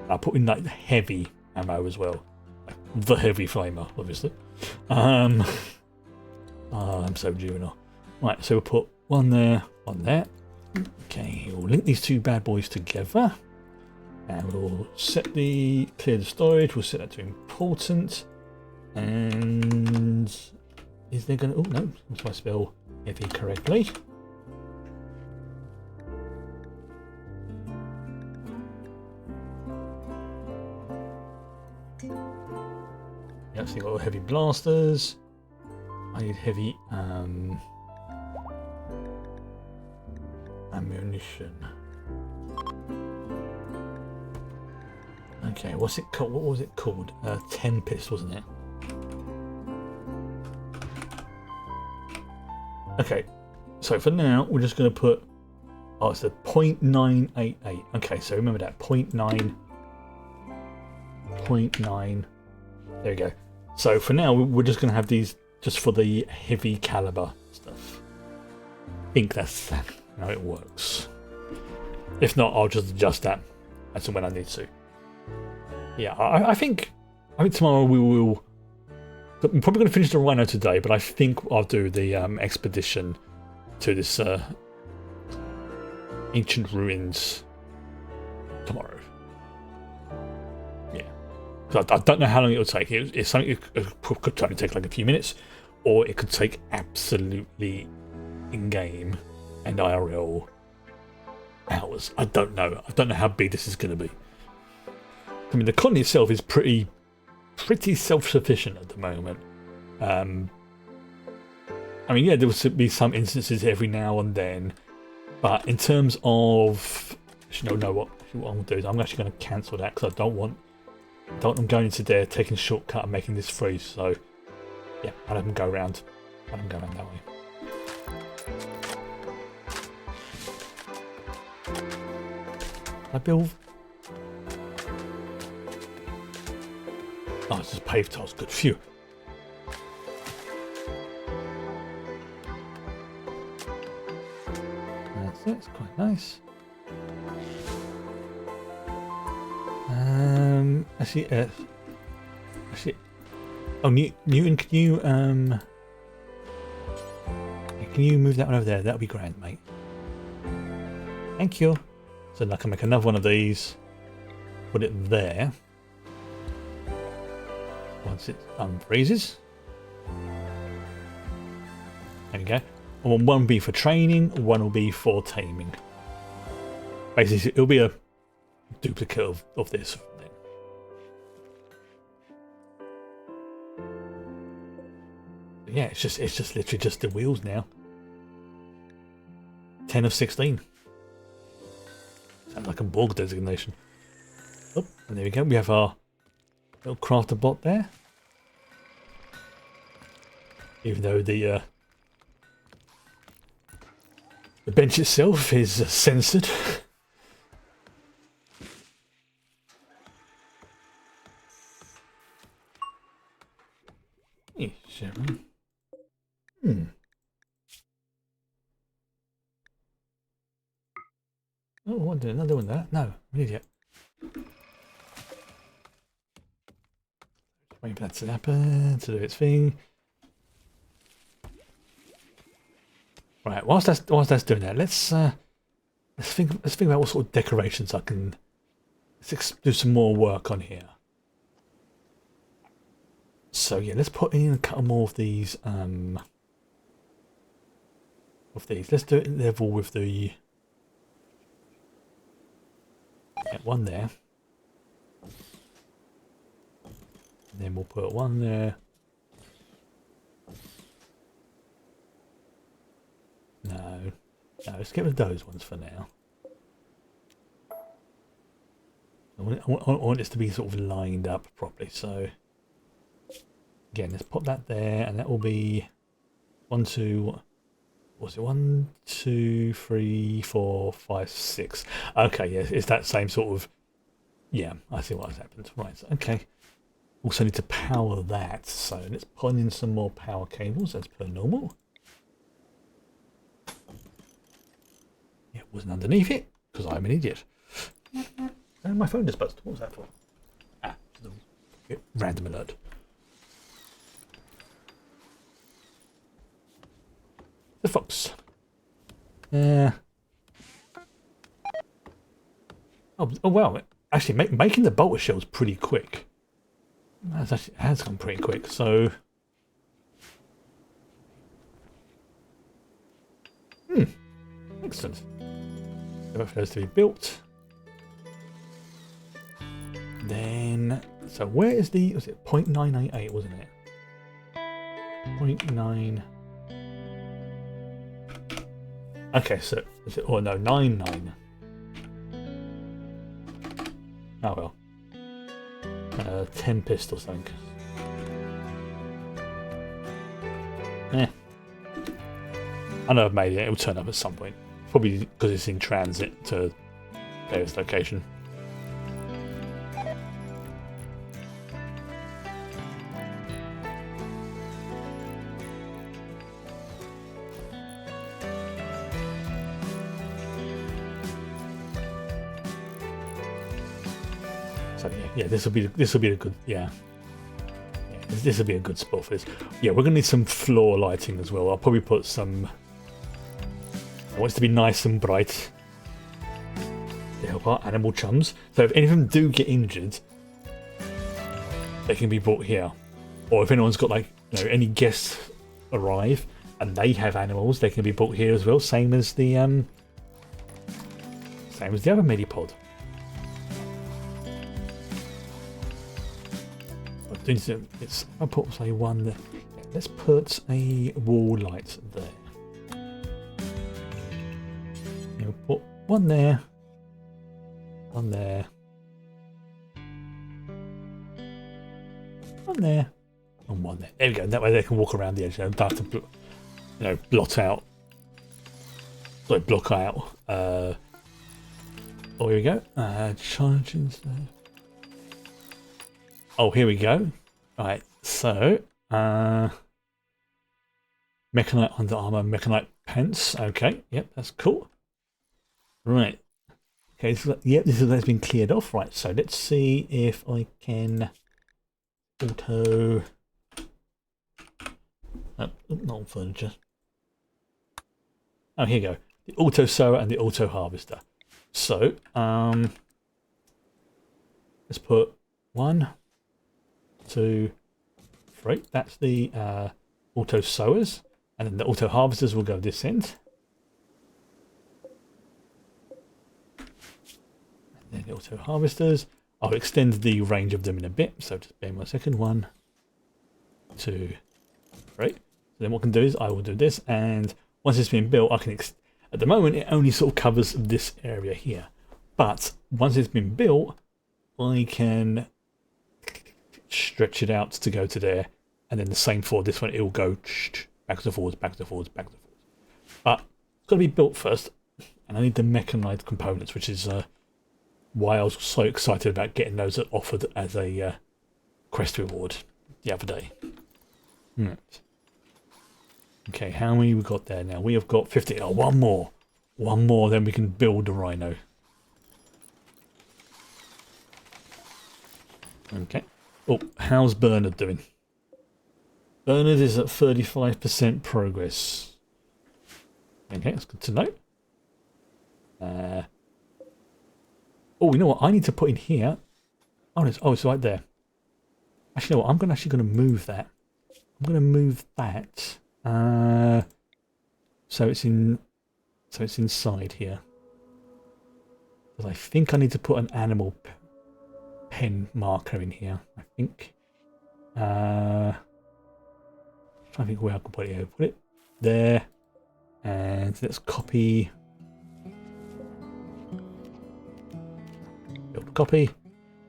I'll put in like the heavy ammo as well. Like the heavy flamer, obviously. I'm so juvenile. Right, so we'll put one there, one there. Okay, we'll link these two bad boys together. And we'll clear the storage, we'll set that to important. And is there gonna... oh no, if I spell heavy correctly. Yep, so you've got heavy blasters. I need heavy ammunition. Okay, what's it called? What was it called? Tempest, wasn't it? Okay, so for now we're just going to put... oh, it's the 0.988. Okay, so remember that 0.9. There we go. So for now we're just going to have these just for the heavy caliber stuff. I think that's how it works. If not, I'll just adjust that as and when I need to. Yeah, I think tomorrow we will... I'm probably going to finish the Rhino today, but I think I'll do the expedition to this ancient ruins tomorrow. Yeah, because I don't know how long it will take. It's something it could only take like a few minutes, or it could take absolutely in-game and IRL hours. I don't know. I don't know how big this is going to be. I mean, the colony itself is pretty self-sufficient at the moment. I mean, yeah, there will be some instances every now and then, but in terms of... actually, no, what I'm going to do is I'm actually going to cancel that, because I don't want them going into there, taking a shortcut and making this free. So yeah, I'll have them go around. I'll have them go around that way. I build... oh, it's just paved tiles. Good. Phew. That's it. It's quite nice. Actually, oh, Newton, can you move that one over there? That'll be grand, mate. Thank you. So I can make another one of these. Put it there. Once it unfreezes. There we go. And one will be for training, one will be for taming. Basically, it'll be a duplicate of this. Yeah, it's just literally just the wheels now. 10 of 16. Sounds like a Borg designation. Oh, and there we go. We have our little crafter bot there. Even though the bench itself is censored. Hey, Sharon. Oh, I'm not doing that. No, I'm an idiot. Waiting for that to happen, to do its thing. Right, whilst that's doing that, let's think about what sort of decorations I can. Let's do some more work on here. So yeah, let's put in a couple more of these. Let's do it level with the one there. And then we'll put one there. No, let's get rid of those ones for now. I want this to be sort of lined up properly. So again, let's pop that there, and that will be 1, 2. Was it 1, 2, 3, 4, 5, 6? Okay, yeah, it's that same sort of. Yeah, I see what has happened. Right, okay. Also need to power that, so let's put in some more power cables as per normal. Yeah, it wasn't underneath it, because I'm an idiot. And my phone just buzzed. What was that for? Ah, random alert. The fox. Oh wow. Actually, making the bolter shells pretty quick. Has gone pretty quick, so... Excellent. So for those to be built. Then... So where is the... Was it 0.988, wasn't it? 0.9... Okay, so... Is it, oh no, 99. Oh well. 10 pistols, I think. I know I've made it. It'll turn up at some point. Probably because it's in transit to various location. So yeah, this will be a good this will be a good spot for this. Yeah, we're gonna need some floor lighting as well. I'll probably put some. I want it to be nice and bright to help our animal chums. So if any of them do get injured, they can be brought here. Or if anyone's got any guests arrive and they have animals, they can be brought here as well. Same as the other Medipod. I'll put say one there. Let's put a wall light there. We'll put one there, one there, one there, and one there. There we go. That way they can walk around the edge. They don't have to, block out. Oh, here we go. Charges. Oh, here we go. Right, so Mechanite under armor, Mechanite pants. Okay, yep, that's cool. Right. Okay, so yep, this has been cleared off. Right, so let's see if I can auto. Not furniture. Oh, here you go. The auto sower and the auto harvester. So, let's put 1, 2, 3. That's the auto sowers, and then the auto harvesters will go this end. And then the auto harvesters. I'll extend the range of them in a bit, so just bear in 1 second. 1, 2, 3. then what I can do is I will do this, and once it's been built, I can. At the moment, it only sort of covers this area here, but once it's been built, I can stretch it out to go to there, and then the same for this one. It will go backwards and forwards, backwards and forwards, backwards and forwards. But it's got to be built first, and I need the mechanized components, which is why I was so excited about getting those offered as a quest reward the other day. Right. Okay, how many we got there now? We have got 50. Oh, one more. One more, then we can build the Rhino. Okay. Oh, how's Bernard doing? Bernard is at 35% progress. Okay, that's good to know. Oh, you know what? I need to put in here. Oh, it's right there. Actually, you know what? I'm actually going to move that. I'm going to move that. So it's inside here. Because I think I need to put an animal pen marker in here. I think. Trying to think where I can put it. Put it there, and let's copy. Build copy.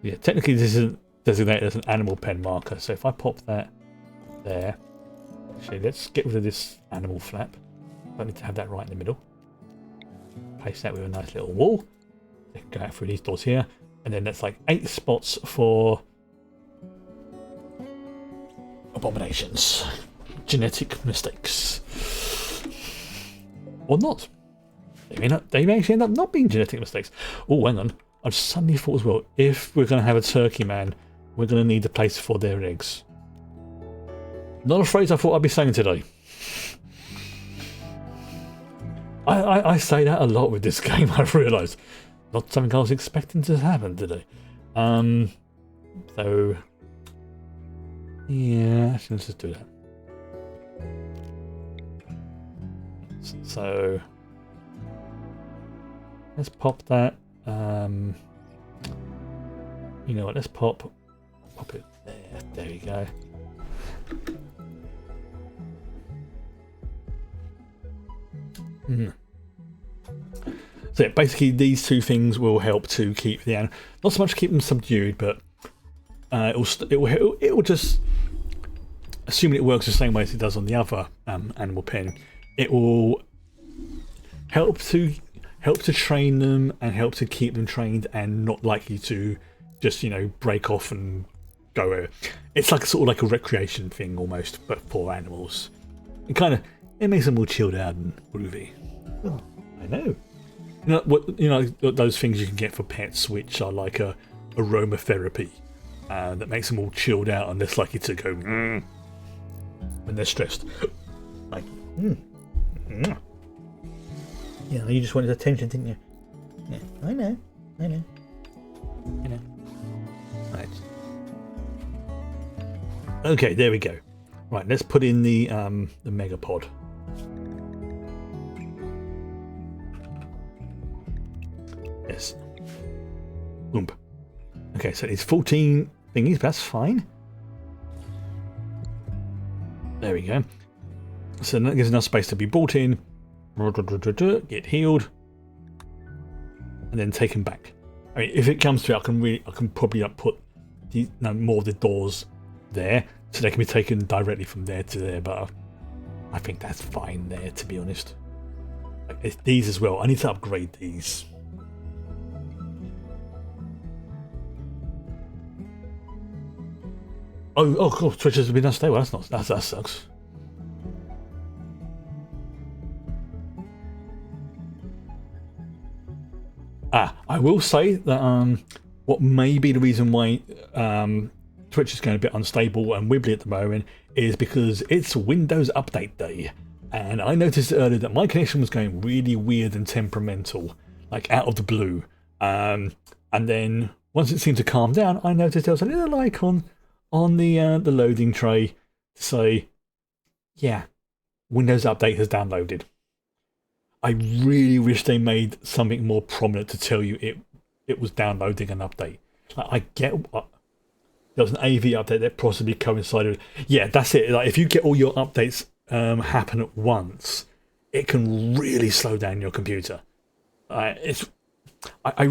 Yeah, technically this isn't designated as an animal pen marker. So if I pop that there, actually let's get rid of this animal flap. I need to have that right in the middle. Place that with a nice little wall. Go out through these doors here, and then that's like 8 spots for abominations, genetic mistakes, or not. They may actually end up not being genetic mistakes. Oh, hang on. I've suddenly thought as well, if we're going to have a turkey man, we're going to need a place for their eggs. Not a phrase I thought I'd be saying today. I say that a lot with this game, I've realised. Not something I was expecting to happen today. So, yeah, actually, let's just do that. So, let's pop that. You know what? Let's pop it there. There we go. So yeah, basically, these two things will help to keep the animal, not so much keep them subdued, but it will just, assuming it works the same way as it does on the other animal pen, it will help to train them and help to keep them trained and not likely to just, you know, break off and go over. It's like sort of like a recreation thing almost, but for animals. It makes them more chilled out and groovy. Oh, I know. You know those things you can get for pets, which are like a aromatherapy that makes them all chilled out and less likely to go when they're stressed. Like, yeah, you just wanted attention, didn't you? Yeah, I know. Right. Okay, there we go. Right, let's put in the megapod. Yes. Boom. Okay, so it's 14 thingies, but that's fine. There we go. So that gives enough space to be brought in, get healed, and then taken back. I mean, if it comes to it, I can probably put more of the doors there, so they can be taken directly from there to there. But I think that's fine there, to be honest. It's these as well. I need to upgrade these. Oh, cool. Twitch has been unstable. That sucks. I will say that what may be the reason why Twitch is going a bit unstable and wibbly at the moment is because it's Windows Update Day, and I noticed earlier that my connection was going really weird and temperamental, like out of the blue. And then once it seemed to calm down, I noticed there was a little icon on the loading tray to say, yeah, Windows Update has downloaded. I really wish they made something more prominent to tell you it was downloading an update. Like, I get there was an AV update that possibly coincided. Yeah, that's it. Like, if you get all your updates happen at once, it can really slow down your computer. It's I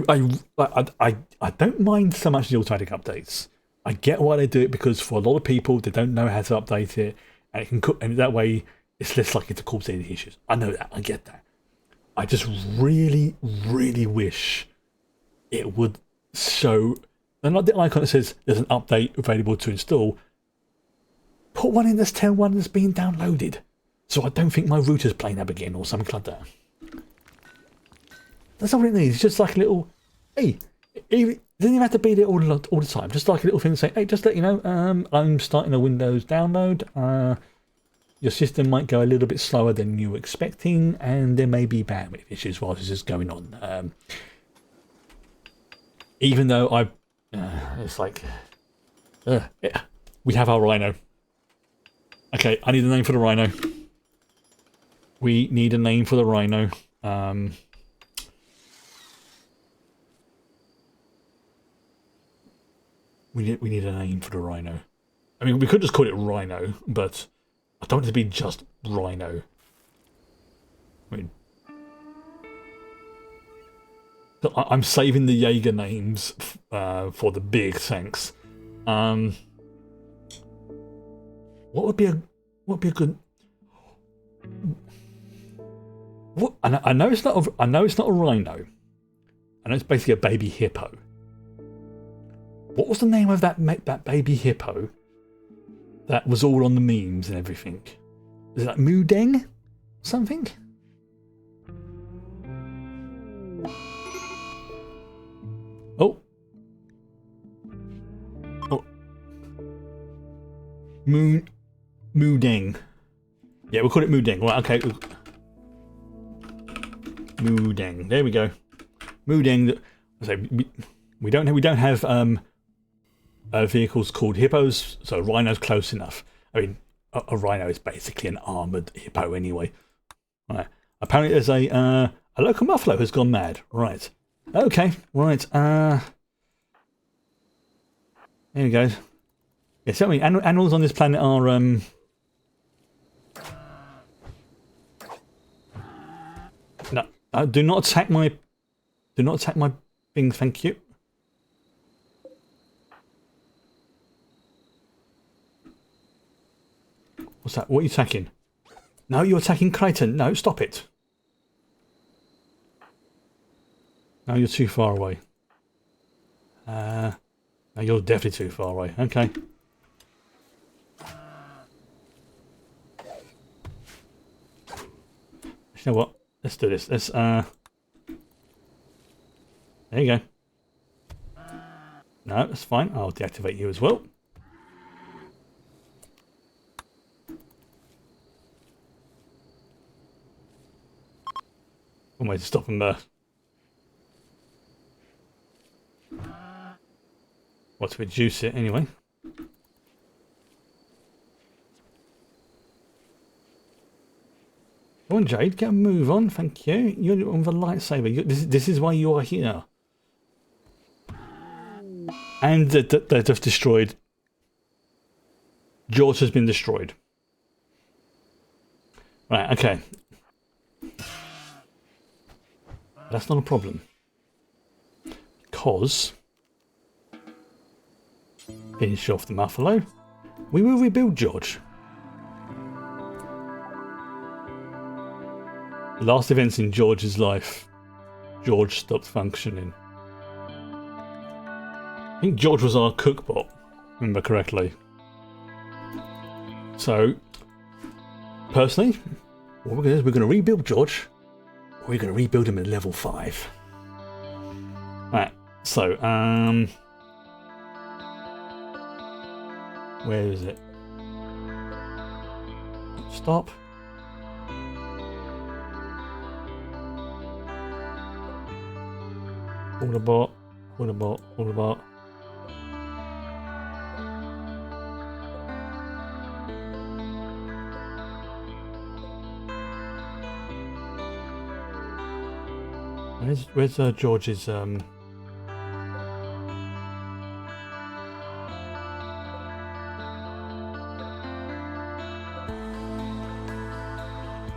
don't mind so much the automatic updates. I get why they do it, because for a lot of people they don't know how to update it, and it can and that way it's less likely to cause any issues. I know that. I get that. I just really, really wish it would show, and like the icon that says there's an update available to install, put one in that's telling one that's being downloaded, so I don't think my router's playing up again or something like that. That's all it needs. It's just like a little, hey, it doesn't even have to be there all the time. Just like a little thing saying, hey, just let you know, I'm starting a Windows download. Your system might go a little bit slower than you were expecting, and there may be bandwidth issues while this is going on. Even though it's like, yeah, we have our Rhino. Okay, I need a name for the Rhino. We need a name for the Rhino. We need a name for the Rhino. I mean, we could just call it Rhino, but I don't want it to be just Rhino. I mean, I'm saving the Jaeger names for the big thanks. What would be a good? What? I know it's not a rhino. I know it's basically a baby hippo. What was the name of that baby hippo that was all on the memes and everything? Is it like Mudeng? Something? Oh. Mudeng. Yeah, we'll call it Mudeng. Right, okay. Mudeng. There we go. Mudeng. So we don't have vehicles called hippos, so rhino's close enough. I mean, a rhino is basically an armored hippo anyway. Right. Apparently, there's a local muffalo has gone mad. Right. Okay. Right. There we go. Yeah. So I mean, animals on this planet are No. Do not attack my thing. Thank you. What's that? What are you attacking? No, you're attacking Crichton. No, stop it. No, you're too far away. No, you're definitely too far away. Okay. You know what? Let's do this. Let's there you go. No, that's fine. I'll deactivate you as well. One way to stop them there. Or to reduce it anyway. Come on, Jade, get a move on. Thank you. You're on the lightsaber. This is why you are here. And they've just destroyed. George has been destroyed. Right, okay. That's not a problem. Because finish off the muffalo. We will rebuild George. The last events in George's life, George stopped functioning. I think George was our cookbot, remember correctly. So, personally, what we're going to do is we're going to rebuild George. We're going to rebuild him at level 5. Right, so, where is it? Stop. All about. Where's George's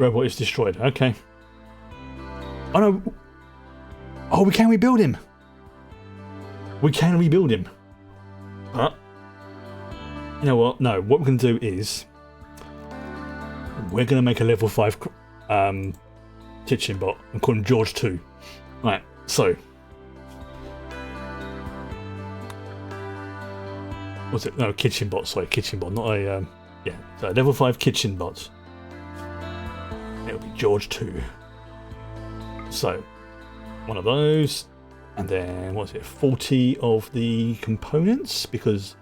robot is destroyed. Okay. Oh no. Oh, we can rebuild him. We can rebuild him. But you know what? No, what we're going to do is we're going to make a level 5 kitchen bot and call him George 2. Right, so what's it? No, kitchen bot. Sorry, kitchen bot, not a yeah. So level 5 kitchen bot. It'll be George 2. So one of those, and then what's it? 40 of the components, because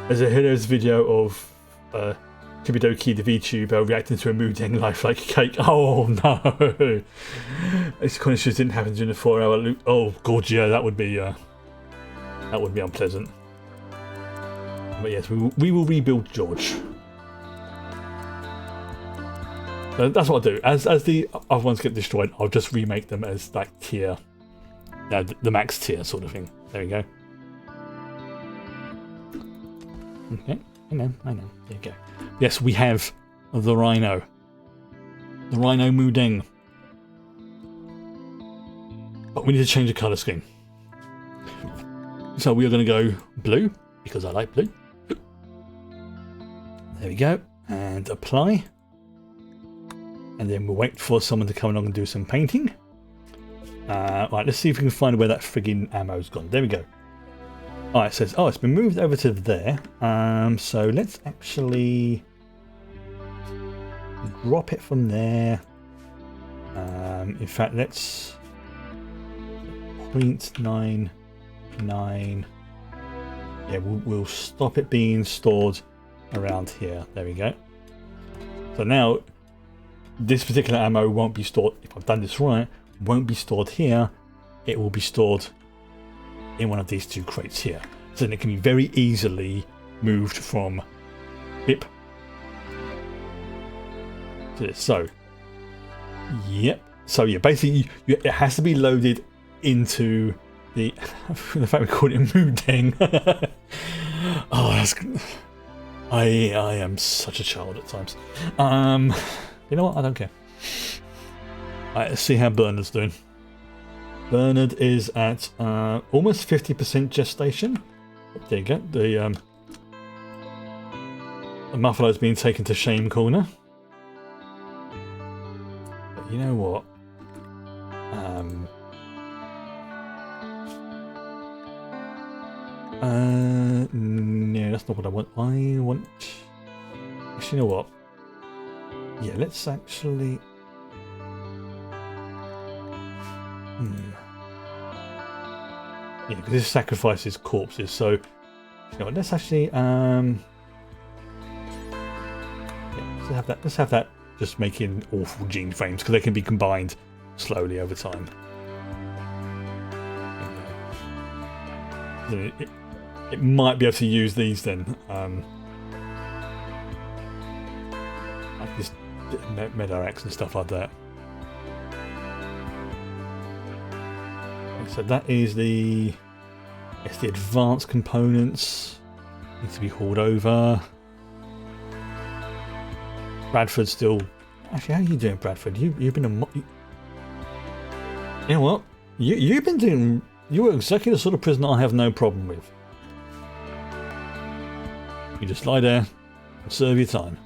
there's a hilarious video of Kibidoki the VTuber reacting to a Moodeng lifelike cake. Oh no! This kind of shit didn't happen during the 4-hour loop. Oh god, yeah, that would be unpleasant. But yes, we will rebuild George. So that's what I'll do. As the other ones get destroyed, I'll just remake them as like tier, the max tier sort of thing. There we go. Okay, I know. There you go. Yes, we have the Rhino. The Rhino Moodeng. But we need to change the colour scheme. So we are going to go blue, because I like blue. There we go. And apply. And then we'll wait for someone to come along and do some painting. Right, let's see if we can find where that frigging ammo's gone. There we go. Alright, it says, oh, it's been moved over to there. So let's actually drop it from there. In fact, let's 0.99. Yeah, we'll stop it being stored around here. There we go. So now this particular ammo won't be stored, if I've done this right, won't be stored here. It will be stored in one of these 2 crates here. So then it can be very easily moved from BIP to this. So, yep. So yeah, basically it has to be loaded into the fact we call it Moodeng. Oh, that's... I am such a child at times. You know what? I don't care. Alright, let's see how Bernard's doing. Bernard is at almost 50% gestation. There you go. The Muffalo's being taken to shame corner. But you know what? No, that's not what I want. I want... Actually, you know what? Yeah, let's actually... Yeah, because this sacrifices corpses, so you know, let's actually yeah, let's have that just making awful gene frames, because they can be combined slowly over time. It might be able to use these then, like this Medarex and stuff like that. So that is the advanced components need to be hauled over. Bradford's still... Actually, how are you doing, Bradford? You've been you know what? You've been doing... You're exactly the sort of prisoner I have no problem with. You just lie there and serve your time.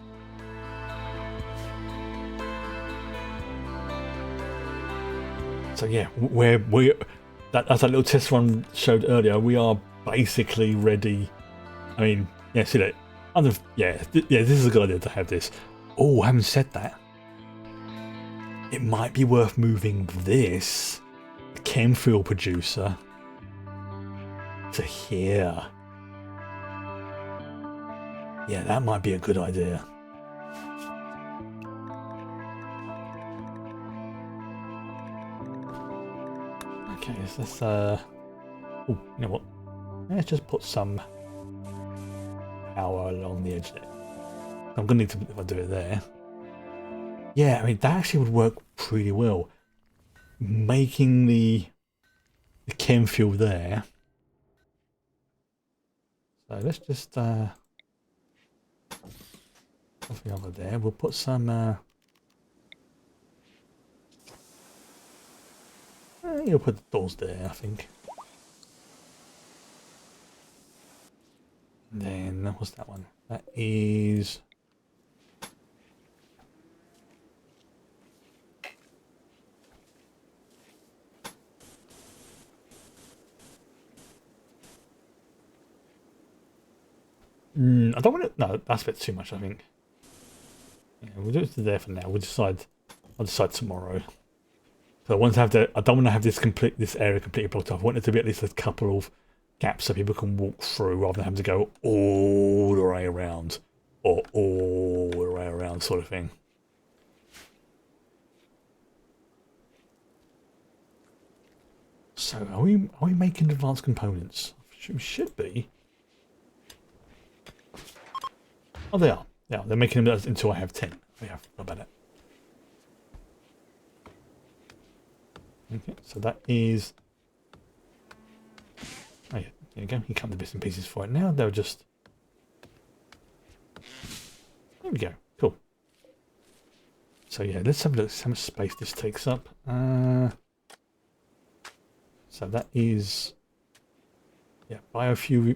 So yeah, we're as that little test run showed earlier, we are basically ready. I mean, yeah, see that? Yeah, this is a good idea to have this. Oh, having said that, it might be worth moving this Chemfield producer to here. Yeah, that might be a good idea. Okay, so let's oh, you know what? Let's just put some power along the edge there. I'm gonna need to, if I do it there. Yeah, I mean that actually would work pretty well. Making the chem fuel there. So let's just Nothing over there. We'll put some... you'll put the doors there, I think. And then, what's that one? That is... I don't want to... No, that's a bit too much, I think. Yeah, we'll do it there for now. We'll decide... I'll decide tomorrow. So I want to have the... I don't want to have this area completely blocked off. I want it to be at least a couple of gaps so people can walk through rather than having to go all the way around. Or all the way around sort of thing. So are we making advanced components? We should be. Oh, they are. Yeah, they're making them until I have 10. Yeah, not bad. Okay, so that is... Oh yeah, there you go. You cut the bits and pieces for it now. They'll just... There we go. Cool. So yeah, let's have a look at how much space this takes up. So that is... Yeah, biofuel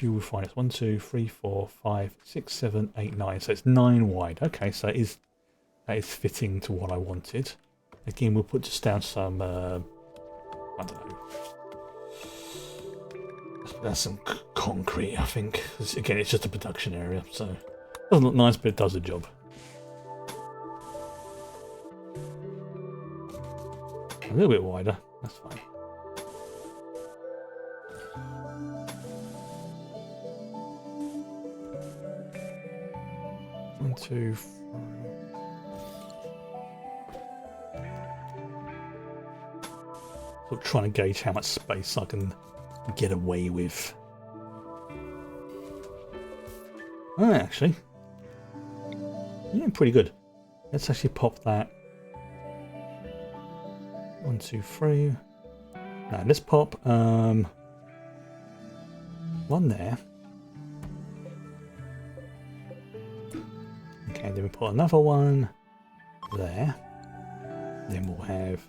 refiners. 1, 2, 3, 4, 5, 6, 7, 8, 9. So it's 9 wide. Okay, so that is fitting to what I wanted. Again, we'll put just down some, I don't know. That's some concrete, I think. Again, it's just a production area, so it doesn't look nice, but it does the job. A little bit wider. That's fine. One, two, three. Sort of trying to gauge how much space I can get away with. Oh, actually, yeah, pretty good. Let's actually pop that. 1, 2, 3. Now let's pop one there. Okay, then we put another one there. Then we'll have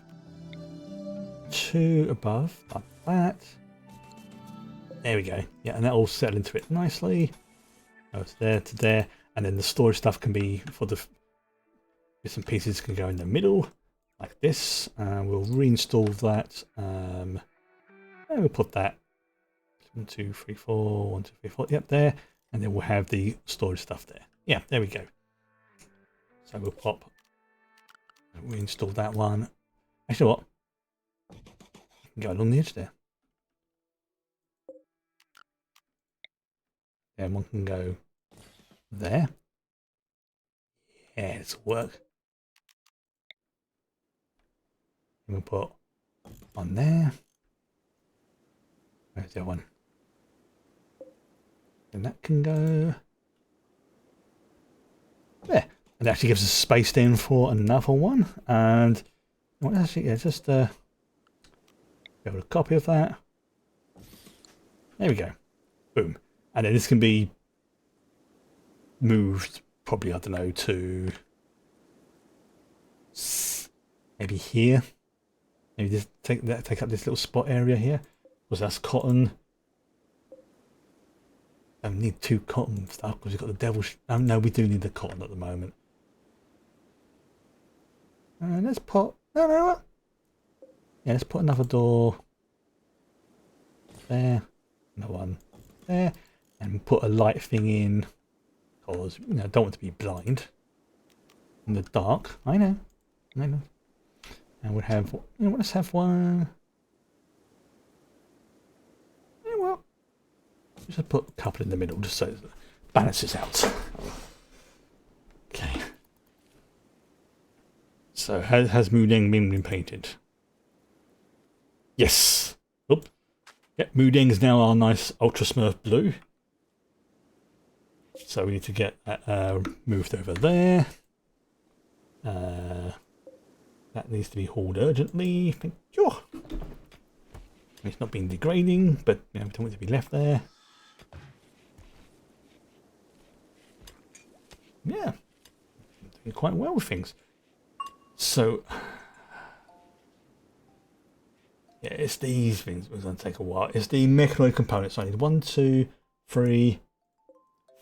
2 above, like that. There we go. Yeah, and that'll settle into it nicely. Oh, it's there to there. And then the storage stuff can be for the bits and pieces can go in the middle, like this. We'll reinstall that. And we'll put that 1, 2, 3, 4, 1, 2, 3, 4. Yep, there. And then we'll have the storage stuff there. Yeah, there we go. So we'll pop. Reinstall that one. Actually, what? Go along the edge there. And one can go there. Yeah, this will work. And we'll put one there. Where's the other one? And that can go there. It actually gives us space down for another one. And well, actually, yeah, just go with a copy of that. There we go. Boom. And then this can be moved, probably, I don't know, to maybe here. Maybe just take up this little spot area here. Because that's cotton. I need 2 cotton stuff because we've got the devil's... no, we do need the cotton at the moment. And let's put... No. Yeah, let's put another door there. Another one there. And put a light thing in. Because, you know, I don't want to be blind. In the dark. I know. And we'll have... You know, let's have one... Yeah, well... Just put a couple in the middle just so it balances out. Okay. So, has Mudeng been painted? Yes. Oop. Yep, Mudeng is now our nice Ultra Smurf blue. So we need to get that moved over there. That needs to be hauled urgently. Thank you. It's not been degrading, but you know, we don't want it to be left there. yeah, doing quite well with things. So, yeah, it's these things that's going to take a while. It's the mechanoid components. I need 1, 2, 3,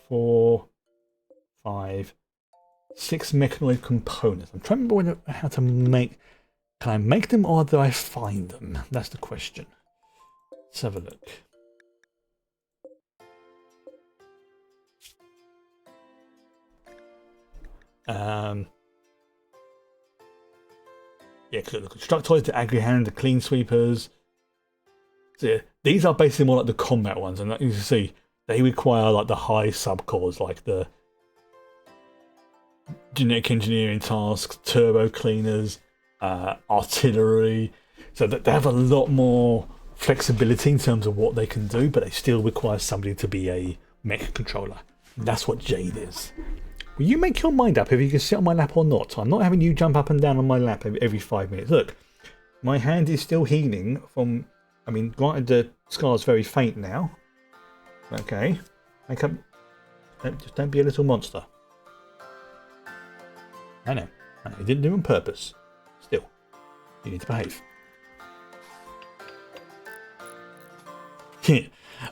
4, 5, 6 mechanoid components. I'm trying to remember how to make. Can I make them or do I find them? That's the question. Let's have a look. Yeah, the constructoids, the agri-hand, the clean sweepers. So yeah, these are basically more like the combat ones, and like you can see, they require like the high subcores, like the genetic engineering tasks, turbo cleaners, artillery. So that they have a lot more flexibility in terms of what they can do, but they still require somebody to be a mech controller. That's what Jade is. Will you make your mind up if you can sit on my lap or not? I'm not having you jump up and down on my lap every 5 minutes. Look, my hand is still healing from... I mean, granted the scar's very faint now. Okay. Make up... Just don't be a little monster. I know. You didn't do it on purpose. Still, you need to behave.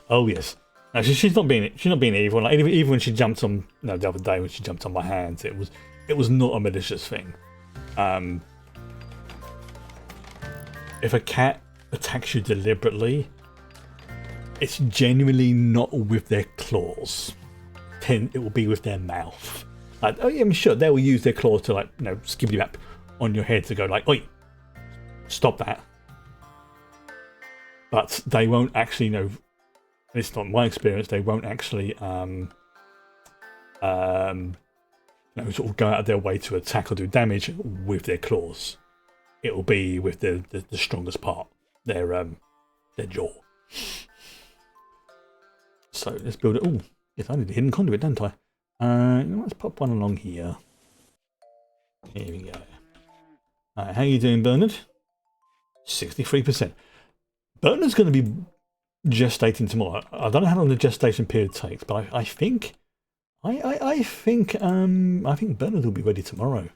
Oh, yes. No, she's not being evil. Like, even when she jumped on the other day when she jumped on my hands, it was not a malicious thing. If a cat attacks you deliberately, it's genuinely not with their claws. Then it will be with their mouth. Like, oh yeah, I'm sure they will use their claws to skip you up on your head to go like, oi, stop that. But they won't actually it's not my experience, they won't actually sort of go out of their way to attack or do damage with their claws. It will be with the strongest part, their jaw. So let's build it. Oh, yes, I need a hidden conduit, don't I? Let's pop one along here. Here we go. Alright, how you doing, Bernard? 63%. Bernard's going to be gestating tomorrow. I don't know how long the gestation period takes, but I think Bernard will be ready tomorrow.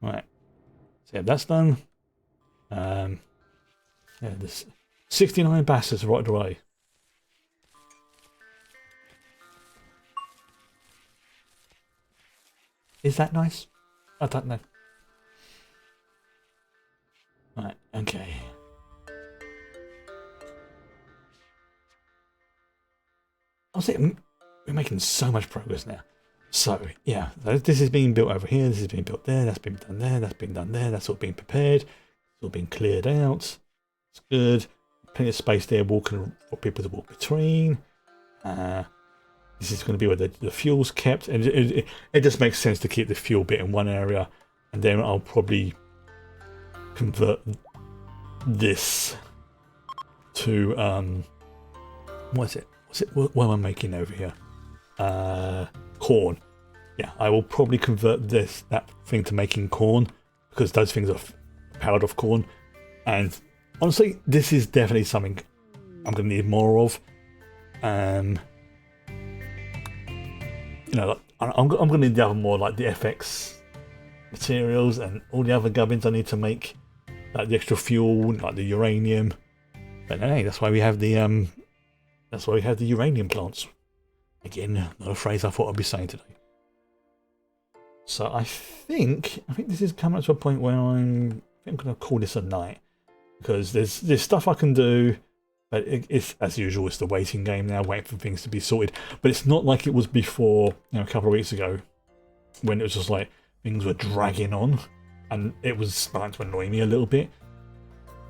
Right. So yeah, that's done. Yeah, there's 69 bastards right away. Is that nice? I don't know. Right, okay. I'll say we're making so much progress now. So, yeah, this is being built over here, this is being built there, that's been done there, that's been done there, that's all being prepared, it's all being cleared out. It's good. Plenty of space there for people to walk between. This is going to be where the fuel's kept, and it just makes sense to keep the fuel bit in one area, and then I'll probably convert this to what am I making over here? Corn. Yeah, I will probably convert that thing to making corn, because those things are powered off corn, and honestly, this is definitely something I'm going to need more of. I'm going to need the other more, like the FX materials and all the other gubbins I need to make, like the extra fuel, like the uranium. But hey, that's why we have the uranium plants. Again, not a phrase I thought I'd be saying today. So I think this is coming up to a point where I'm going to call this a night, because there's stuff I can do, but it's as usual. It's the waiting game now, waiting for things to be sorted. But it's not like it was before, a couple of weeks ago, when it was just like things were dragging on, and it was starting to annoy me a little bit.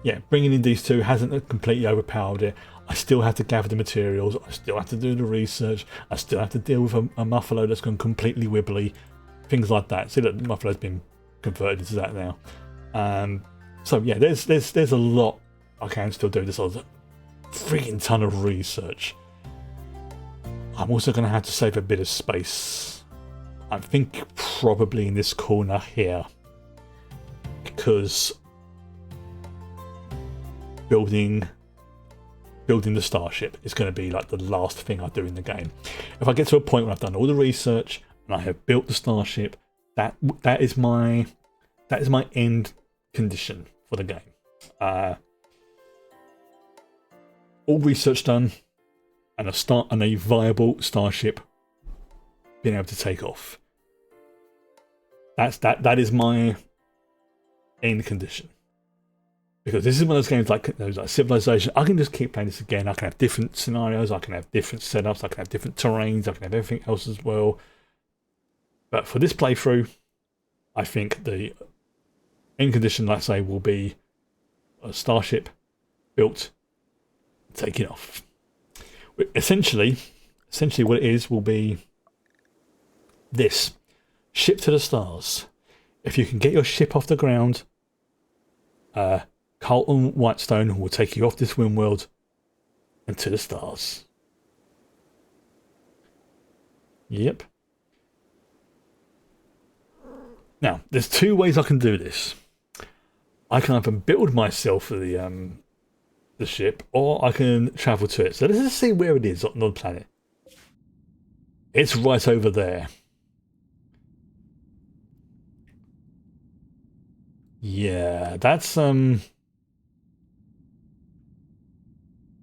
Yeah, bringing in these two hasn't completely overpowered it. I still have to gather the materials. I still have to do the research. I still have to deal with a Muffalo that's gone completely wibbly. Things like that. See, look, Muffalo's been converted into that now. So yeah, there's a lot I can still do. There's a freaking ton of research. I'm also going to have to save a bit of space. I think probably in this corner here, because building building the starship is going to be like the last thing I do in the game. If I get to a point where I've done all the research and I have built the starship, that is my end condition for the game. All research done, and a viable starship being able to take off. That is my end condition. Because this is one of those games like Civilization. I can just keep playing this again. I can have different scenarios. I can have different setups. I can have different terrains. I can have everything else as well. But for this playthrough, I think the end condition, like I say, will be a starship built, taking off. Essentially what it is will be this. Ship to the stars. If you can get your ship off the ground, Carlton Whitestone will take you off this Rimworld and to the stars. Yep. Now, there's two ways I can do this. I can either build myself the ship, or I can travel to it. So let's just see where it is on the planet. It's right over there. Yeah, that's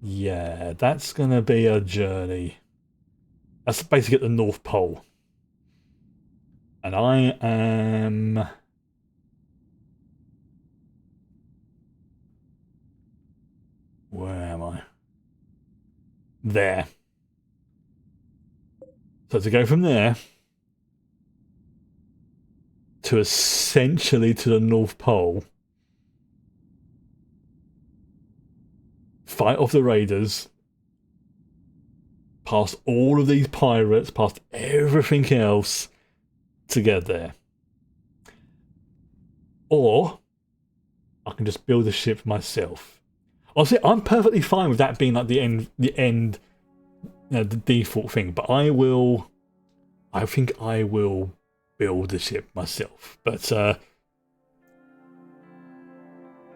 yeah, that's gonna be a journey. That's basically at the North Pole. And I am... Where am I? There. So to go from there to essentially to the North Pole, fight off the raiders, past all of these pirates, past everything else to get there. Or I can just build a ship myself. Honestly, I'm perfectly fine with that being like the end, the default thing. But I think I will build the ship myself. But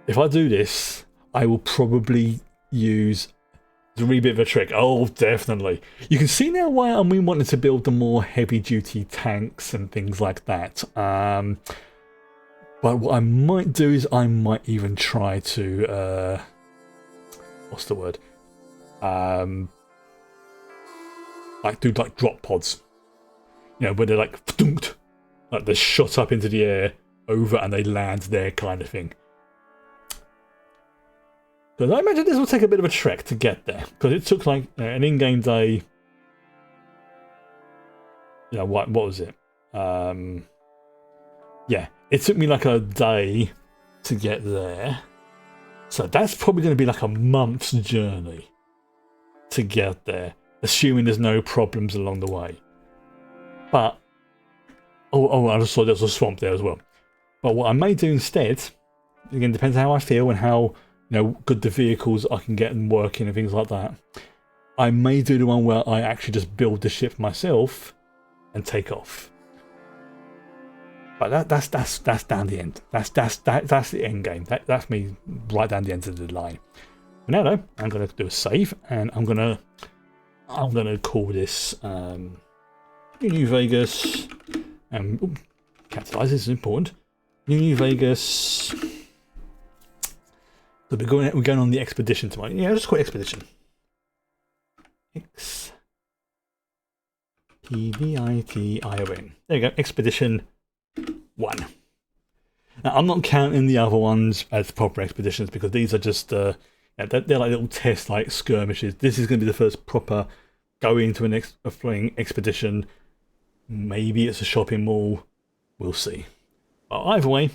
if I do this, I will probably use a wee bit of a trick. Oh, definitely. You can see now why I'm wanting to build the more heavy-duty tanks and things like that. But what I might do is I might even try to... what's the word? Like do like drop pods. You know, where they're like they're shot up into the air over and they land there kind of thing. Because I imagine this will take a bit of a trek to get there. Because it took like an in-game day. You know, what was it? Yeah, it took me like a day to get there. So that's probably going to be like a month's journey to get there, assuming there's no problems along the way. But, oh, I just saw there was a swamp there as well. But what I may do instead, again, depends how I feel and how good the vehicles I can get and working and things like that. I may do the one where I actually just build the ship myself and take off. But that's down the end. That's the end game. That's me right down the end of the line. But now though, I'm gonna do a save and I'm gonna call this New Vegas. Capitalize, this is important. New Vegas. So we're going on the expedition tomorrow. Yeah, let's call it expedition. Expedition. There you go. Expedition 1. Now, I'm not counting the other ones as proper expeditions because these are just they're like little tests, like skirmishes. This is going to be the first proper going to a flying expedition. Maybe it's a shopping mall. We'll see. But either way,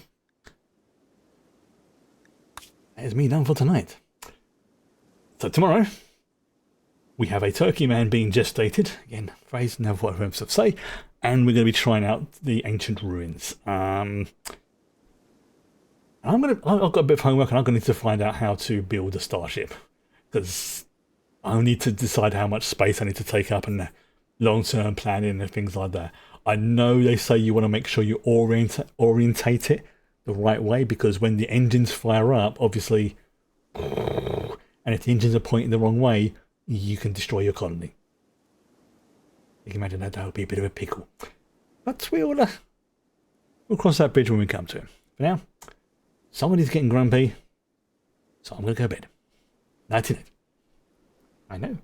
that is me done for tonight. So tomorrow, we have a turkey man being gestated. Again, phrase, never what I've to say. And we're going to be trying out the ancient ruins. I've got a bit of homework and I'm going to need to find out how to build a starship. Because I need to decide how much space I need to take up and long-term planning and things like that. I know they say you want to make sure you orientate it the right way, because when the engines fire up, obviously, and and if the engines are pointing the wrong way, you can destroy your colony. You can imagine that would be a bit of a pickle. But we'll cross that bridge when we come to it. For now, somebody's getting grumpy, so I'm going to go to bed. Nighty night. I know.